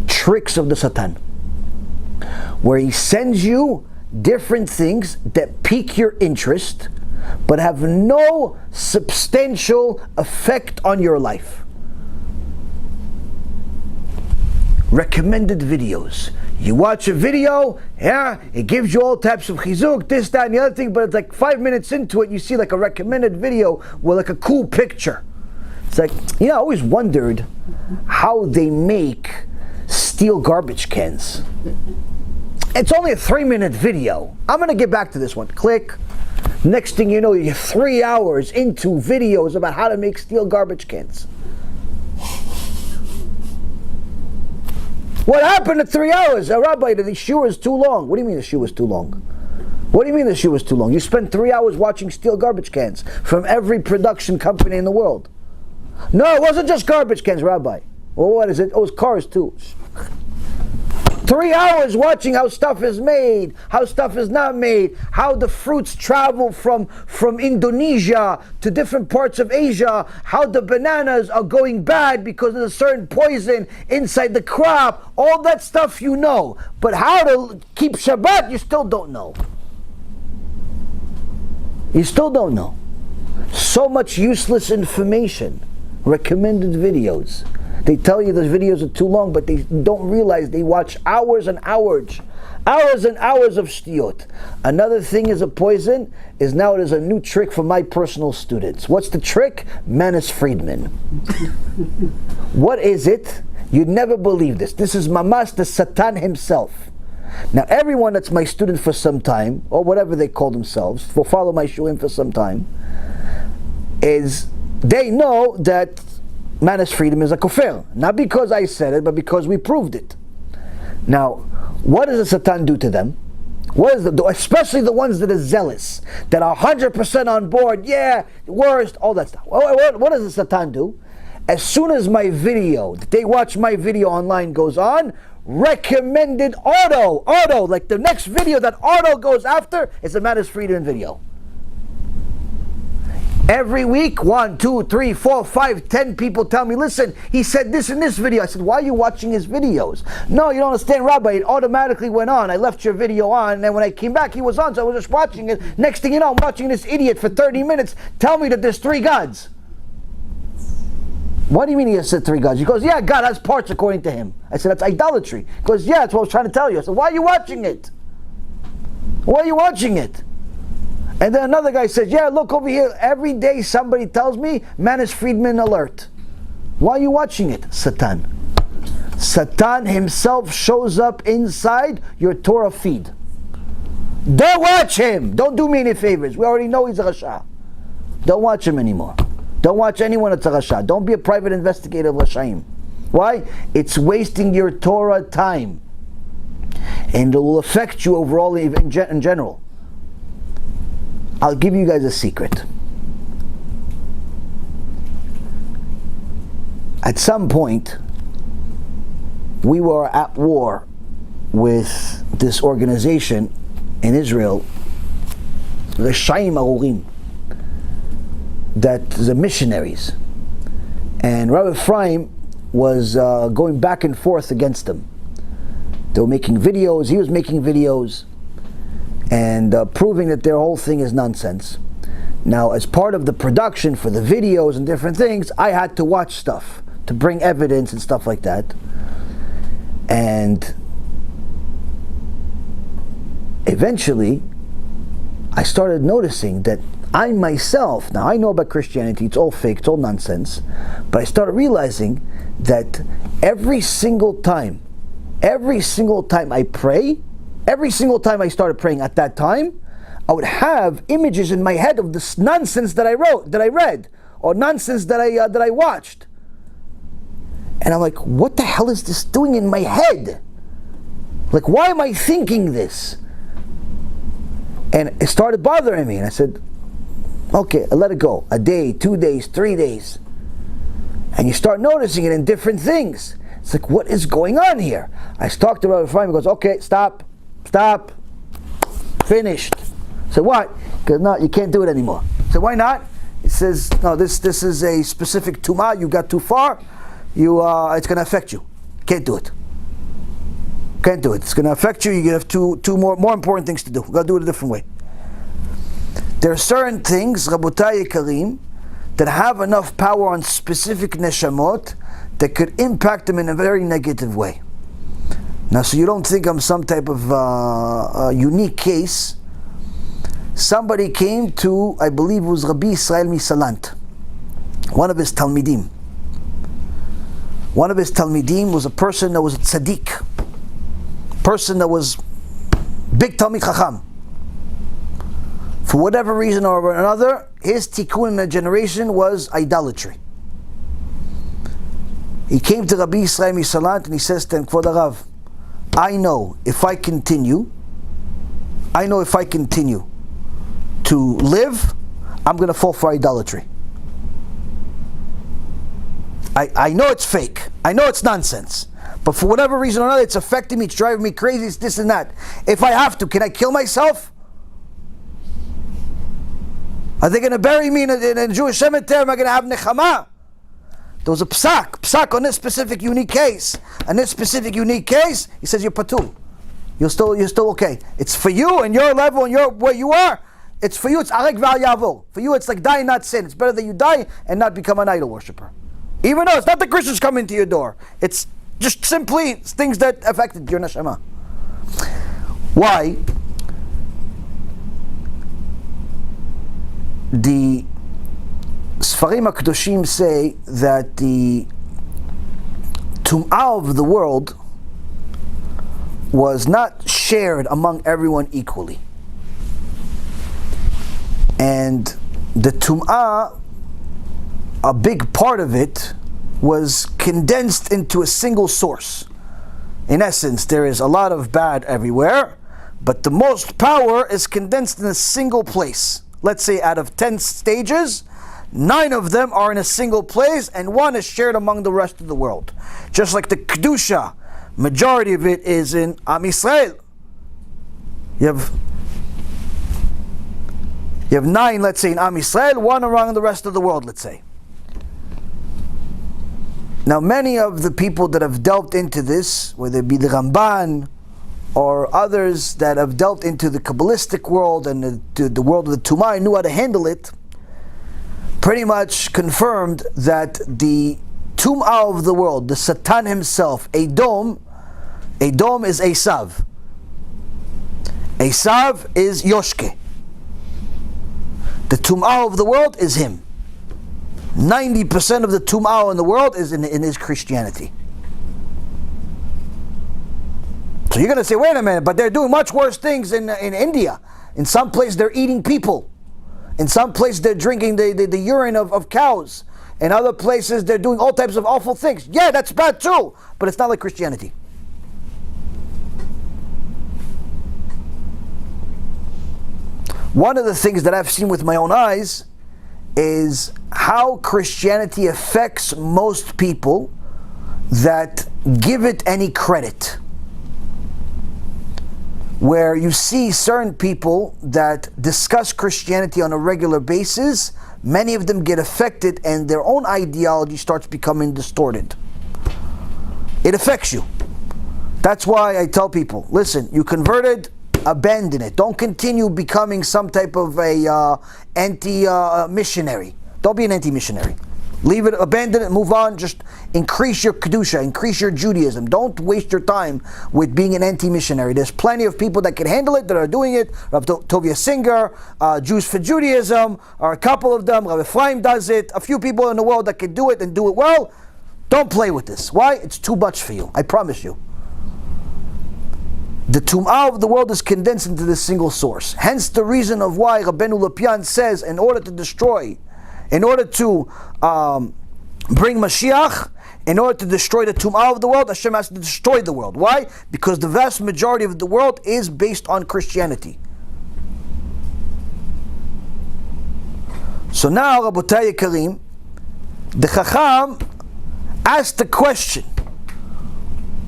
tricks of the Satan, where he sends you different things that pique your interest but have no substantial effect on your life. Recommended videos. You watch a video, yeah, it gives you all types of chizuk, this, that, and the other thing, but it's like 5 minutes into it, you see like a recommended video with like a cool picture. It's like, I always wondered how they make steel garbage cans. It's only a 3-minute video. I'm going to get back to this one. Click. Next thing you know, you're 3 hours into videos about how to make steel garbage cans. What happened to 3 hours? Rabbi, the shiur is too long. What do you mean the shiur is too long? What do you mean the shiur is too long? You spent 3 hours watching steel garbage cans from every production company in the world. No, it wasn't just garbage cans, Rabbi. Well, what is it? Oh, it's cars too. 3 hours watching how stuff is made, how stuff is not made, how the fruits travel from Indonesia to different parts of Asia, how the bananas are going bad because of a certain poison inside the crop. All that stuff you know. But how to keep Shabbat, you still don't know. You still don't know. So much useless information. Recommended videos. They tell you the videos are too long, but they don't realize they watch hours and hours of shtiyot. Another thing is a poison, is now there's a new trick for my personal students. What's the trick? Manis Friedman. What is it? You'd never believe this. This is Mamas, the Satan himself. Now everyone that's my student for some time, or whatever they call themselves, will follow my shulim for some time, they know that Manis Freedom is a kofir. Not because I said it, but because we proved it. Now, what does the Satan do to them? What is especially the ones that are zealous, that are 100% on board, yeah, worst, all that stuff. What does the Satan do? As soon as my video, they watch my video online goes on, recommended auto, like the next video that auto goes after is a Manis Freedom video. Every week, 1, 2, 3, 4, 5, 10 people tell me, listen, he said this in this video. I said, why are you watching his videos? No, you don't understand, Rabbi. It automatically went on. I left your video on, and then when I came back, he was on, so I was just watching it. Next thing you know, I'm watching this idiot for 30 minutes tell me that there's 3 gods. What do you mean he said 3 gods? He goes, yeah, God has parts according to him. I said, that's idolatry. He goes, yeah, that's what I was trying to tell you. I said, why are you watching it? Why are you watching it? And then another guy says, yeah, look over here. Every day somebody tells me, Manis Friedman alert. Why are you watching it? Satan. Satan himself shows up inside your Torah feed. Don't watch him. Don't do me any favors. We already know he's a Rasha. Don't watch him anymore. Don't watch anyone that's a Rasha. Don't be a private investigator of Rashaim. Why? It's wasting your Torah time. and it will affect you overall in general. I'll give you guys a secret. At some point, we were at war with this organization in Israel, Reshaim Arurim, that the missionaries, and Rabbi Ephraim was going back and forth against them. They were making videos, he was making videos, and proving that their whole thing is nonsense. Now, as part of the production for the videos and different things, I had to watch stuff to bring evidence and stuff like that. And eventually, I started noticing that I myself, now I know about Christianity, it's all fake, it's all nonsense, but I started realizing that every single time I pray, every single time I started praying at that time, I would have images in my head of this nonsense that I read, or nonsense that I watched. And I'm like, what the hell is this doing in my head? Like, why am I thinking this? And it started bothering me, and I said, okay, I let it go. A day, 2 days, 3 days. And you start noticing it in different things. It's like, what is going on here? I talked to Rabbi Ephraim, he goes, okay, stop, finished. I said, what? Because no, you can't do it anymore. I said, why not? He says, no, this is a specific tumah, you got too far, it's going to affect you. Can't do it. Can't do it. It's going to affect you. You have two more important things to do. We've got to do it a different way. There are certain things, Rabotai Yekarim, that have enough power on specific neshamot that could impact them in a very negative way. Now, so you don't think I'm some type of unique case. Somebody came to, I believe it was Rabbi Israel Misalant, one of his Talmidim. One of his Talmidim was a person that was a tzaddik, person that was big Talmid Chacham. For whatever reason or another, his tikkun in a generation was idolatry. He came to Rabbi Israel Misalant and he says to him, Kvod Harav, I know if I continue to live, I'm going to fall for idolatry. I know it's fake. I know it's nonsense. But for whatever reason or another, it's affecting me, it's driving me crazy, it's this and that. If I have to, can I kill myself? Are they going to bury me in a Jewish cemetery? Am I going to have nechama? There was a PeSach on this specific unique case. On this specific unique case, he says you're patur. You're still okay. It's for you and your level and where you are. It's for you, it's arek v'al yavor. For you, it's like die and not sin. It's better that you die and not become an idol worshiper. Even though it's not the Christians coming to your door. It's just simply things that affected your neshama. Why? The Sfarim HaKadoshim say that the Tum'ah of the world was not shared among everyone equally. And the Tum'ah, a big part of it, was condensed into a single source. In essence, there is a lot of bad everywhere, but the most power is condensed in a single place. Let's say out of 10 stages, 9 of them are in a single place and 1 is shared among the rest of the world. Just like the Kedusha, majority of it is in Am Yisrael. You have 9, let's say, in Am Yisrael, 1 around the rest of the world, let's say. Now, many of the people that have delved into this, whether it be the Ramban or others that have delved into the Kabbalistic world and the world of the Tumah and knew how to handle it, pretty much confirmed that the Tum'ah of the world, the Satan himself, Edom is Esav. Esav is Yoshke. The Tum'ah of the world is him. 90% of the Tum'ah in the world is in his Christianity. So you're going to say, wait a minute, but they're doing much worse things in India. In some place they're eating people. In some place they're drinking the urine of cows. In other places they're doing all types of awful things. Yeah, that's bad too, but it's not like Christianity. One of the things that I've seen with my own eyes is how Christianity affects most people that give it any credit. Where you see certain people that discuss Christianity on a regular basis, many of them get affected and their own ideology starts becoming distorted. It affects you. That's why I tell people, listen, you converted, abandon it. Don't continue becoming some type of a anti-missionary. Don't be an anti-missionary. Leave it, abandon it, move on. Just increase your Kedusha, increase your Judaism. Don't waste your time with being an anti-missionary. There's plenty of people that can handle it, that are doing it. Rav Tovia Singer, Jews for Judaism, are a couple of them. Rav Ephraim does it. A few people in the world that can do it and do it well. Don't play with this. Why? It's too much for you. I promise you. The Tum'ah of the world is condensed into this single source. Hence the reason of why Rabbeinu Lopian says, in order to destroy, in order to bring Mashiach, in order to destroy the Tum'ah of the world, Hashem has to destroy the world. Why? Because the vast majority of the world is based on Christianity. So now, Rabotai Yekarim, the Chacham asked the question.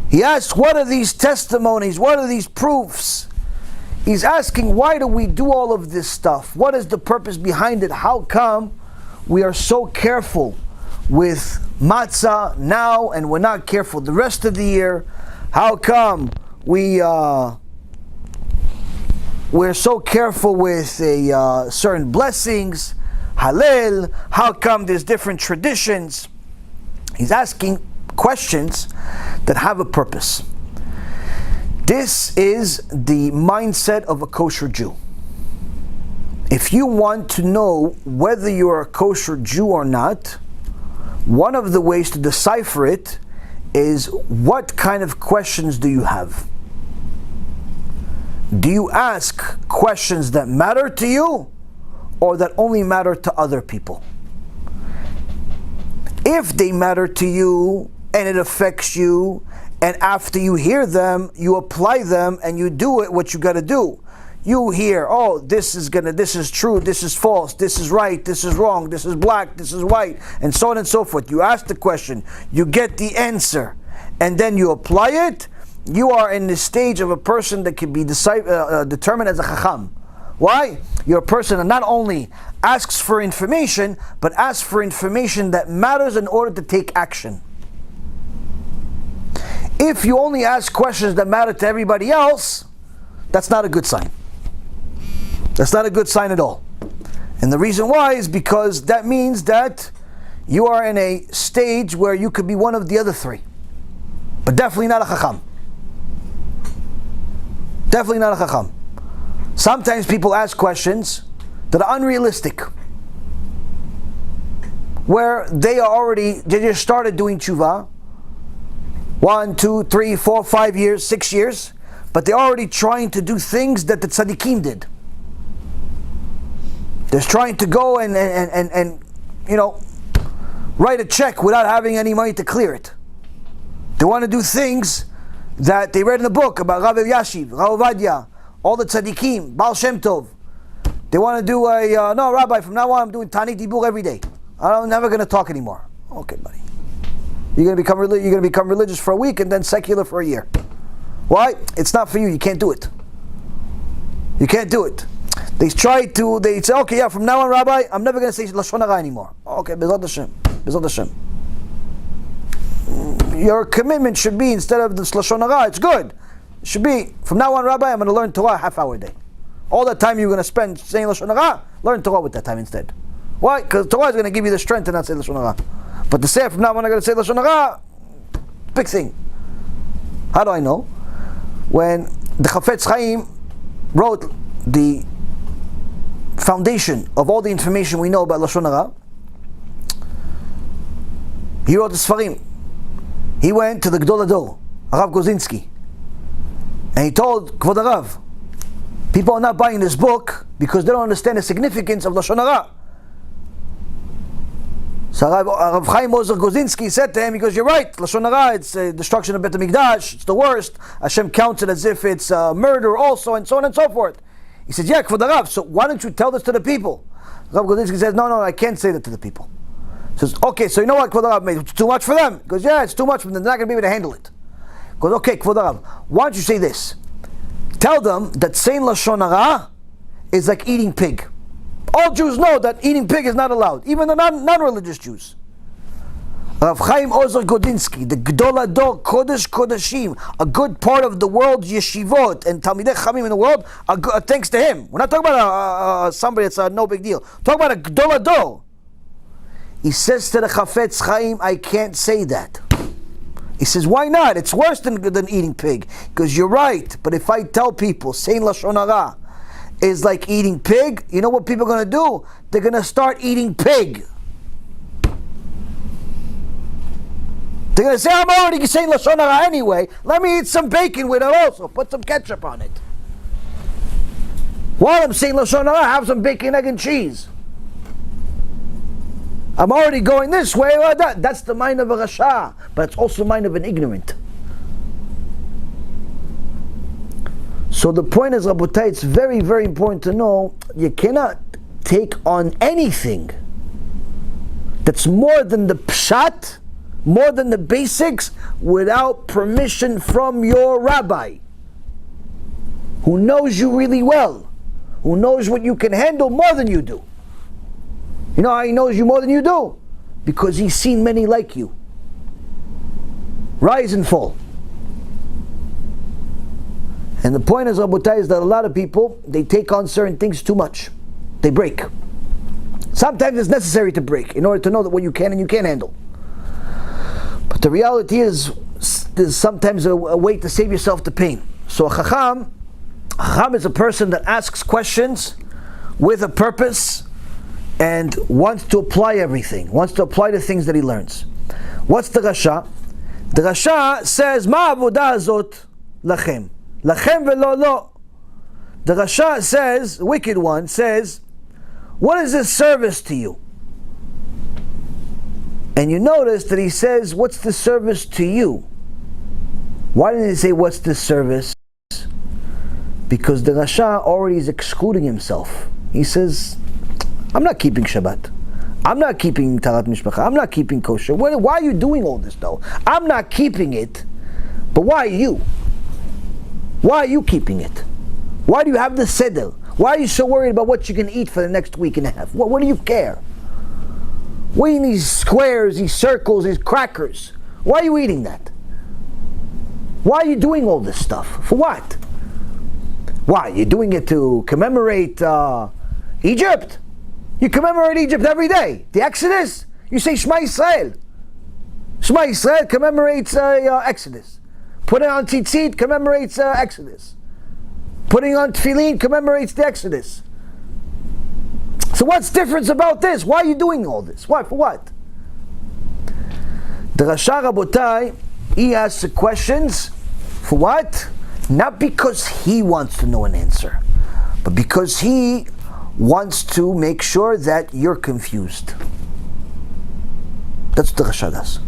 He asked, what are these testimonies? What are these proofs? He's asking, why do we do all of this stuff? What is the purpose behind it? How come we are so careful with matzah now and we're not careful the rest of the year? How come we're so careful with certain blessings, Hallel? How come there's different traditions? He's asking questions that have a purpose. This is the mindset of a kosher Jew. If you want to know whether you're a kosher Jew or not, one of the ways to decipher it is, what kind of questions do you have? Do you ask questions that matter to you or that only matter to other people? If they matter to you and it affects you, and after you hear them, you apply them and you do it what you got to do. You hear, oh, this is true, this is false, this is right, this is wrong, this is black, this is white, and so on and so forth. You ask the question, you get the answer, and then you apply it. You are in the stage of a person that can be determined as a chacham. Why? You're a person that not only asks for information, but asks for information that matters in order to take action. If you only ask questions that matter to everybody else, that's not a good sign. That's not a good sign at all. And the reason why is because that means that you are in a stage where you could be one of the other three, but definitely not a chacham. Definitely not a chacham. Sometimes people ask questions that are unrealistic, where they just started doing tshuva 1, 2, 3, 4, 5 years, 6 years, but they're already trying to do things that the tzaddikim did. They're trying to go and write a check without having any money to clear it. They want to do things that they read in a book about Rabbi Yashiv, Rav Ovadia, all the tzaddikim, Baal Shem Tov. They want to do no, Rabbi, from now on I'm doing Tanit Dibur every day. I'm never going to talk anymore. Okay, buddy. You're going to become religious for a week and then secular for a year. Why? It's not for you. You can't do it. You can't do it. They say, okay, yeah, from now on, Rabbi, I'm never going to say Lashon Hara anymore. Okay, Bezrat Hashem. Bezrat Hashem. Your commitment should be, instead of this Lashon Hara, it's good. It should be, from now on, Rabbi, I'm going to learn Torah a half hour a day. All that time you're going to spend saying Lashon Hara, learn Torah with that time instead. Why? Because Torah is going to give you the strength to not say Lashon Hara. But to say from now on I'm going to say Lashon Hara, big thing. How do I know? When the Chafetz Chaim wrote the foundation of all the information we know about Lashon Hara, he wrote the Sfarim. He went to the Gdol Ador, Rav Gozinski, and he told Kvod Harav, people are not buying this book because they don't understand the significance of Lashon Hara. So Rav Chaim Ozer Gozinski said to him, he goes, you're right, Lashon Hara, it's destruction of Bet HaMikdash, it's the worst. Hashem counts it as if it's murder also, and so on and so forth. He says, yeah, Kvod Rav, so why don't you tell this to the people? Rav Godinsky says, no, I can't say that to the people. He says, okay, so you know what, Kvod Rav, it's too much for them. He goes, yeah, it's too much for them, they're not going to be able to handle it. He goes, okay, Kvod Rav, why don't you say this? Tell them that saying Lashon Hara is like eating pig. All Jews know that eating pig is not allowed, even the non-religious Jews. Rav Chaim Ozer Godinsky, the Gdol Ador Kodesh Kodashim, a good part of the world's yeshivot and Talmidei Chachamim in the world, thanks to him. We're not talking about somebody that's no big deal. Talk about a Gdol Ador. He says to the Chafetz Chaim, I can't say that. He says, why not? It's worse than eating pig. Because you're right, but if I tell people saying Lashon Hara is like eating pig, you know what people are going to do? They're going to start eating pig. They're going to say, I'm already saying Lashon Hara anyway. Let me eat some bacon with it also. Put some ketchup on it. While I'm saying Lashon Hara, have some bacon, egg, and cheese. I'm already going this way or that. That's the mind of a Rasha. But it's also the mind of an ignorant. So the point is, Rabotai, it's very, very important to know you cannot take on anything that's more than the pshat, more than the basics, without permission from your rabbi, who knows you really well, who knows what you can handle more than you do. You know how he knows you more than you do? Because he's seen many like you. Rise and fall. And the point is, Rabotai, is that a lot of people, they take on certain things too much. They break. Sometimes it's necessary to break in order to know that what you can and you can't handle. But the reality is, there's sometimes a way to save yourself the pain. So a Chacham is a person that asks questions with a purpose and wants to apply everything, wants to apply the things that he learns. What's the Rasha? The Rasha says, Ma avodah hazot lachem. Lachem velo lo. The Rasha says, the wicked one says, what is this service to you? And you notice that he says, what's the service to you? Why didn't he say, what's the service? Because the Rasha already is excluding himself. He says, I'm not keeping Shabbat. I'm not keeping Tarat Mishpacha. I'm not keeping kosher. Why are you doing all this though? I'm not keeping it, but why are you? Why are you keeping it? Why do you have the Seder? Why are you so worried about what you can eat for the next week and a half? What do you care? What are these squares, these circles, these crackers? Why are you eating that? Why are you doing all this stuff? For what? Why? You're doing it to commemorate Egypt? You commemorate Egypt every day. The Exodus? You say Shema Yisrael. Shema Yisrael commemorates Exodus. Putting on tzitzit commemorates Exodus. Putting on tefillin commemorates the Exodus. So what's the difference about this? Why are you doing all this? Why? For what? The Rasha, Rabotai, he asks the questions for what? Not because he wants to know an answer, but because he wants to make sure that you're confused. That's what the Rasha does.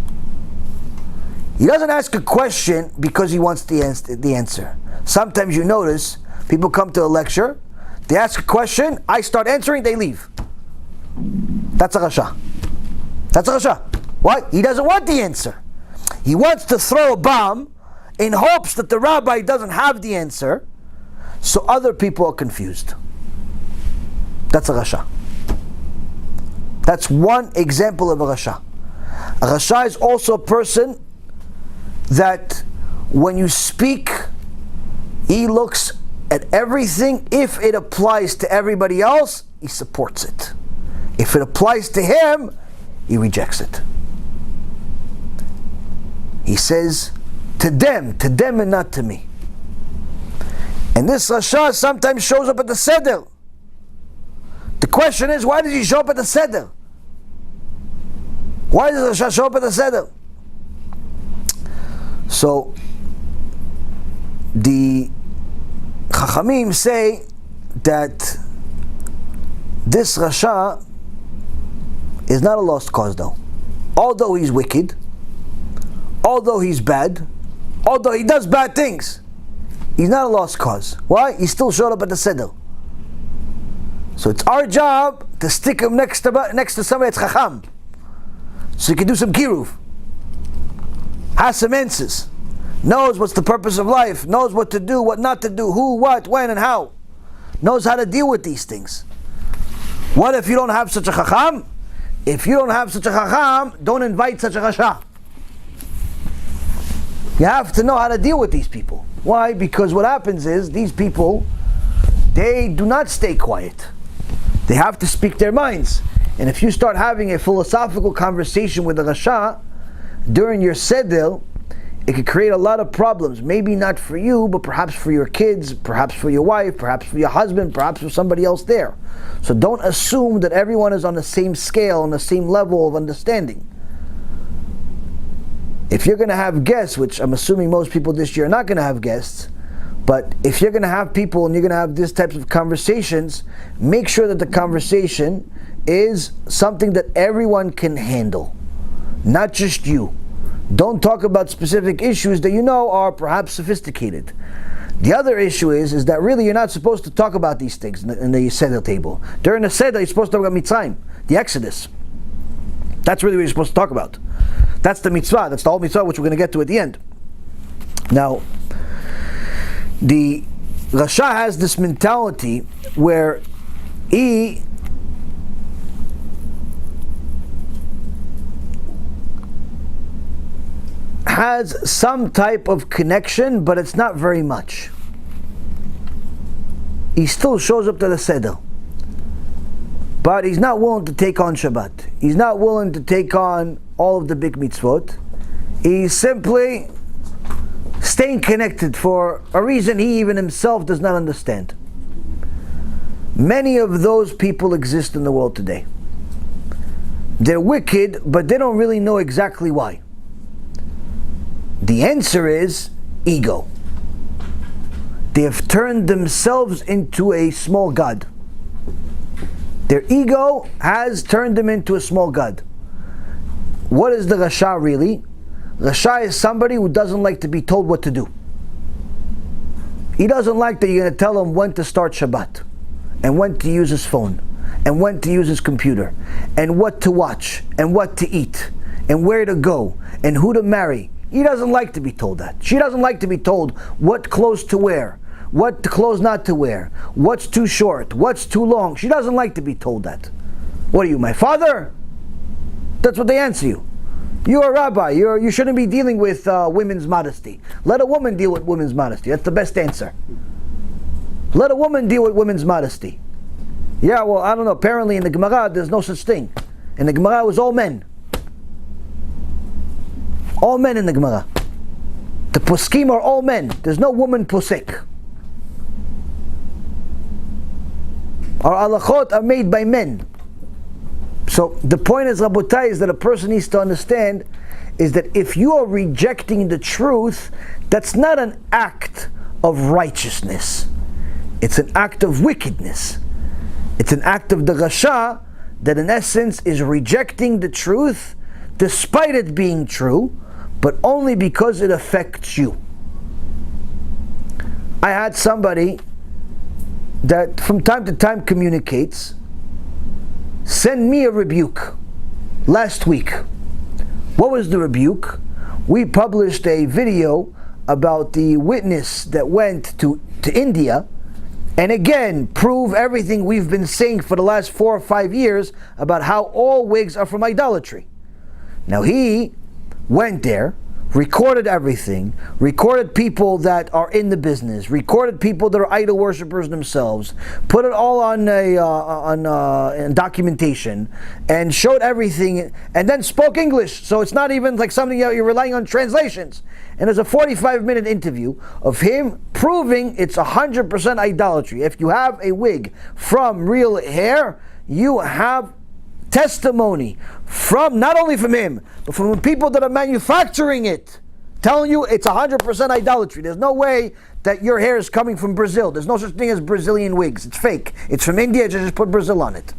He doesn't ask a question because he wants the answer. Sometimes you notice people come to a lecture, they ask a question, I start answering, they leave. That's a Rasha. That's a Rasha. What? He doesn't want the answer. He wants to throw a bomb in hopes that the rabbi doesn't have the answer, so other people are confused. That's a Rasha. That's one example of a Rasha. A Rasha is also a person that when you speak, he looks at everything. If it applies to everybody else, he supports it. If it applies to him, he rejects it. He says, to them and not to me. And this Rasha sometimes shows up at the Seder. The question is, why does he show up at the Seder? Why does Rasha show up at the Seder? So, the Chachamim say that this Rasha is not a lost cause though. Although he's wicked, although he's bad, although he does bad things, he's not a lost cause. Why? He still showed up at the Seder. So it's our job to stick him next to somebody that's chacham, so he can do some kiruv, has some answers, knows what's the purpose of life, knows what to do, what not to do, who, what, when, and how, knows how to deal with these things. What if you don't have such a chacham? If you don't have such a chacham, don't invite such a rasha. You have to know how to deal with these people. Why? Because what happens is, these people, they do not stay quiet. They have to speak their minds. And if you start having a philosophical conversation with a rasha during your Seder, it could create a lot of problems. Maybe not for you, but perhaps for your kids, perhaps for your wife, perhaps for your husband, perhaps for somebody else there. So don't assume that everyone is on the same scale, on the same level of understanding. If you're going to have guests, which I'm assuming most people this year are not going to have guests, but if you're going to have people and you're going to have these types of conversations, make sure that the conversation is something that everyone can handle, not just you. Don't talk about specific issues that you know are perhaps sophisticated. The other issue is that really you're not supposed to talk about these things in the Seder table. During the Seder, you're supposed to talk about Mitzrayim, the Exodus. That's really what you're supposed to talk about. That's the mitzvah. That's the whole mitzvah, which we're going to get to at the end. Now, the Rasha has this mentality where he has some type of connection, but it's not very much. He still shows up to the Seder, but he's not willing to take on Shabbat. He's not willing to take on all of the big mitzvot. He's simply staying connected for a reason he even himself does not understand. Many of those people exist in the world today. They're wicked, but they don't really know exactly why. The answer is ego. They have turned themselves into a small god. Their ego has turned them into a small god. What is the Rasha really? Rasha is somebody who doesn't like to be told what to do. He doesn't like that you're going to tell him when to start Shabbat, and when to use his phone, and when to use his computer, and what to watch, and what to eat, and where to go, and who to marry. He doesn't like to be told that. She doesn't like to be told what clothes to wear, what clothes not to wear, what's too short, what's too long. She doesn't like to be told that. What are you, my father? That's what they answer you. You're a rabbi. You shouldn't be dealing with women's modesty. Let a woman deal with women's modesty. That's the best answer. Let a woman deal with women's modesty. Yeah, well, I don't know. Apparently in the Gemara, there's no such thing. In the Gemara, it was all men. All men in the Gemara. The poskim are all men. There's no woman posek. Our halachot are made by men. So the point is, Rabotai, is that a person needs to understand is that if you are rejecting the truth, that's not an act of righteousness. It's an act of wickedness. It's an act of the Rasha that in essence is rejecting the truth despite it being true, but only because it affects you. I had somebody that from time to time communicates send me a rebuke last week. What was the rebuke? We published a video about the witness that went to India and again prove everything we've been saying for the last 4 or 5 years about how all wigs are from idolatry. Now he went there, recorded everything, recorded people that are in the business, recorded people that are idol worshippers themselves, put it all on documentation, and showed everything, and then spoke English. So it's not even like something you're relying on translations. And there's a 45-minute interview of him proving it's 100% idolatry. If you have a wig from real hair, you have testimony from, not only from him, but from the people that are manufacturing it, telling you it's 100% idolatry. There's no way that your hair is coming from Brazil. There's no such thing as Brazilian wigs. It's fake. It's from India, just put Brazil on it.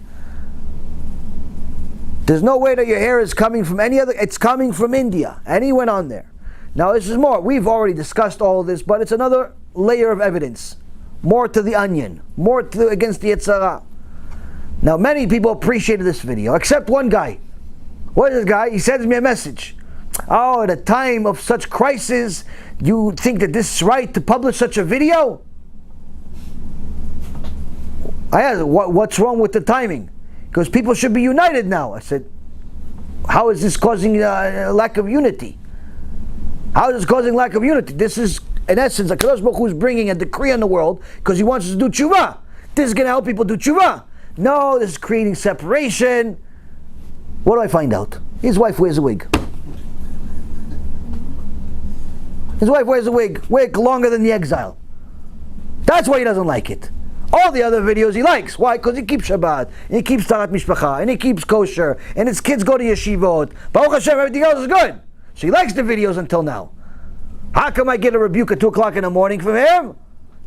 There's no way that your hair is coming from any other, it's coming from India. And he went on there. Now this is more, we've already discussed all of this, but it's another layer of evidence. More to the onion. More to against the Yetzirah. Now, many people appreciated this video, except one guy. What is this guy? He sends me a message. Oh, at a time of such crisis, you think that this is right to publish such a video? I asked, what's wrong with the timing? Because people should be united now. I said, how is this causing a lack of unity? How is this causing lack of unity? This is, in essence, HaKadosh Baruch Hu is bringing a decree on the world because He wants us to do TeShuva. This is going to help people do TeShuva. No, this is creating separation. What do I find out? His wife wears a wig. His wife wears a wig longer than the exile. That's why he doesn't like it. All the other videos he likes. Why? Because he keeps Shabbat, and he keeps Tarat Mishpacha, and he keeps kosher, and his kids go to yeshivot. Baruch Hashem, everything else is good. So he likes the videos until now. How come I get a rebuke at 2 o'clock in the morning from him?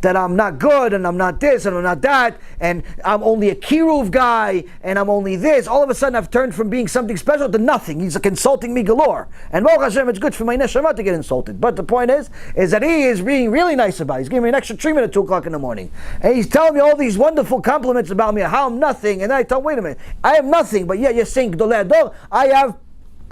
That I'm not good, and I'm not this, and I'm not that, and I'm only a Kiruv guy, and I'm only this. All of a sudden I've turned from being something special to nothing. He's consulting me galore. And Baruch Hashem, it's good for my neshama to get insulted. But the point is that he is being really nice about it. He's giving me an extra treatment at 2 o'clock in the morning. And he's telling me all these wonderful compliments about me, how I'm nothing. And then I tell him, wait a minute, I am nothing, but yeah, you're saying Gdolei Ador. I have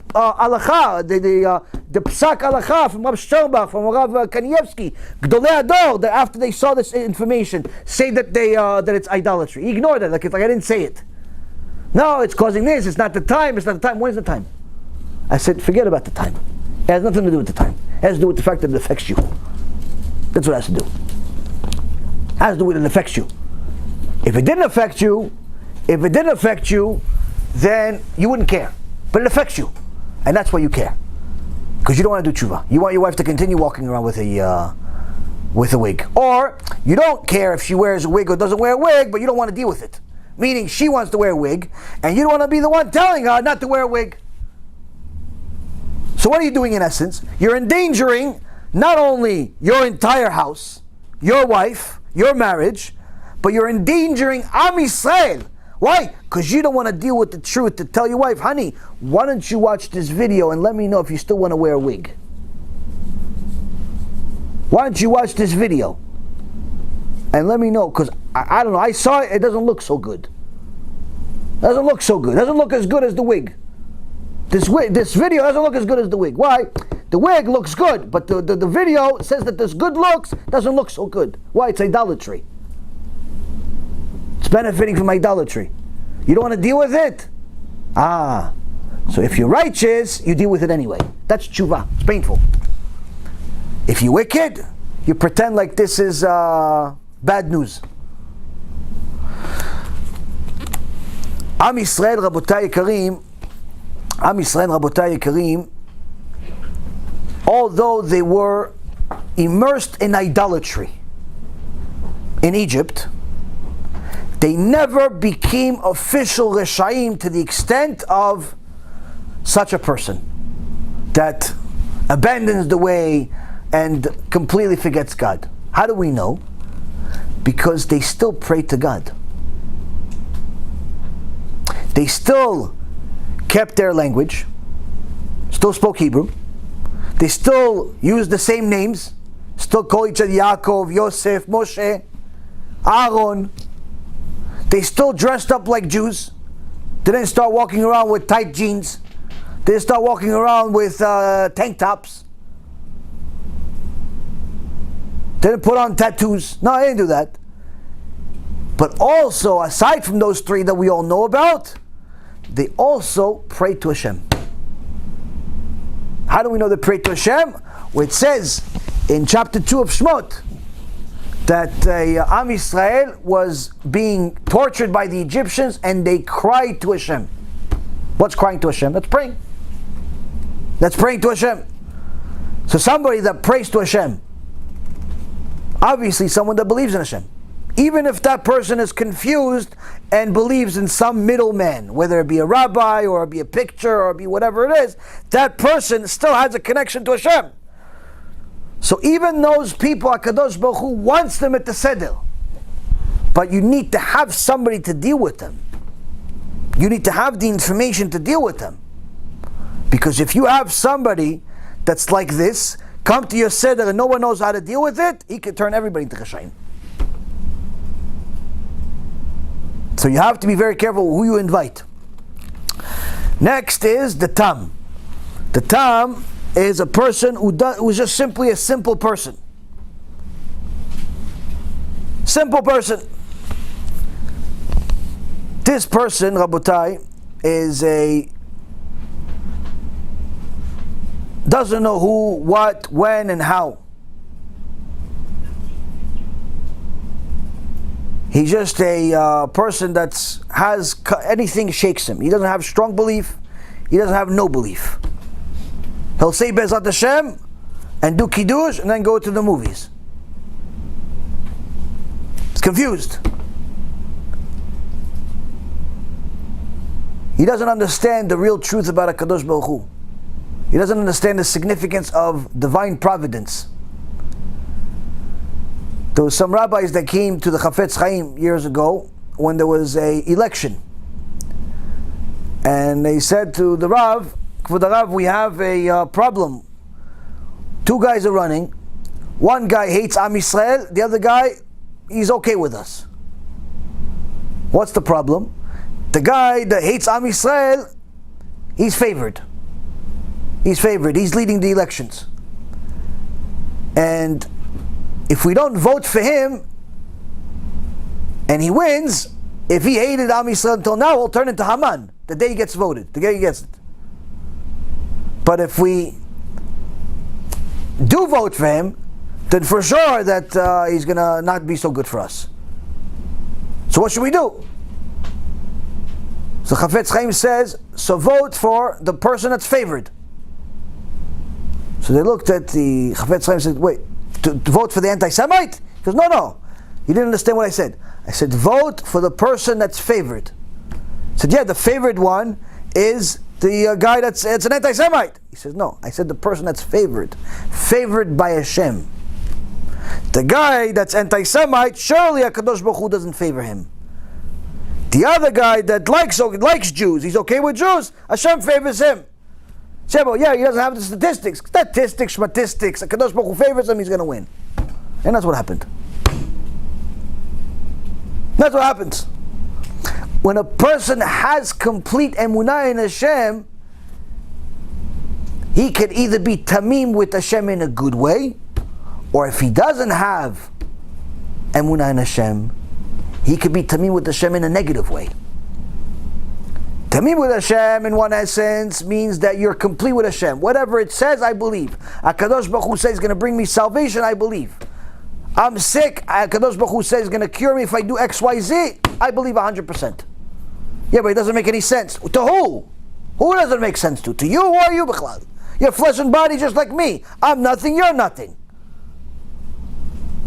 Alacha, the PeSach Alacha from Rav Sternbach, from Rav Kanievsky, Gdolei Ador, that after they saw this information, say that that it's idolatry. He ignored it, like I didn't say it. No, it's causing this, it's not the time, it's not the time. When's the time? I said, forget about the time. It has nothing to do with the time. It has to do with the fact that it affects you. That's what it has to do. It has to do with it affects you. If it didn't affect you, then you wouldn't care. But it affects you. And that's why you care. Because you don't want to do TeShuva. You want your wife to continue walking around with a wig. Or, you don't care if she wears a wig or doesn't wear a wig, but you don't want to deal with it. Meaning, she wants to wear a wig, and you don't want to be the one telling her not to wear a wig. So what are you doing in essence? You're endangering not only your entire house, your wife, your marriage, but you're endangering Am Yisrael. Why? Because you don't want to deal with the truth to tell your wife, honey, why don't you watch this video and let me know if you still want to wear a wig? Why don't you watch this video and let me know? Because I don't know, I saw it, it doesn't look so good. It doesn't look so good. It doesn't look as good as the wig. This video doesn't look as good as the wig. Why? The wig looks good, but the video says that this good looks doesn't look so good. Why? It's idolatry. It's benefiting from idolatry. You don't want to deal with it? So if you're righteous, you deal with it anyway. That's TeShuva. It's painful. If you're wicked, you pretend like this is bad news. Am Yisrael, Rabotai Yikarim, although they were immersed in idolatry in Egypt, they never became official Reshaim to the extent of such a person that abandons the way and completely forgets God. How do we know? Because they still pray to God. They still kept their language, still spoke Hebrew, they still used the same names, still call each other Yaakov, Yosef, Moshe, Aaron. They still dressed up like Jews. They didn't start walking around with tight jeans. They didn't start walking around with tank tops. They didn't put on tattoos. No, they didn't do that. But also, aside from those three that we all know about, they also prayed to Hashem. How do we know they prayed to Hashem? Well, it says in chapter 2 of Shmot that Am Yisrael was being tortured by the Egyptians and they cried to Hashem. What's crying to Hashem? That's praying. That's praying to Hashem. So somebody that prays to Hashem, obviously someone that believes in Hashem. Even if that person is confused and believes in some middleman, whether it be a rabbi or it be a picture or it be whatever it is, that person still has a connection to Hashem. So even those people, HaKadosh Baruch Hu wants them at the Seder, but you need to have somebody to deal with them. You need to have the information to deal with them. Because if you have somebody that's like this, come to your Seder and no one knows how to deal with it, he can turn everybody into Chashayim. So you have to be very careful who you invite. Next is the tam. The tam is a person who's just simply a simple person. Simple person. This person, Rabotai, doesn't know who, what, when, and how. He's just a person anything shakes him. He doesn't have strong belief. He doesn't have no belief. He'll say Be'ezrat Hashem and do Kiddush and then go to the movies. He's confused. He doesn't understand the real truth about HaKadosh Baruch Hu. He doesn't understand the significance of divine providence. There were some rabbis that came to the Chafetz Chaim years ago when there was an election. And they said to the Rav, for the Rav, we have a problem. Two guys are running. One guy hates Am Yisrael, the other guy, he's okay with us. What's the problem? The guy that hates Am Yisrael, he's favored. He's favored. He's leading the elections. And if we don't vote for him and he wins, if he hated Am Yisrael until now, he'll turn into Haman the day he gets voted, the day he gets it. But if we do vote for him, then for sure that he's going to not be so good for us. So what should we do? So Chafetz Chaim says, so vote for the person that's favored. So they looked at the Chafetz Chaim and said, wait, to vote for the anti-Semite? He goes, no. You didn't understand what I said. I said, vote for the person that's favored. I said, yeah, the favored one is the guy it's an anti-Semite. He says, no, I said the person that's favored by HaShem. The guy that's anti-Semite, surely HaKadosh Baruch Hu doesn't favor him. The other guy that likes Jews, he's okay with Jews, HaShem favors him. Shebo, yeah, he doesn't have the statistics. Statistics, HaKadosh Baruch Hu favors him, he's going to win. And that's what happened. That's what happens. When a person has complete emunah in Hashem, he can either be tamim with Hashem in a good way, or if he doesn't have emunah in Hashem, he could be tamim with Hashem in a negative way. Tamim with Hashem, in one essence, means that you're complete with Hashem. Whatever it says, I believe. HaKadosh Baruch Hu says it's going to bring me salvation, I believe. I'm sick, HaKadosh Baruch Hu says it's going to cure me if I do X, Y, Z. I believe 100%. Yeah, but it doesn't make any sense. To who? Who does it make sense to? To you or are you, B'chlal? You're flesh and body just like me. I'm nothing, you're nothing.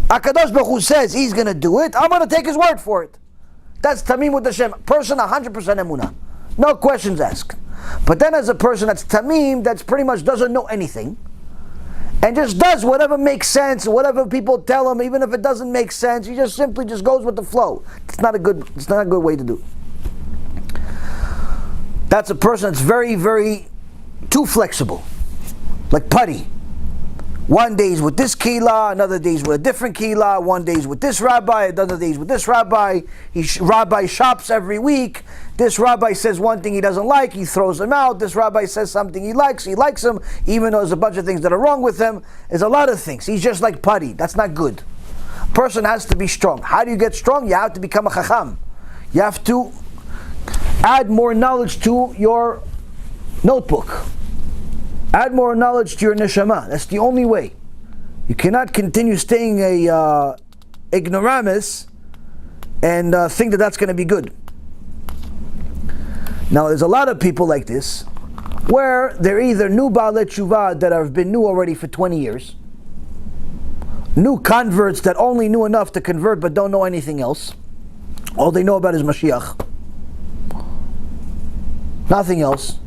HaKadosh Baruch Hu says he's going to do it. I'm going to take his word for it. That's tamim with Hashem. Person 100% emunah. No questions asked. But then as a person that's tamim, that's pretty much doesn't know anything, and just does whatever makes sense, whatever people tell him, even if it doesn't make sense, he just simply just goes with the flow. It's not a good way to do it. That's a person that's very, very too flexible. Like putty. One day he's with this kehillah, another day he's with a different kehillah, one day he's with this rabbi, another day he's with this rabbi. Rabbi shops every week. This rabbi says one thing he doesn't like, he throws him out. This rabbi says something he likes him, even though there's a bunch of things that are wrong with him. There's a lot of things. He's just like putty. That's not good. A person has to be strong. How do you get strong? You have to become a chacham. You have to add more knowledge to your notebook. Add more knowledge to your neshama. That's the only way. You cannot continue staying a ignoramus and think that that's going to be good. Now, there's a lot of people like this, where they're either new Baalei Tshuva that have been new already for 20 years, new converts that only knew enough to convert but don't know anything else. All they know about is Mashiach. Nothing else.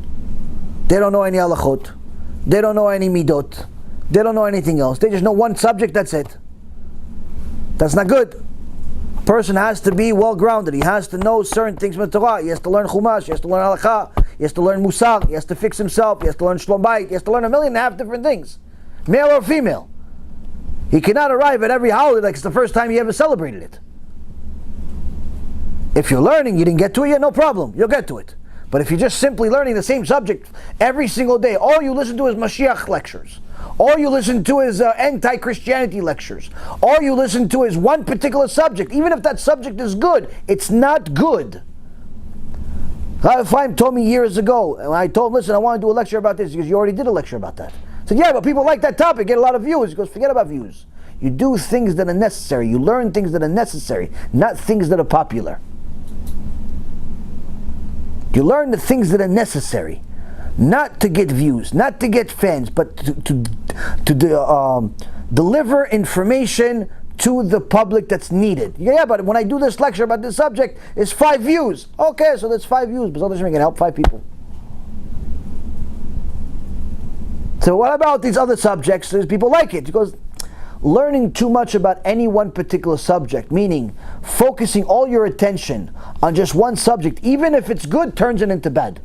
They don't know any halachot. They don't know any midot. They don't know anything else. They just know one subject, that's it. That's not good. A person has to be well-grounded. He has to know certain things from the Torah. He has to learn Chumash. He has to learn halakha. He has to learn Musar. He has to fix himself. He has to learn Shlom Bayit. He has to learn 1.5 different things. Male or female. He cannot arrive at every holiday like it's the first time he ever celebrated it. If you're learning, you didn't get to it yet, no problem, you'll get to it. But if you're just simply learning the same subject every single day, all you listen to is MaShiach lectures, all you listen to is anti-Christianity lectures, all you listen to is one particular subject, even if that subject is good, it's not good. Rabbi Yaron told me years ago, and I told him, listen, I want to do a lecture about this. He goes, you already did a lecture about that. I said, yeah, but people like that topic, get a lot of views. He goes, forget about views. You do things that are necessary. You learn things that are necessary, not things that are popular. You learn the things that are necessary, not to get views, not to get fans, but to deliver information to the public that's needed. Yeah, but when I do this lecture about this subject, it's 5 views. Okay, so that's 5 views, but B'ezras Hashem can help 5 people. So what about these other subjects? There's people like it. Because learning too much about any one particular subject, meaning focusing all your attention on just one subject, even if it's good, turns it into bad.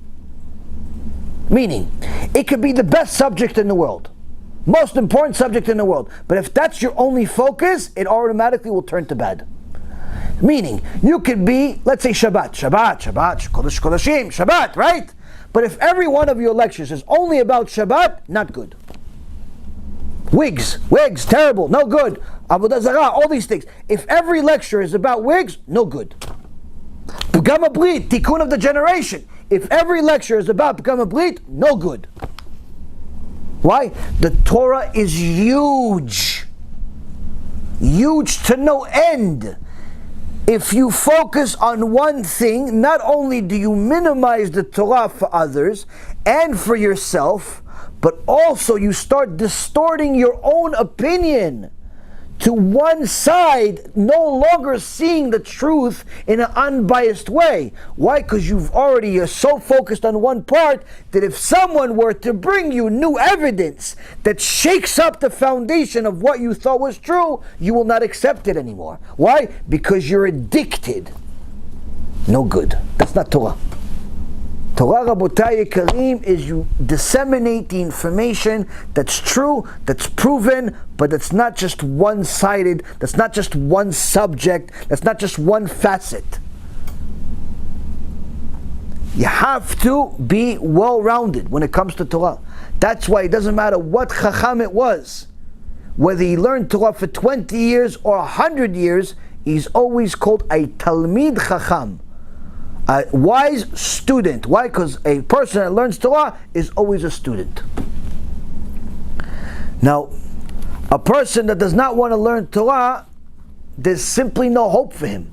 Meaning, it could be the best subject in the world, most important subject in the world, but if that's your only focus, it automatically will turn to bad. Meaning, you could be, let's say Shabbat, Kodesh Kodashim, Shabbat, right? But if every one of your lectures is only about Shabbat, not good. Wigs, terrible, no good. Avodah Zarah, all these things. If every lecture is about wigs, no good. HaBRIT, Tikkun of the generation. If every lecture is about HaBRIT, no good. Why? The Torah is huge. Huge to no end. If you focus on one thing, not only do you minimize the Torah for others and for yourself, but also you start distorting your own opinion to one side, no longer seeing the truth in an unbiased way. Why? Because you're so focused on one part that if someone were to bring you new evidence that shakes up the foundation of what you thought was true, you will not accept it anymore. Why? Because you're addicted. No good. That's not Torah. Torah, Rabotai Yekarim, is you disseminate the information that's true, that's proven, but that's not just one-sided, that's not just one subject, that's not just one facet. You have to be well-rounded when it comes to Torah. That's why it doesn't matter what Chacham it was. Whether he learned Torah for 20 years or 100 years, he's always called a Talmid Chacham. A wise student. Why? Because a person that learns Torah is always a student. Now, a person that does not want to learn Torah, there's simply no hope for him.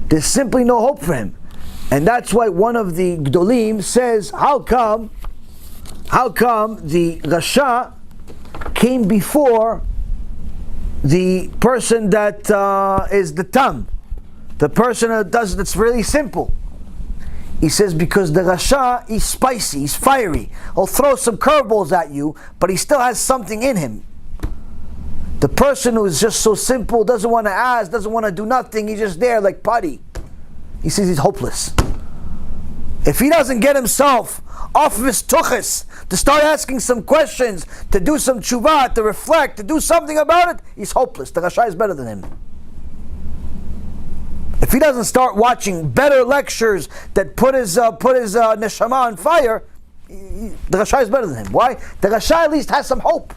There's simply no hope for him. And that's why one of the Gdolim says, how come the Rasha came before the person that is the Tam? The person that does that's really simple. He says because the Rasha is spicy, he's fiery. He'll throw some curveballs at you, but he still has something in him. The person who is just so simple, doesn't want to ask, doesn't want to do nothing, he's just there like putty. He says he's hopeless. If he doesn't get himself off of his tuchus, to start asking some questions, to do some TeShuva, to reflect, to do something about it, he's hopeless. The Rasha is better than him. If he doesn't start watching better lectures that put his neshama on fire, the Rasha is better than him. Why? The Rasha at least has some hope.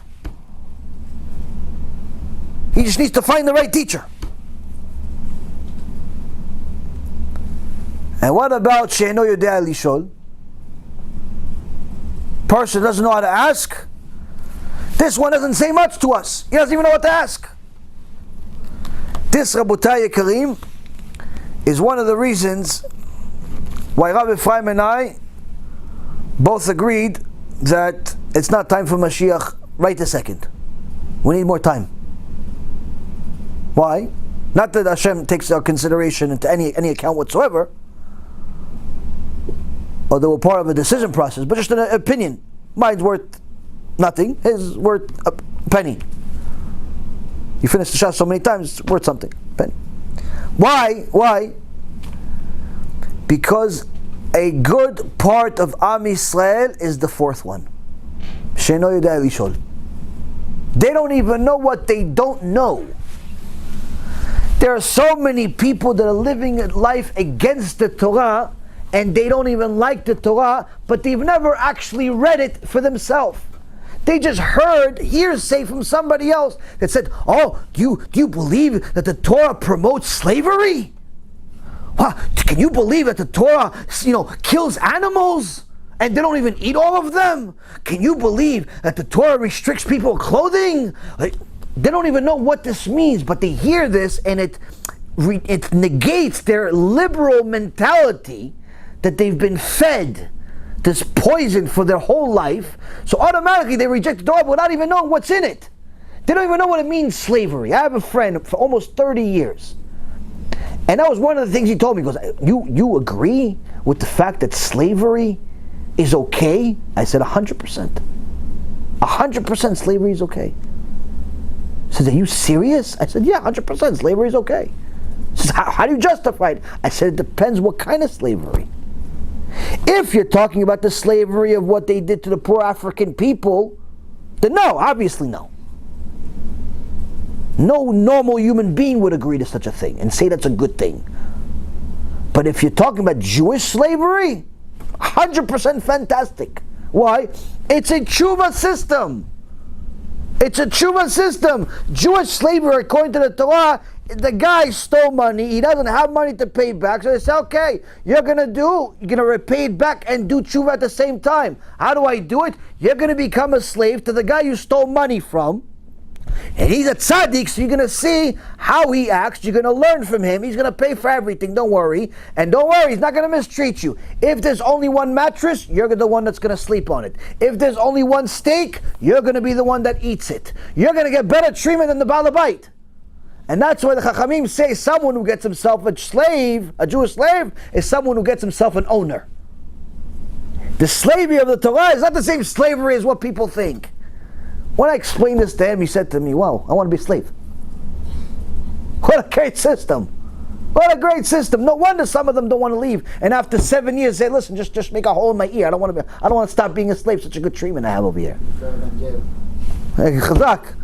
He just needs to find the right teacher. And what about she'eno yodea lishol? Person doesn't know how to ask. This one doesn't say much to us. He doesn't even know what to ask. This, Rabotai Yekarim, is one of the reasons why Rabbi Yaron and I both agreed that it's not time for Mashiach right this second. We need more time. Why? Not that HaShem takes our consideration into any account whatsoever, or that we're part of a decision process, but just an opinion. Mine's worth nothing, his worth a penny. You finish the shah so many times, it's worth something. Penny. Why? Because a good part of Am Yisrael is the fourth one. She'eno yodea lishol. They don't even know what they don't know. There are so many people that are living life against the Torah, and they don't even like the Torah, but they've never actually read it for themselves. They just heard hearsay from somebody else that said, "Oh, do you believe that the Torah promotes slavery? Wow, can you believe that the Torah, kills animals and they don't even eat all of them? Can you believe that the Torah restricts people's clothing?" They don't even know what this means, but they hear this and it negates their liberal mentality that they've been fed this poison for their whole life. So automatically they reject the Torah without even knowing what's in it. They don't even know what it means, slavery. I have a friend for almost 30 years. And that was one of the things he told me. He goes, you agree with the fact that slavery is okay? I said 100%. 100% slavery is okay. He says, are you serious? I said, yeah, 100% slavery is okay. He says, how do you justify it? I said, it depends what kind of slavery. If you're talking about the slavery of what they did to the poor African people, then no, obviously no. No normal human being would agree to such a thing and say that's a good thing. But if you're talking about Jewish slavery, 100% fantastic. Why? It's a TeShuva system. It's a TeShuva system. Jewish slavery, according to the Torah, the guy stole money, he doesn't have money to pay back, so they say, okay, you're going to repay it back and do TeShuva at the same time. How do I do it? You're going to become a slave to the guy you stole money from, and he's a tzaddik, so you're going to see how he acts, you're going to learn from him, he's going to pay for everything, don't worry, and don't worry, he's not going to mistreat you. If there's only one mattress, you're the one that's going to sleep on it. If there's only one steak, you're going to be the one that eats it. You're going to get better treatment than the Balabait. And that's why the Chachamim say someone who gets himself a slave, a Jewish slave, is someone who gets himself an owner. The slavery of the Torah is not the same slavery as what people think. When I explained this to him, he said to me, wow, I want to be a slave. What a great system. What a great system. No wonder some of them don't want to leave. And after 7 years, say, listen, just make a hole in my ear. I don't want to stop being a slave. Such a good treatment I have over here. Chazak.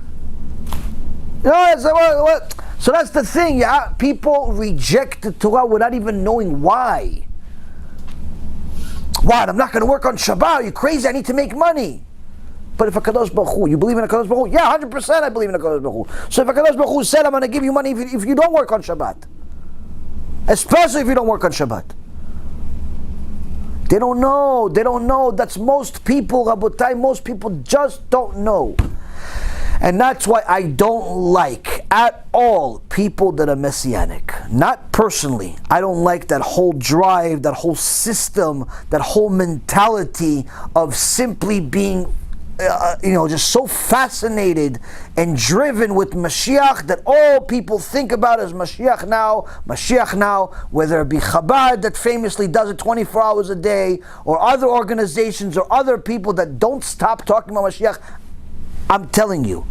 So that's the thing. Yeah? People reject the Torah without even knowing why. What? I'm not going to work on Shabbat. You're crazy. I need to make money. But if HaKadosh Baruch Hu, you believe in HaKadosh Baruch Hu? Yeah, 100% I believe in HaKadosh Baruch Hu. So if HaKadosh Baruch Hu said, I'm going to give you money if you don't work on Shabbat. Especially if you don't work on Shabbat. They don't know. That's most people, Rabotai, most people just don't know. And that's why I don't like at all people that are messianic. Not personally. I don't like that whole drive, that whole system, that whole mentality of simply being just so fascinated and driven with Mashiach that all people think about is Mashiach now, whether it be Chabad that famously does it 24 hours a day, or other organizations or other people that don't stop talking about Mashiach. I'm telling you,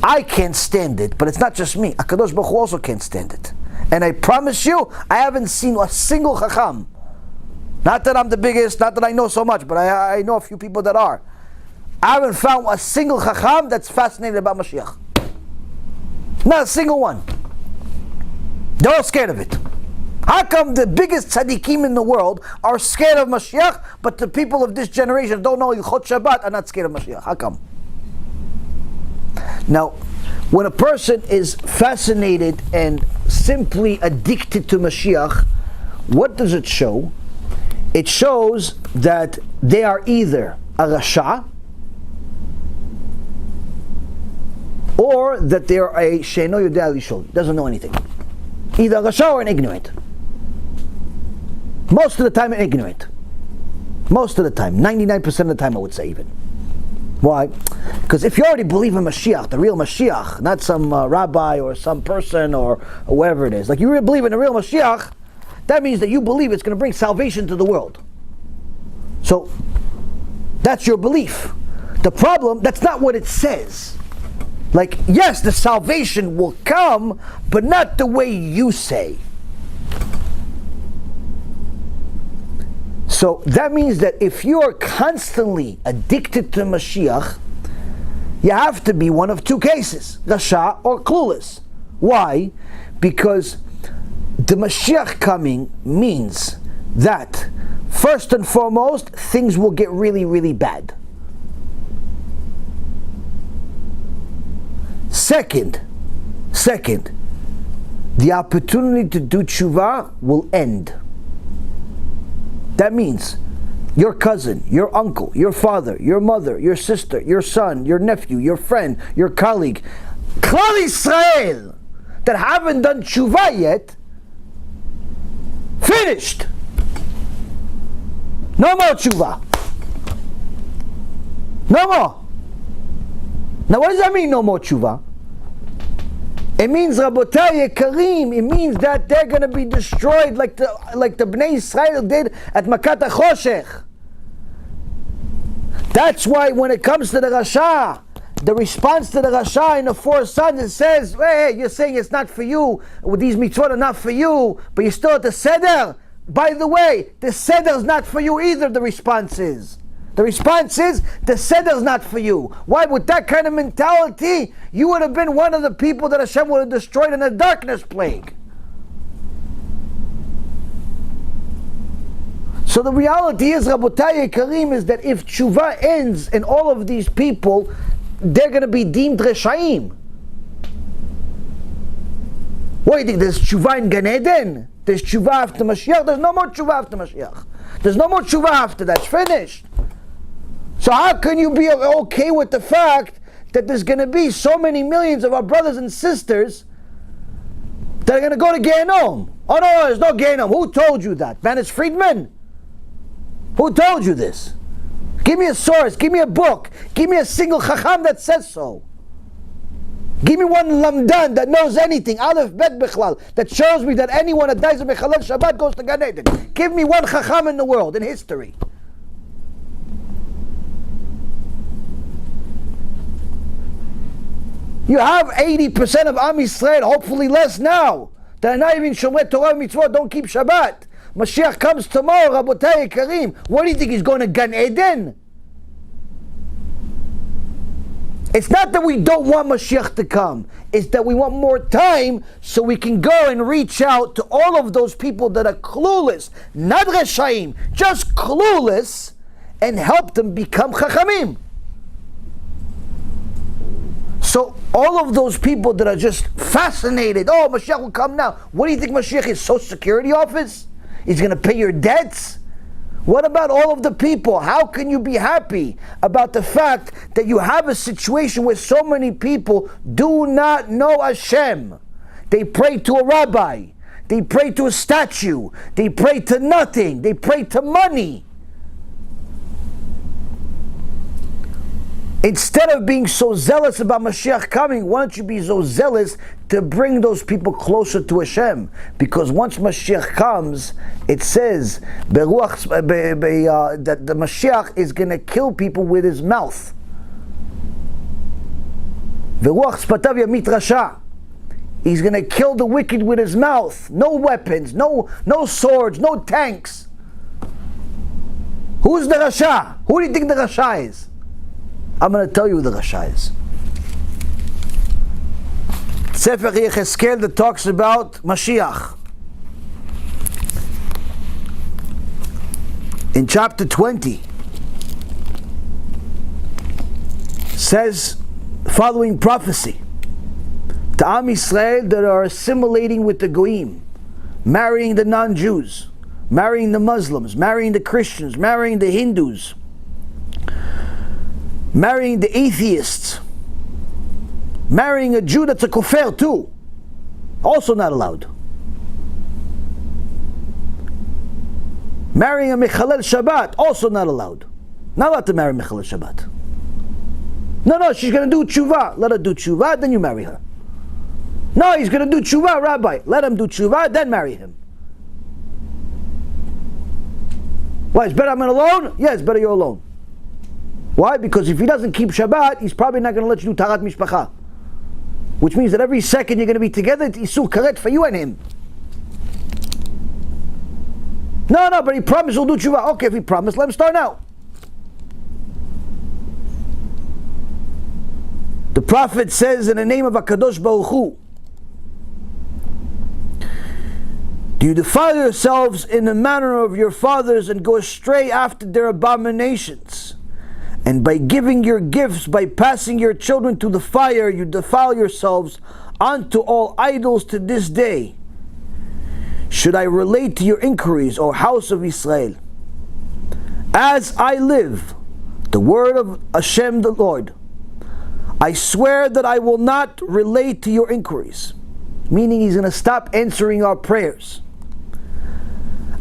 I can't stand it, but it's not just me. HaKadosh Baruch Hu also can't stand it. And I promise you, I haven't seen a single Chacham. Not that I'm the biggest, not that I know so much, but I know a few people that are. I haven't found a single Chacham that's fascinated about Mashiach. Not a single one. They're all scared of it. How come the biggest tzaddikim in the world are scared of Mashiach, but the people of this generation don't know Yichot Shabbat are not scared of Mashiach? How come? Now, when a person is fascinated and simply addicted to Mashiach, what does it show? It shows that they are either a Rasha, or that they are a Sheino Yodea Lishol, doesn't know anything. Either a Rasha or an ignorant. Most of the time an ignorant. Most of the time, 99% of the time I would say even. Why? Because if you already believe in Mashiach, the real Mashiach, not some rabbi or some person or whoever it is, like you really believe in the real Mashiach, that means that you believe it's going to bring salvation to the world. So, that's your belief. The problem, that's not what it says. Like, yes, the salvation will come, but not the way you say. So that means that if you are constantly addicted to Mashiach, you have to be one of two cases, Rasha or clueless. Why? Because the Mashiach coming means that, first and foremost, things will get really, really bad. Second, the opportunity to do tshuva will end. That means your cousin, your uncle, your father, your mother, your sister, your son, your nephew, your friend, your colleague, Klal Yisrael, that haven't done tshuva yet, finished. No more tshuva. No more. Now what does that mean, no more tshuva? It means, Rabotai Yekarim, it means that they're going to be destroyed like the Bnei Israel did at Makat HaChoshech. That's why when it comes to the Rasha, the response to the Rasha in the four sons, it says, hey, you're saying it's not for you, these mitzvot are not for you, but you're still at the Seder. By the way, the Seder is not for you either, the response is. The response is, the Seder is not for you. Why? With that kind of mentality, you would have been one of the people that Hashem would have destroyed in the darkness plague. So the reality is, Rabotai Yekarim, is that if tshuva ends and all of these people, they're going to be deemed Reshaim. What do you think? There's tshuva in Gan Eden? There's tshuva after Mashiach? There's no more tshuva after Mashiach. There's no more tshuva after that. It's finished. So how can you be okay with the fact that there's going to be so many millions of our brothers and sisters that are going to go to Gehenom? Oh no, there's no Gehenom. Who told you that? Vanis Friedman? Who told you this? Give me a source, give me a book, give me a single Chacham that says so. Give me one Lamdan that knows anything, Aleph Bet Bechlal, that shows me that anyone that dies of Mechalel Shabbat goes to Gan Eden. Give me one Chacham in the world, in history. You have 80% of Am Yisrael, hopefully less now, that are not even Shomrei Torah Mitzvot, don't keep Shabbat. Mashiach comes tomorrow, Rabotai Karim. What do you think, he's going to Gan Eden? It's not that we don't want Mashiach to come. It's that we want more time so we can go and reach out to all of those people that are clueless, not Reshaim, just clueless, and help them become Chachamim. So all of those people that are just fascinated, oh, Mashiach will come now. What do you think Mashiach is? Social Security office? He's going to pay your debts? What about all of the people? How can you be happy about the fact that you have a situation where so many people do not know Hashem? They pray to a rabbi. They pray to a statue. They pray to nothing. They pray to money. Instead of being so zealous about Mashiach coming, why don't you be so zealous to bring those people closer to Hashem? Because once Mashiach comes, it says that the Mashiach is going to kill people with his mouth. He's going to kill the wicked with his mouth. No weapons, no swords, no tanks. Who's the Rasha? Who do you think the Rasha is? I'm going to tell you who the Rasha is. Sefer Yechezkel that talks about Mashiach. In chapter 20, says following prophecy: the Am Yisrael that are assimilating with the Goyim, marrying the non-Jews, marrying the Muslims, marrying the Christians, marrying the Hindus, marrying the atheists, marrying a Jew that's a kofar too, also not allowed. Marrying a Mechalel Shabbat, also not allowed. Not allowed to marry Mechalel Shabbat. No, she's going to do tshuva. Let her do tshuva, then you marry her. No, he's going to do tshuva, Rabbi. Let him do tshuva, then marry him. Why, it's better I'm alone? Yeah, it's better you're alone. Why? Because if he doesn't keep Shabbat, he's probably not going to let you do Tarat Mishpacha. Which means that every second you're going to be together, it's Isur Karet for you and him. No, but he promised he'll do tshuva. Okay, if he promised, let him start now. The Prophet says in the name of HaKadosh Baruch Hu, Do you defile yourselves in the manner of your fathers and go astray after their abominations? And by giving your gifts, by passing your children to the fire, you defile yourselves unto all idols to this day. Should I relate to your inquiries, O house of Israel? As I live, the word of HaShem the Lord, I swear that I will not relate to your inquiries. Meaning he's going to stop answering our prayers.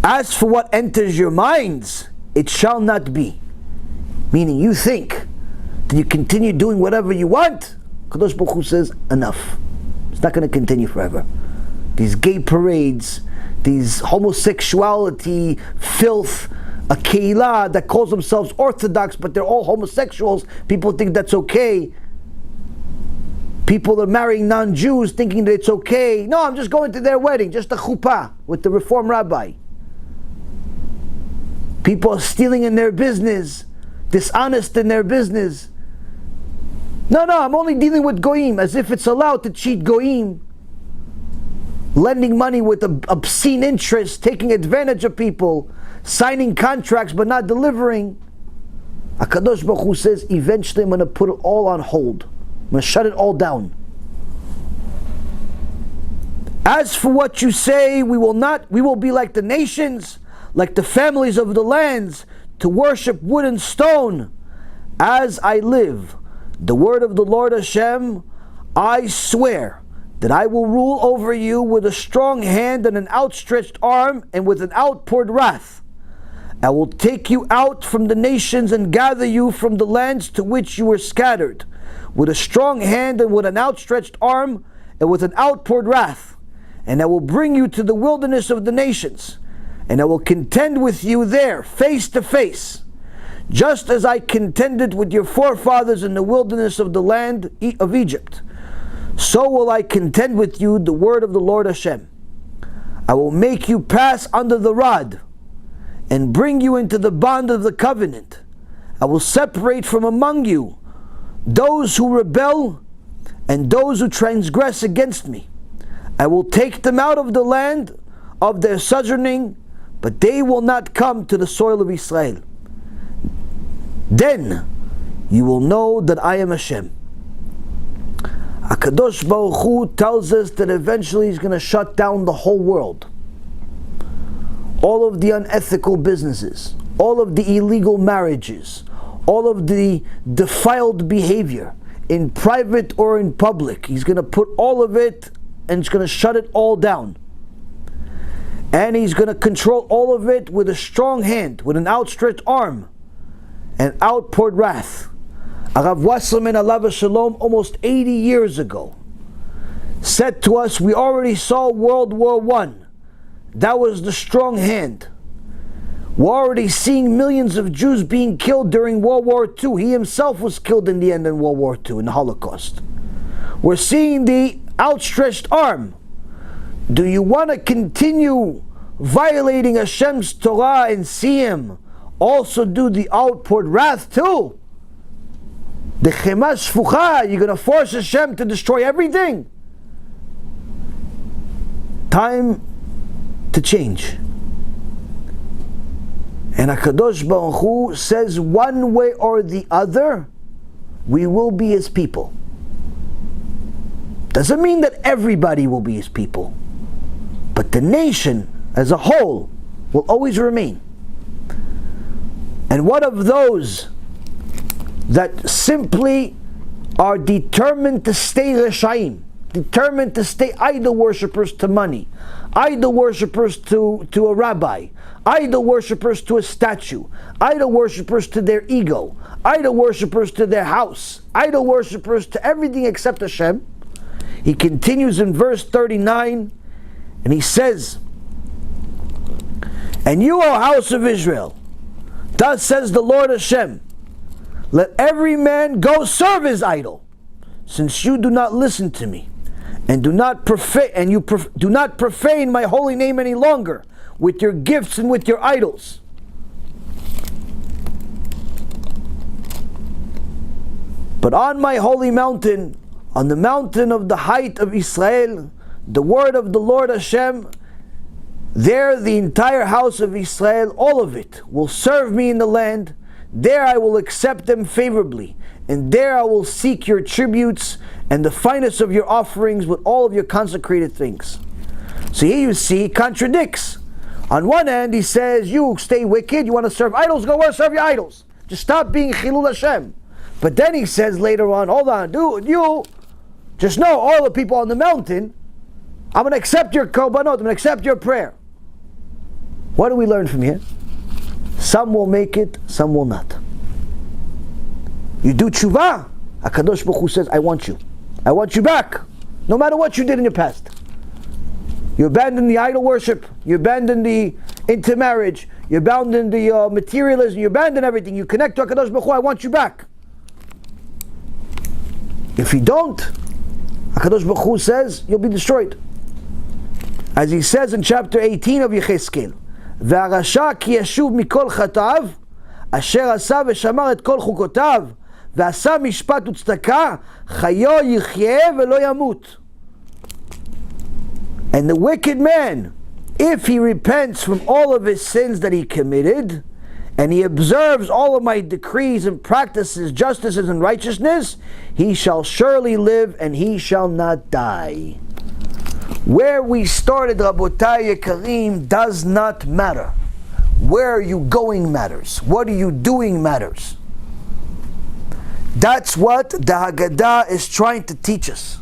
As for what enters your minds, it shall not be. Meaning you think that you continue doing whatever you want. Kadosh Baruch Hu says, enough. It's not going to continue forever. These gay parades, these homosexuality, filth, a keilah that calls themselves Orthodox, but they're all homosexuals. People think that's okay. People are marrying non-Jews thinking that it's okay. No, I'm just going to their wedding, just a chuppah with the Reform rabbi. People are stealing in their business, dishonest in their business. No, I'm only dealing with goyim, as if it's allowed to cheat goyim. Lending money with obscene interest, taking advantage of people, signing contracts but not delivering. HaKadosh Baruch Hu says, eventually I'm going to put it all on hold. I'm going to shut it all down. As for what you say, we will be like the nations, like the families of the lands, to worship wood and stone. As I live, the word of the Lord HaShem, I swear that I will rule over you with a strong hand and an outstretched arm and with an outpoured wrath. I will take you out from the nations and gather you from the lands to which you were scattered, with a strong hand and with an outstretched arm and with an outpoured wrath. And I will bring you to the wilderness of the nations, and I will contend with you there, face to face, just as I contended with your forefathers in the wilderness of the land of Egypt. So will I contend with you, the word of the Lord HaShem. I will make you pass under the rod, and bring you into the bond of the covenant. I will separate from among you those who rebel and those who transgress against me. I will take them out of the land of their sojourning, but they will not come to the soil of Israel. Then you will know that I am HaShem. HaKadosh Baruch Hu tells us that eventually he's going to shut down the whole world. All of the unethical businesses, all of the illegal marriages, all of the defiled behavior in private or in public. He's going to put all of it and he's going to shut it all down. And he's going to control all of it with a strong hand, with an outstretched arm, and outpoured wrath. Arav Wasserman Alav Shalom, almost 80 years ago, said to us, we already saw World War I. That was the strong hand. We're already seeing millions of Jews being killed during World War II. He himself was killed in the end in World War II, in the Holocaust. We're seeing the outstretched arm. Do you want to continue violating Hashem's Torah and see Him also do the outpoured wrath too? The Chema Shfucha, you're going to force Hashem to destroy everything? Time to change. And HaKadosh Baruch Hu says one way or the other, we will be His people. Doesn't mean that everybody will be His people, but the nation as a whole will always remain. And what of those that simply are determined to stay Reshaim, determined to stay idol worshippers to money, idol worshippers to a rabbi, idol worshippers to a statue, idol worshippers to their ego, idol worshippers to their house, idol worshippers to everything except Hashem? He continues in verse 39 and he says, and you, O house of Israel, thus says the Lord Hashem, let every man go serve his idol, since you do not listen to me, and do not profane my holy name any longer with your gifts and with your idols. But on my holy mountain, on the mountain of the height of Israel, the word of the Lord Hashem, There the entire house of Israel, all of it, will serve me in the land. There I will accept them favorably, and there I will seek your tributes and the finest of your offerings with all of your consecrated things. So here you see, it contradicts. On one hand, he says, you stay wicked, you want to serve idols, go where serve your idols. Just stop being Chilul Hashem. But then he says later on, hold on, you just know, all the people on the mountain, I'm going to accept your korbanot, I'm going to accept your prayer. What do we learn from here? Some will make it, some will not. You do tshuva, HaKadosh Baruch Hu says, I want you. I want you back, no matter what you did in your past. You abandon the idol worship, you abandon the intermarriage, you abandon the materialism, you abandon everything, you connect to HaKadosh Baruch Hu, I want you back. If you don't, HaKadosh Baruch Hu says, you'll be destroyed. As he says in chapter 18 of Yechezkel, והרשע כי ישוב מכל חטאיו, אשר עשה ושמר את כל חוקותיו, ועשה משפט וצדקה, חיו יחיה ולא ימות. And the wicked man, if he repents from all of his sins that he committed, and he observes all of my decrees and practices justices and righteousness, he shall surely live and he shall not die. Where we started, Rabotai Yekarim, does not matter. Where are you going matters. What are you doing matters. That's what the Haggadah is trying to teach us.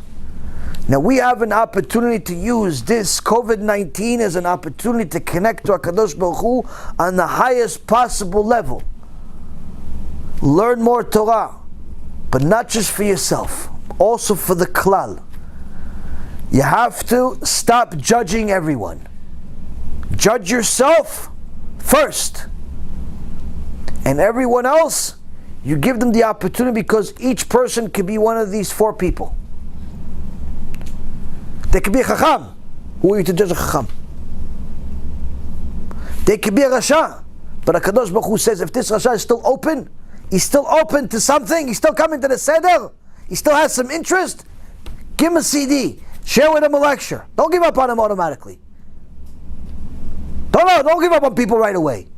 Now we have an opportunity to use this COVID-19 as an opportunity to connect to HaKadosh Baruch Hu on the highest possible level. Learn more Torah, but not just for yourself, also for the klal. You have to stop judging everyone. Judge yourself first. And everyone else, you give them the opportunity, because each person could be one of these four people. They could be a chacham. Who are you to judge a chacham? They could be a rasha. But HaKadosh Baruch Hu says, if this rasha is still open, he's still open to something, he's still coming to the Seder, he still has some interest, give him a CD. Share with him a lecture. Don't give up on him automatically. Don't give up on people right away.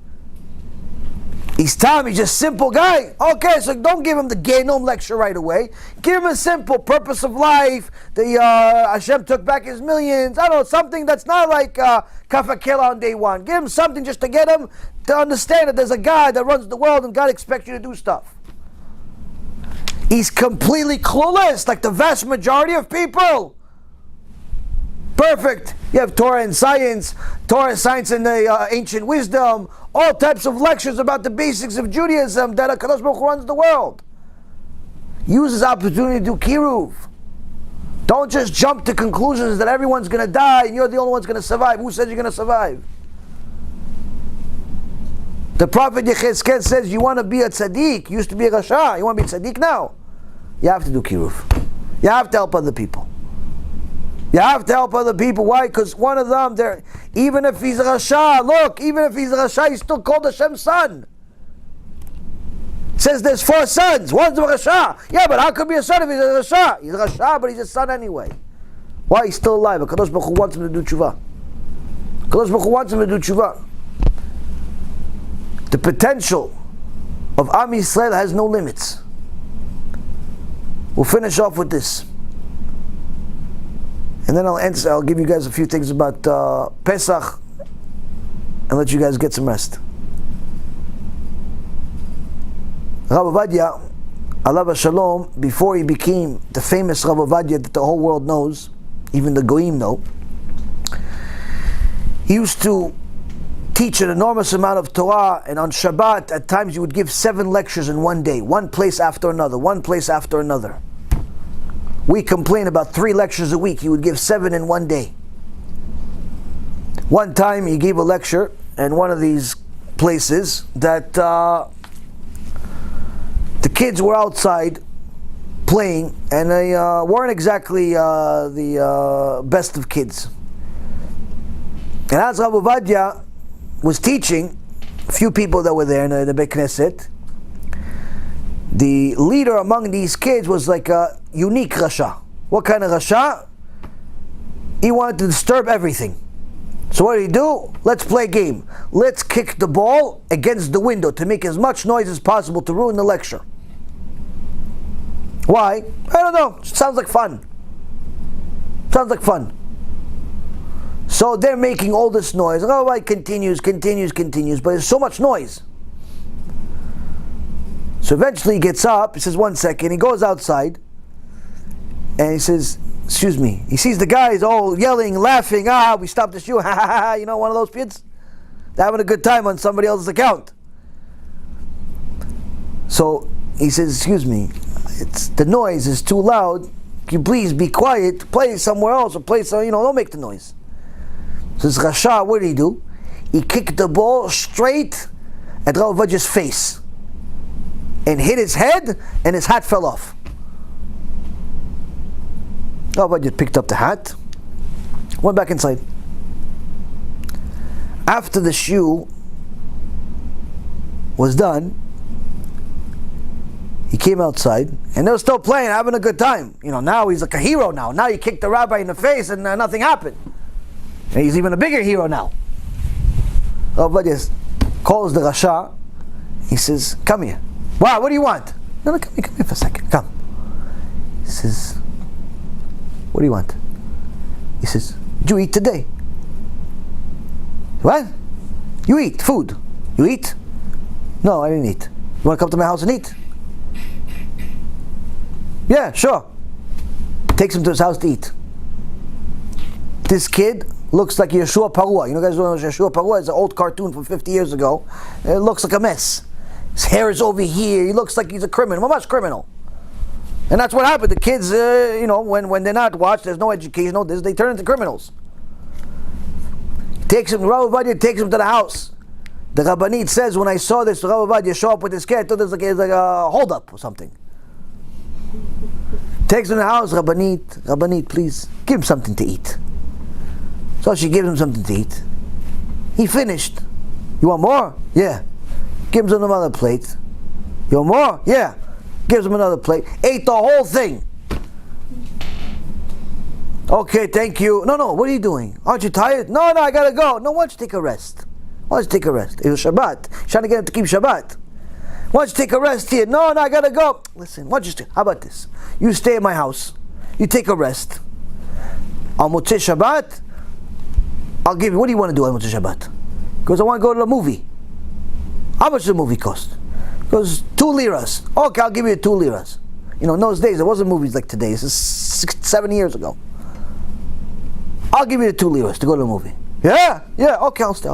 He's Tom, he's just a simple guy. Okay, so don't give him the Genom lecture right away. Give him a simple purpose of life. HaShem took back his millions. I don't know, something that's not like Kafakela on day one. Give him something just to get him to understand that there's a God that runs the world and God expects you to do stuff. He's completely clueless, like the vast majority of people. Perfect. You have Torah and science and the ancient wisdom, all types of lectures about the basics of Judaism, that HaKadosh Baruch Hu runs the world. Use this opportunity to do Kiruv. Don't just jump to conclusions that everyone's going to die and you're the only one's going to survive. Who says you're going to survive? The Prophet Yechezkel says, you want to be a tzaddik, you used to be a rasha, you want to be a tzaddik now? You have to do Kiruv. You have to help other people. You have to help other people. Why? Because one of them, even if he's a rasha, look, even if he's a rasha, he's still called Hashem's son. It says there's 4 sons. One's a rasha. Yeah, but how could be a son if he's a rasha? He's a rasha, but he's a son anyway. Why? He's still alive. HaKadosh Baruch Hu wants him to do tshuva. HaKadosh Baruch Hu wants him to do tshuva. The potential of Am Yisrael has no limits. We'll finish off with this. And then I'll give you guys a few things about PeSach and let you guys get some rest. Rav Ovadia, alav shalom, before he became the famous Rav Ovadia that the whole world knows, even the Goyim know, he used to teach an enormous amount of Torah, and on Shabbat, at times he would give 7 lectures in one day, one place after another, one place after another. We complain about 3 lectures a week. He would give 7 in one day. One time he gave a lecture in one of these places that the kids were outside playing, and they weren't exactly the best of kids. And as Rav Ovadia was teaching, a few people that were there in the Beit Knesset, the leader among these kids was like a unique rasha. What kind of rasha? He wanted to disturb everything. So what do? Let's play a game. Let's kick the ball against the window to make as much noise as possible to ruin the lecture. Why? I don't know. It sounds like fun. Sounds like fun. So they're making all this noise. Oh, it continues, but there's so much noise. So eventually he gets up, he says 1 second, he goes outside, and he says, excuse me. He sees the guys all yelling, laughing, we stopped the shoe, ha ha ha, you know, one of those kids? They're having a good time on somebody else's account. So he says, excuse me, the noise is too loud, can you please be quiet, play somewhere else, or play some, don't make the noise. So this Rasha, what did he do? He kicked the ball straight at Rav Ovadiah's face and hit his head, and his hat fell off. Rav Ovadiah picked up the hat, went back inside. After the shiur was done, he came outside, and they were still playing, having a good time. Now he's like a hero now. Now you kicked the rabbi in the face, and nothing happened. And he's even a bigger hero now. Rav Ovadiah calls the Rasha. He says, come here. Wow, what do you want? No, come here for a second. Come. He says, what do you want? He says, did you eat today? What? You eat food. You eat? No, I didn't eat. You want to come to my house and eat? Yeah, sure. Takes him to his house to eat. This kid looks like Yeshua Parua. You know guys know Yeshua Parua? It's an old cartoon from 50 years ago. It looks like a mess. His hair is over here. He looks like he's a criminal. Mamash criminal. And that's what happened. The kids, when they're not watched, there's no education, no this, they turn into criminals. Rav Ovadiah takes him to the house. The Rabbanit says, when I saw this Rav Ovadiah show up with this kid, I thought it was like a hold-up or something. Takes him to the house, Rabbanit, please, give him something to eat. So she gives him something to eat. He finished. You want more? Yeah. Gives him another plate. You want more? Yeah. Gives him another plate. Ate the whole thing. Okay, thank you. No, what are you doing? Aren't you tired? No, I gotta go. No, why don't you take a rest? It was Shabbat. He's trying to get him to keep Shabbat. Why don't you take a rest here? No, I gotta go. Listen, how about this? You stay at my house. You take a rest. On Motzei Shabbat, I'll give you, what do you want to do on Motzei Shabbat? Because I want to go to the movie. How much does the movie cost? Because 2 liras. Okay, I'll give you 2 liras. In those days, there wasn't movies like today. This is 7 years ago. I'll give you the 2 liras to go to the movie. Yeah, okay, I'll stay.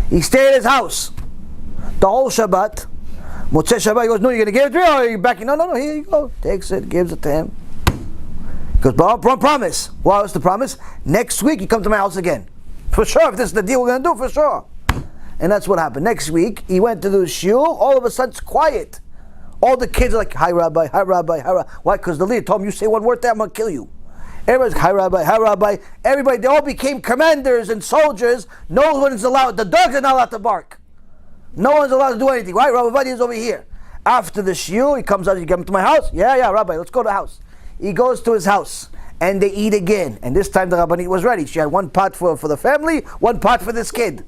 He stayed at his house the whole Shabbat. Motzei Shabbat, he goes, no, you're going to give it to me? Or are you backing? No, here you go. Takes it, gives it to him. He goes, but promise. What was the promise? Next week, you come to my house again. For sure, if this is the deal we're going to do, for sure. And that's what happened. Next week, he went to the shiur, all of a sudden it's quiet. All the kids are like, hi Rabbi, hi Rabbi, hi Rabbi. Why? Because the leader told him, you say one word there, I'm going to kill you. Everybody's hi Rabbi, hi Rabbi. Everybody, they all became commanders and soldiers. No one's allowed, the dogs are not allowed to bark. No one's allowed to do anything. Right? Rabbi Ovadiah is over here. After the shiur, he comes out, you come to my house? Yeah, Rabbi, let's go to the house. He goes to his house. And they eat again. And this time the Rabbanit was ready. She had 1 pot for the family, 1 pot for this kid.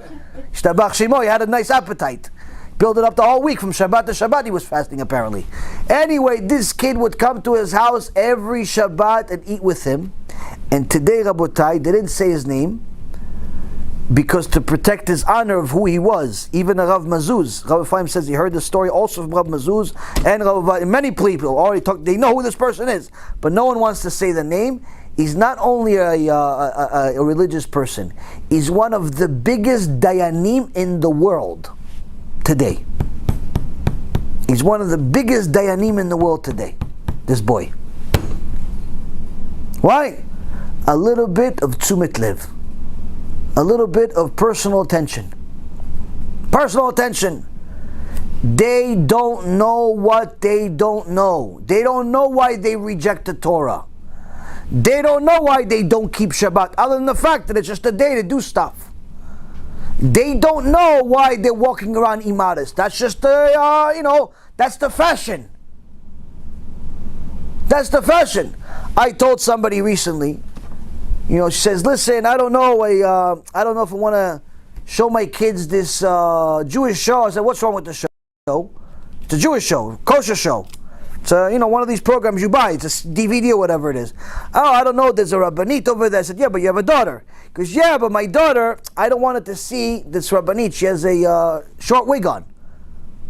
Shtabach Shemo, he had a nice appetite. Built it up the whole week. From Shabbat to Shabbat he was fasting apparently. Anyway, this kid would come to his house every Shabbat and eat with him. And today, Rabotai, they didn't say his name, because to protect his honor of who he was. Even Rav Mazuz, Rav Ephraim says he heard the story also from Rav Mazuz and Rav, many people already talk. They know who this person is, but no one wants to say the name. He's not only a religious person, he's one of the biggest dayanim in the world today. He's one of the biggest dayanim in the world today, this boy. Why? A little bit of tzumet lev. A little bit of personal attention. Personal attention. They don't know what they don't know. They don't know why they reject the Torah. They don't know why they don't keep Shabbat, other than the fact that it's just a day to do stuff. They don't know why they're walking around immodest. That's just that's the fashion. That's the fashion. I told somebody recently, She says, listen, I don't know if I want to show my kids this Jewish show. I said, what's wrong with the show? It's a Jewish show, kosher show. It's one of these programs you buy. It's a DVD or whatever it is. Oh, I don't know. There's a Rabbanit over there. I said, yeah, but you have a daughter. Because yeah, but my daughter, I don't want her to see this Rabbanit. She has a short wig on.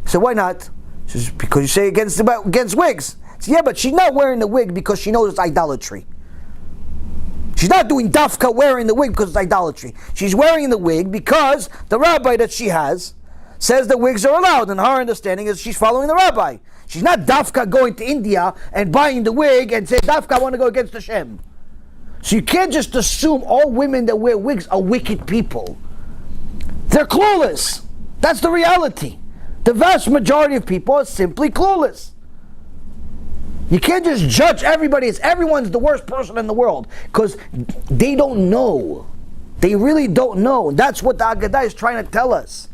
I said, why not? She says, because you say against wigs. I said, yeah, but she's not wearing the wig because she knows it's idolatry. She's not doing dafka wearing the wig because it's idolatry. She's wearing the wig because the rabbi that she has says the wigs are allowed, and her understanding is she's following the rabbi. She's not dafka going to India and buying the wig and say, dafka, I want to go against HaShem. So you can't just assume all women that wear wigs are wicked people. They're clueless. That's the reality. The vast majority of people are simply clueless. You can't just judge everybody as everyone's the worst person in the world, because they don't know. They really don't know. That's what the Haggadah is trying to tell us.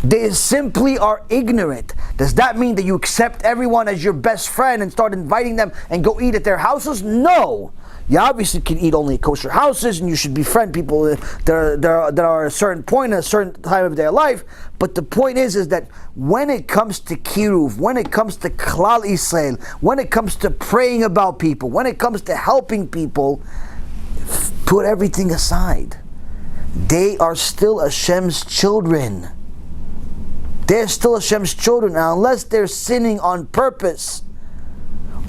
They simply are ignorant. Does that mean that you accept everyone as your best friend and start inviting them and go eat at their houses? No. You obviously can eat only at kosher houses, and you should befriend people that are at a certain point, at a certain time of their life. But the point is that when it comes to Kiruv, when it comes to Klal Yisrael, when it comes to praying about people, when it comes to helping people, put everything aside. They are still Hashem's children. They're still Hashem's children, unless they're sinning on purpose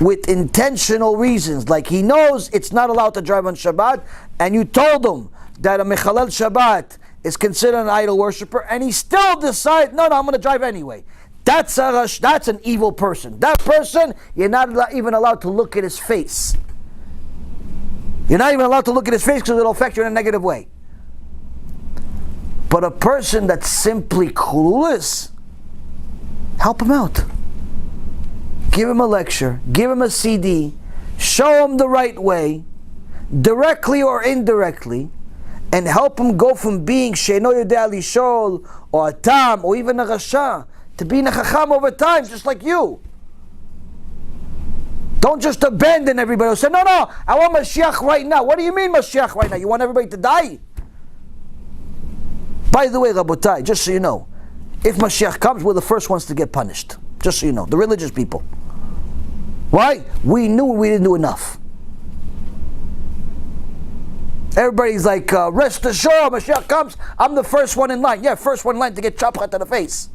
with intentional reasons. Like he knows it's not allowed to drive on Shabbat, and you told him that a Mechalel Shabbat is considered an idol worshiper, and he still decides, no, I'm going to drive anyway. That's an evil person. That person, you're not even allowed to look at his face. You're not even allowed to look at his face because it'll affect you in a negative way. But a person that's simply clueless, help him out. Give him a lecture, give him a CD, show him the right way, directly or indirectly, and help him go from being Sheino Yodea Lishol, or a Tam, or even a Rasha, to being a Chacham over time, just like you. Don't just abandon everybody. Say, no, I want Mashiach right now. What do you mean Mashiach right now? You want everybody to die? By the way, Rabotai, just so you know, if Mashiach comes, we're the first ones to get punished. Just so you know, the religious people. Why? We knew we didn't do enough. Everybody's like, rest assured, Mashiach comes, I'm the first one in line. Yeah, first one in line to get chopped to the face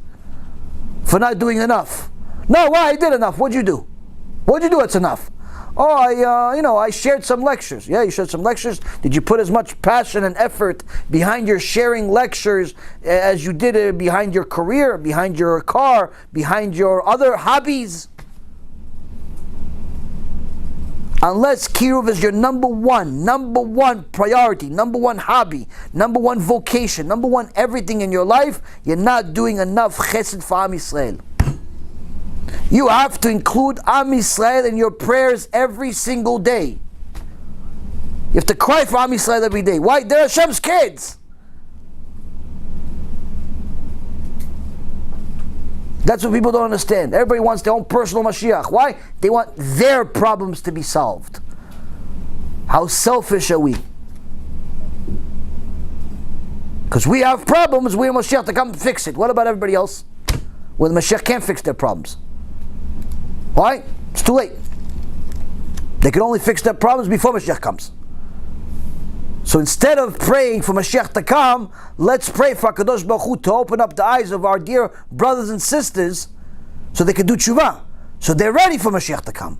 for not doing enough. No, why? I did enough. What'd you do? What'd you do? It's enough. Oh, I shared some lectures. Yeah, you shared some lectures. Did you put as much passion and effort behind your sharing lectures as you did behind your career, behind your car, behind your other hobbies? Unless Kiruv is your number one priority, number one hobby, number one vocation, number one everything in your life, you're not doing enough chesed for Am Yisrael. You have to include Am Yisrael in your prayers every single day. You have to cry for Am Yisrael every day. Why? They're Hashem's kids. That's what people don't understand. Everybody wants their own personal Mashiach. Why? They want their problems to be solved. How selfish are we? Because we have problems, we want Mashiach to come fix it. What about everybody else? Well, the Mashiach can't fix their problems. Why? It's too late. They can only fix their problems before Mashiach comes. So instead of praying for Mashiach to come, let's pray for HaKadosh Baruch Hu to open up the eyes of our dear brothers and sisters so they can do TeShuva. So they're ready for Mashiach to come.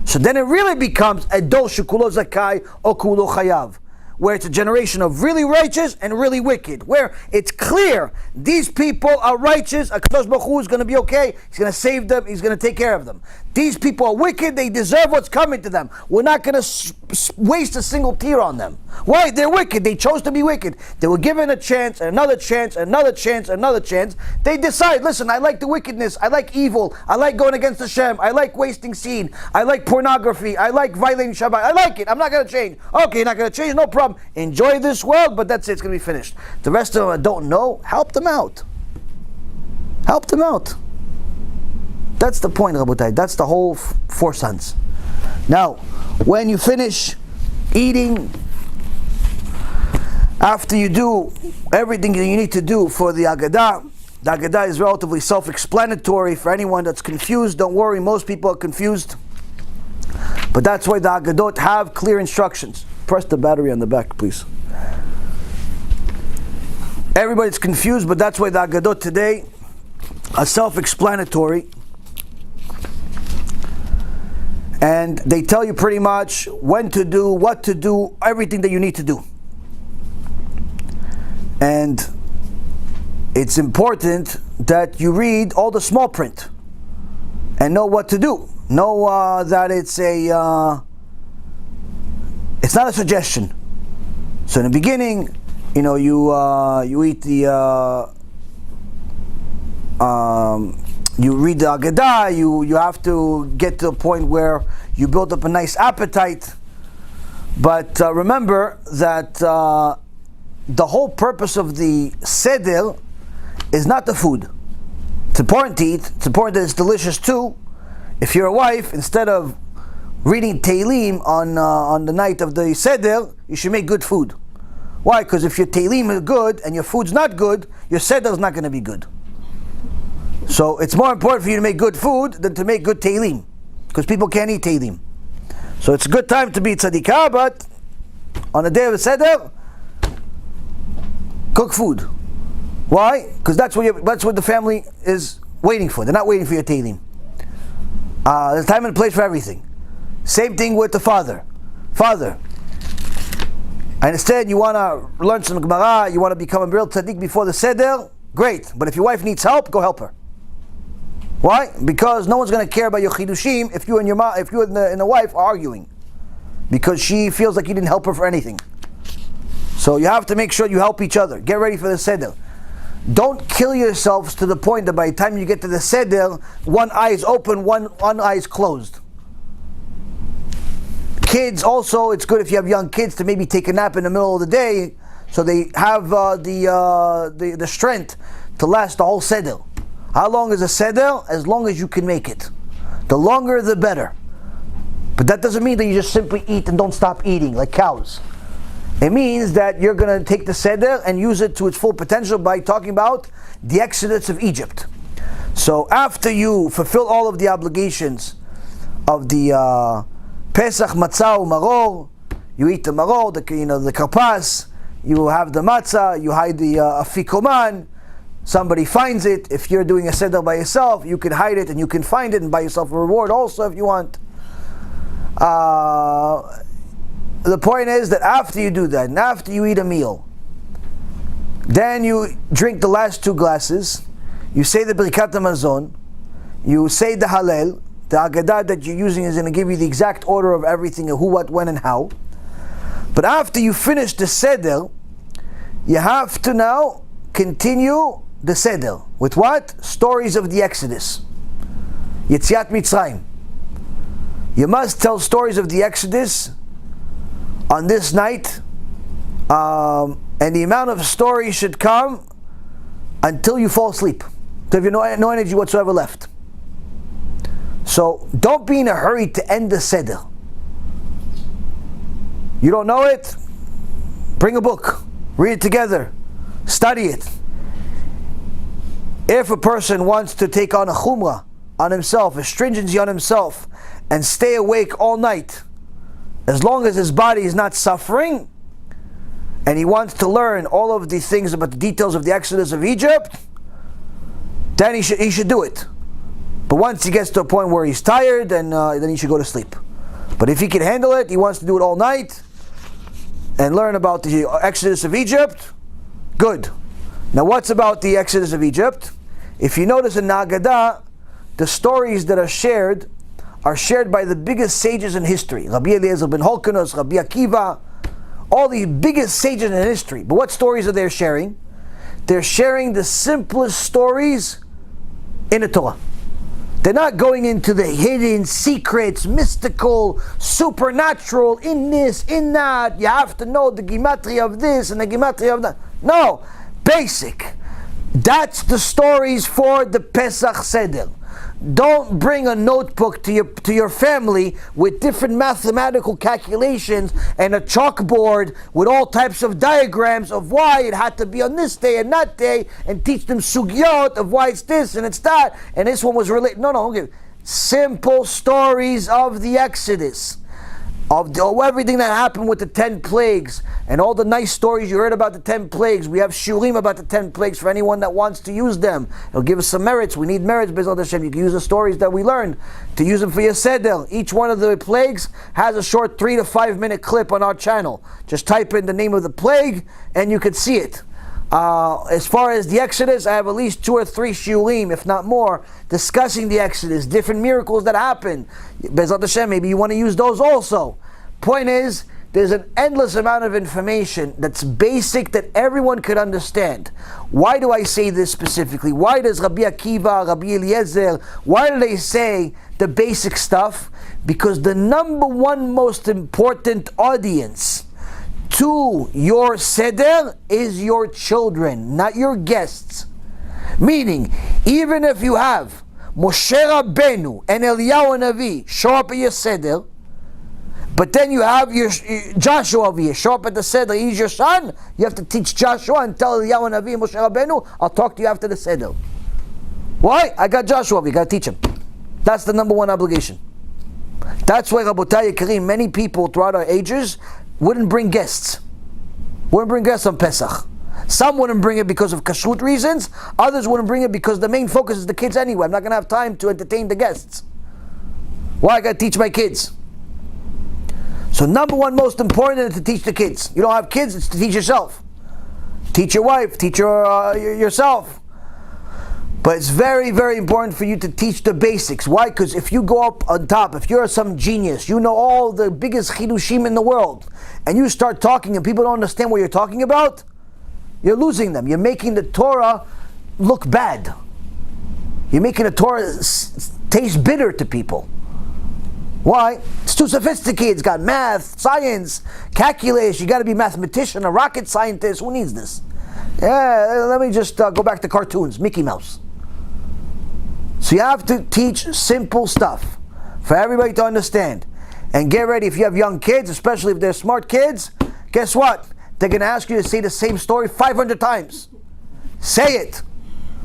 So then it really becomes a dor shekulo zakai or kulo chayav, where it's a generation of really righteous and really wicked, where it's clear these people are righteous, HaKadosh Baruch Hu is going to be okay, He's going to save them, He's going to take care of them. These people are wicked, they deserve what's coming to them. We're not going to waste a single tear on them. Why? They're wicked, they chose to be wicked. They were given a chance, another chance, another chance, another chance. They decide, listen, I like the wickedness, I like evil, I like going against Hashem, I like wasting seed, I like pornography, I like violating Shabbat, I like it, I'm not going to change. Okay, you're not going to change, no problem. Enjoy this world, but that's it, it's going to be finished. The rest of them don't know, help them out. Help them out. That's the point, Rabotai. That's the whole four sons. Now, when you finish eating After you do everything that you need to do for the Haggadah, the Haggadah is relatively self-explanatory. For anyone that's confused, don't worry, most people are confused. But that's why the Haggadot have clear instructions. Press the battery on the back, please. Everybody's confused, but that's why the Haggadot today are self-explanatory. And they tell you pretty much when to do, what to do, everything that you need to do. And it's important that you read all the small print and know what to do. Know that it's not a suggestion. So in the beginning, you eat the you read the Haggadah. You have to get to a point where you build up a nice appetite. But remember that the whole purpose of the Seder is not the food. It's important to eat. It's important that it's delicious too. If you're a wife, instead of reading Tehillim on the night of the Seder, you should make good food. Why? Because if your Tehillim is good and your food's not good, your Seder is not going to be good. So it's more important for you to make good food than to make good Tehillim, because people can't eat Tehillim. So it's a good time to be tzadikah, but on the day of the Seder, cook food. Why? Because that's what the family is waiting for. They're not waiting for your Tehillim. There's time and place for everything. Same thing with the father. Father, and instead you want to learn some Gemara, you want to become a real tzaddik before the Seder, great. But if your wife needs help, go help her. Why? Because no one's going to care about your chidushim if you and the wife are arguing, because she feels like you didn't help her for anything. So you have to make sure you help each other. Get ready for the Seder. Don't kill yourselves to the point that by the time you get to the Seder, one eye is open, one eye is closed. Kids also, it's good if you have young kids to maybe take a nap in the middle of the day, so they have the strength to last the whole Seder. How long is a Seder? As long as you can make it. The longer, the better. But that doesn't mean that you just simply eat and don't stop eating like cows. It means that you're going to take the Seder and use it to its full potential by talking about the exodus of Egypt. So after you fulfill all of the obligations of the PeSach, matzah, maror, you eat the maror, the karpas, you have the matzah, you hide the afikoman, somebody finds it. If you're doing a Seder by yourself, you can hide it and you can find it and buy yourself a reward also if you want. The point is that after you do that, and after you eat a meal, then you drink the last 2 glasses, you say the Birkat HaMazon, you say the Hallel, the Haggadah that you're using is going to give you the exact order of everything, who, what, when, and how. But after you finish the Seder, you have to now continue the Seder. With what? Stories of the Exodus. Yetziat Mitzrayim. You must tell stories of the Exodus on this night, and the amount of stories should come until you fall asleep. So you have no energy whatsoever left. So don't be in a hurry to end the Seder. You don't know it? Bring a book, read it together, study it. If a person wants to take on a chumrah on himself, a stringency on himself, and stay awake all night, as long as his body is not suffering, and he wants to learn all of these things about the details of the exodus of Egypt, then he should do it. But once he gets to a point where he's tired, then he should go to sleep. But if he can handle it, he wants to do it all night and learn about the exodus of Egypt, good. Now what's about the exodus of Egypt? If you notice in Haggadah, the stories that are shared by the biggest sages in history. Rabbi Eliezer ben Holkanos, Rabbi Akiva, all the biggest sages in history. But what stories are they sharing? They're sharing the simplest stories in the Torah. They're not going into the hidden secrets, mystical, supernatural, in this, in that. You have to know the gematria of this and the gematria of that. No, basic. That's the stories for the PeSach Seder. don't bring a notebook to your family with different mathematical calculations and a chalkboard with all types of diagrams of why it had to be on this day and that day, and teach them sugyot of why it's this and it's that, and this one was related. No, okay. Simple stories of the Exodus, of everything that happened with the 10 plagues, and all the nice stories you heard about the 10 plagues. We have shurim about the 10 plagues for anyone that wants to use them. It'll give us some merits. We need merits, B'ezrat Hashem. You can use the stories that we learned to use them for your Seder. Each one of the plagues has a short 3 to 5 minute clip on our channel. Just type in the name of the plague and you could see it. As far as the Exodus, I have at least 2 or 3 shurim, if not more, discussing the Exodus, different miracles that happened. B'ezrat Hashem, maybe you want to use those also. Point is, there's an endless amount of information that's basic that everyone could understand. Why do I say this specifically? Why does Rabbi Akiva, Rabbi Eliezer, why do they say the basic stuff? Because the number one most important audience to your Seder is your children, not your guests. Meaning, even if you have Moshe Rabbeinu and Eliyahu Navi show up at your Seder, but then you have your Joshua over here show up at the Seder, he's your son, you have to teach Joshua and tell Eliyahu Navi and Moshe Rabbeinu, I'll talk to you after the Seder. Why? I got Joshua over here, got to teach him. That's the number one obligation. That's why, Rabotai Yekarim, many people throughout our ages wouldn't bring guests. Wouldn't bring guests on PeSach. Some wouldn't bring it because of kashrut reasons. Others wouldn't bring it because the main focus is the kids anyway. I'm not going to have time to entertain the guests. Why? I got to teach my kids. So number one most important is to teach the kids. You don't have kids, it's to teach yourself. Teach your wife, teach yourself. But it's very, very important for you to teach the basics. Why? Because if you go up on top, if you're some genius, you know all the biggest chidushim in the world, and you start talking and people don't understand what you're talking about, you're losing them. You're making the Torah look bad. You're making the Torah taste bitter to people. Why? It's too sophisticated. It's got math, science, calculus. You got to be a mathematician, a rocket scientist. Who needs this? Yeah, let me just go back to cartoons, Mickey Mouse. So you have to teach simple stuff for everybody to understand. And get ready, if you have young kids, especially if they're smart kids, guess what? They're going to ask you to say the same story 500 times. Say it.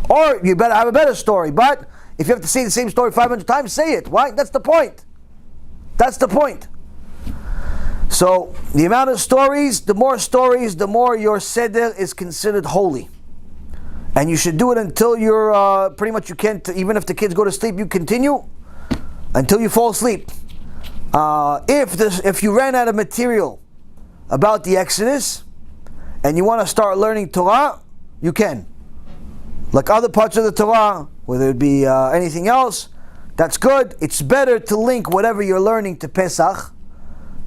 Or you better have a better story. But if you have to say the same story 500 times, say it. Why? That's the point. That's the point. So the amount of stories, the more your Seder is considered holy. And you should do it until you're pretty much you can't, even if the kids go to sleep, you continue until you fall asleep. If you ran out of material about the Exodus and you want to start learning Torah, you can. Like other parts of the Torah, whether it be anything else, that's good. It's better to link whatever you're learning to PeSach.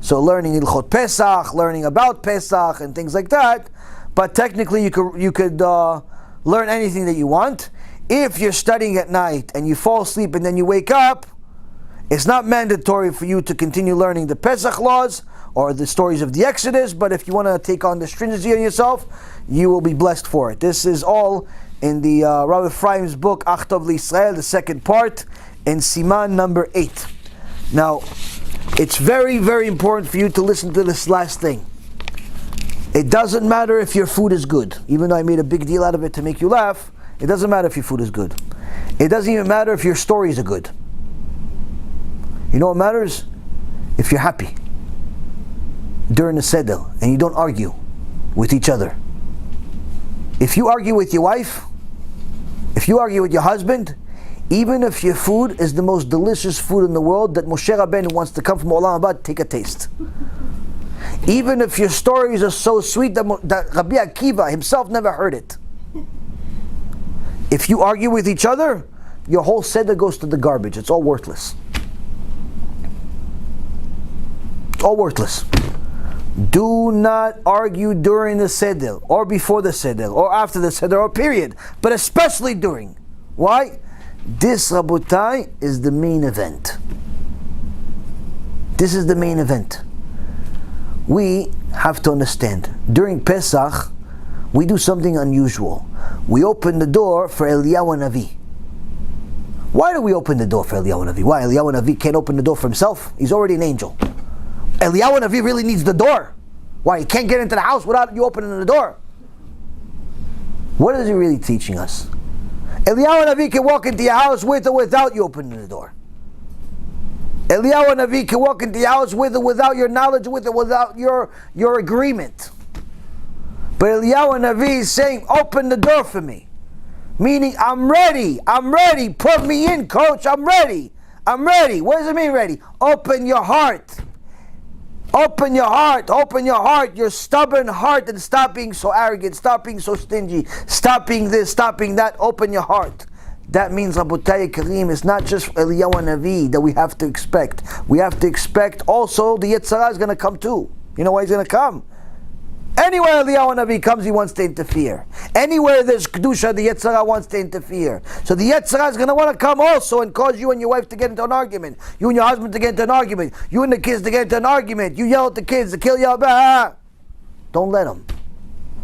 So learning Ilchot PeSach, learning about PeSach and things like that. But technically you could learn anything that you want. If you're studying at night and you fall asleep and then you wake up, it's not mandatory for you to continue learning the PeSach laws or the stories of the Exodus, but if you want to take on the stringency on yourself, you will be blessed for it. This is all in the Rabbi Ephraim's book, Achtov L'Yisrael, the second part, in Siman number 8. Now, it's very, very important for you to listen to this last thing. It doesn't matter if your food is good. Even though I made a big deal out of it to make you laugh, it doesn't matter if your food is good. It doesn't even matter if your stories are good. You know what matters? If you're happy during the Seder and you don't argue with each other. If you argue with your wife, if you argue with your husband, even if your food is the most delicious food in the world that Moshe Rabbeinu wants to come from Olam HaBa, take a taste. Even if your stories are so sweet that Rabbi Akiva himself never heard it. If you argue with each other, your whole Seder goes to the garbage. It's all worthless. It's all worthless. Do not argue during the Seder, or before the Seder, or after the Seder, or period. But especially during. Why? This, Rabotai, is the main event. This is the main event. We have to understand, during PeSach, we do something unusual. We open the door for Eliyahu Navi. Why do we open the door for Eliyahu Navi? Why? Eliyahu Navi can't open the door for himself? He's already an angel. Eliyahu Navi really needs the door. Why? He can't get into the house without you opening the door. What is he really teaching us? Eliyahu Navi can walk into your house with or without you opening the door. Eliyahu Navi can walk into your house with or without your knowledge, with or without your agreement. But Eliyahu Navi is saying, open the door for me. Meaning, I'm ready. Put me in, coach. I'm ready. What does it mean ready? Open your heart. Open your heart, your stubborn heart, and stop being so arrogant, stop being so stingy, stop being this, stop being that. Open your heart. That means, Rabotai Kareem, it's not just Eliyahu Navi that we have to expect. We have to expect also the Yetzer Hara is going to come too. You know why he's going to come? Anywhere Eliyahu Navi comes, he wants to interfere. Anywhere there's Kedusha, the Yetzer Hara wants to interfere. So the Yetzer Hara is going to want to come also and cause you and your wife to get into an argument. You and your husband to get into an argument. You and the kids to get into an argument. You yell at the kids, the kill yell, bah. Don't let them.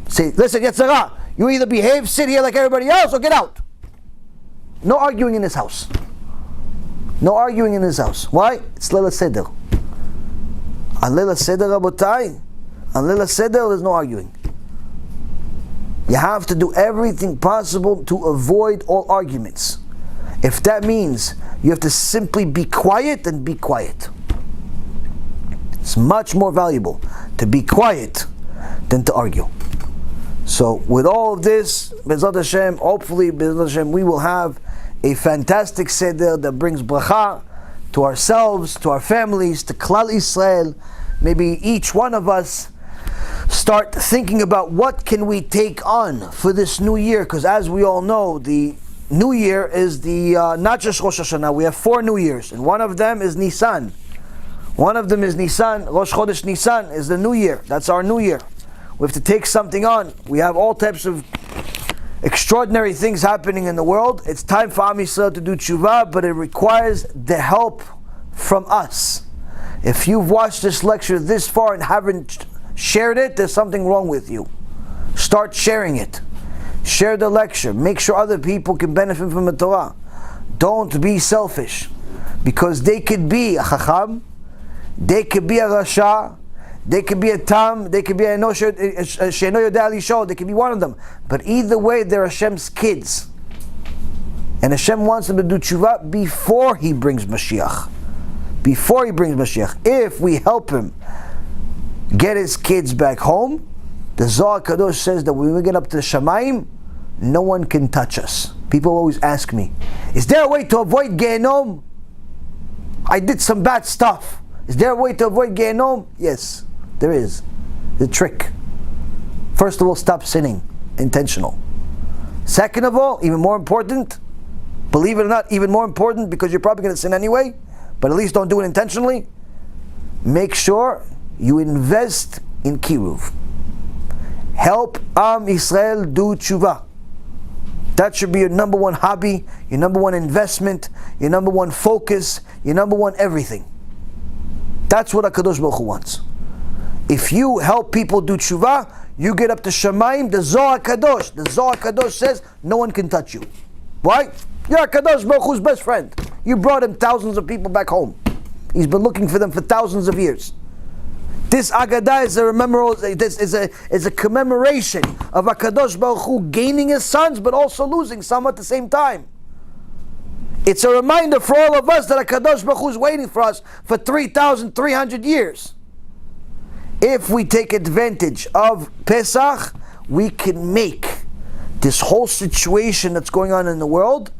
Say, listen, Yetzer Hara, you either behave, sit here like everybody else, or get out. No arguing in this house. No arguing in this house. Why? It's Leila Seder. On Leila Seder, Rabotai, on Leila Seder, there's no arguing. You have to do everything possible to avoid all arguments. If that means you have to simply be quiet, then be quiet. It's much more valuable to be quiet than to argue. So with all of this, B'ezrat Hashem, hopefully B'ezrat Hashem, we will have a fantastic Seder that brings bracha to ourselves, to our families, to Klal Yisrael. Maybe each one of us start thinking about what can we take on for this new year, because as we all know, the new year is the not just Rosh Hashanah. We have 4 New Years, and one of them is Nisan. Rosh Chodesh Nisan is the new year. That's our new year. We have to take something on. We have all types of extraordinary things happening in the world. It's time for Am Yisrael to do TeShuva, but it requires the help from us. If you've watched this lecture this far and haven't shared it, there's something wrong with you. Start sharing it. Share the lecture. Make sure other people can benefit from the Torah. Don't be selfish, because they could be a Chacham, they could be a Rasha, they could be a Tam, they could be a She'eno Yodea Lisho, they could be one of them. But either way, they're Hashem's kids. And Hashem wants them to do TeShuva before He brings MaShiach. Before He brings MaShiach. If we help Him get His kids back home, the Zohar Kadosh says that when we get up to the Shamayim, no one can touch us. People always ask me, is there a way to avoid Gehenom? I did some bad stuff. Is there a way to avoid Gehenom? Yes, there is. The trick. First of all, stop sinning. Intentional. Second of all, even more important, believe it or not, even more important, because you're probably going to sin anyway, but at least don't do it intentionally. Make sure you invest in Kiruv. Help Am Yisrael do TeShuva. That should be your number one hobby, your number one investment, your number one focus, your number one everything. That's what HaKadosh Baruch Hu wants. If you help people do TeShuva, you get up to Shamayim, the Zohar Kadosh. The Zohar Kadosh says no one can touch you. Why? You're HaKadosh Baruch Hu's best friend. You brought him thousands of people back home. He's been looking for them for thousands of years. This Haggadah is a commemoration of HaKadosh Baruch Hu gaining His sons, but also losing some at the same time. It's a reminder for all of us that HaKadosh Baruch Hu is waiting for us for 3,300 years. If we take advantage of PeSach, we can make this whole situation that's going on in the world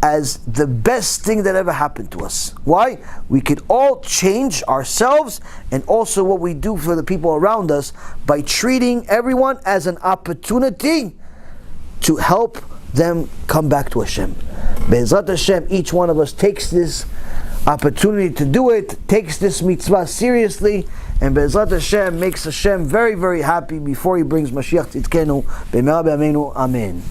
as the best thing that ever happened to us. Why? We could all change ourselves and also what we do for the people around us by treating everyone as an opportunity to help them come back to Hashem. Be'ezrat Hashem, each one of us takes this opportunity to do it, takes this mitzvah seriously, and Be'ezrat Hashem makes Hashem very, very happy before He brings Mashiach Tzidkenu. B'mehera b'yameinu. Amen.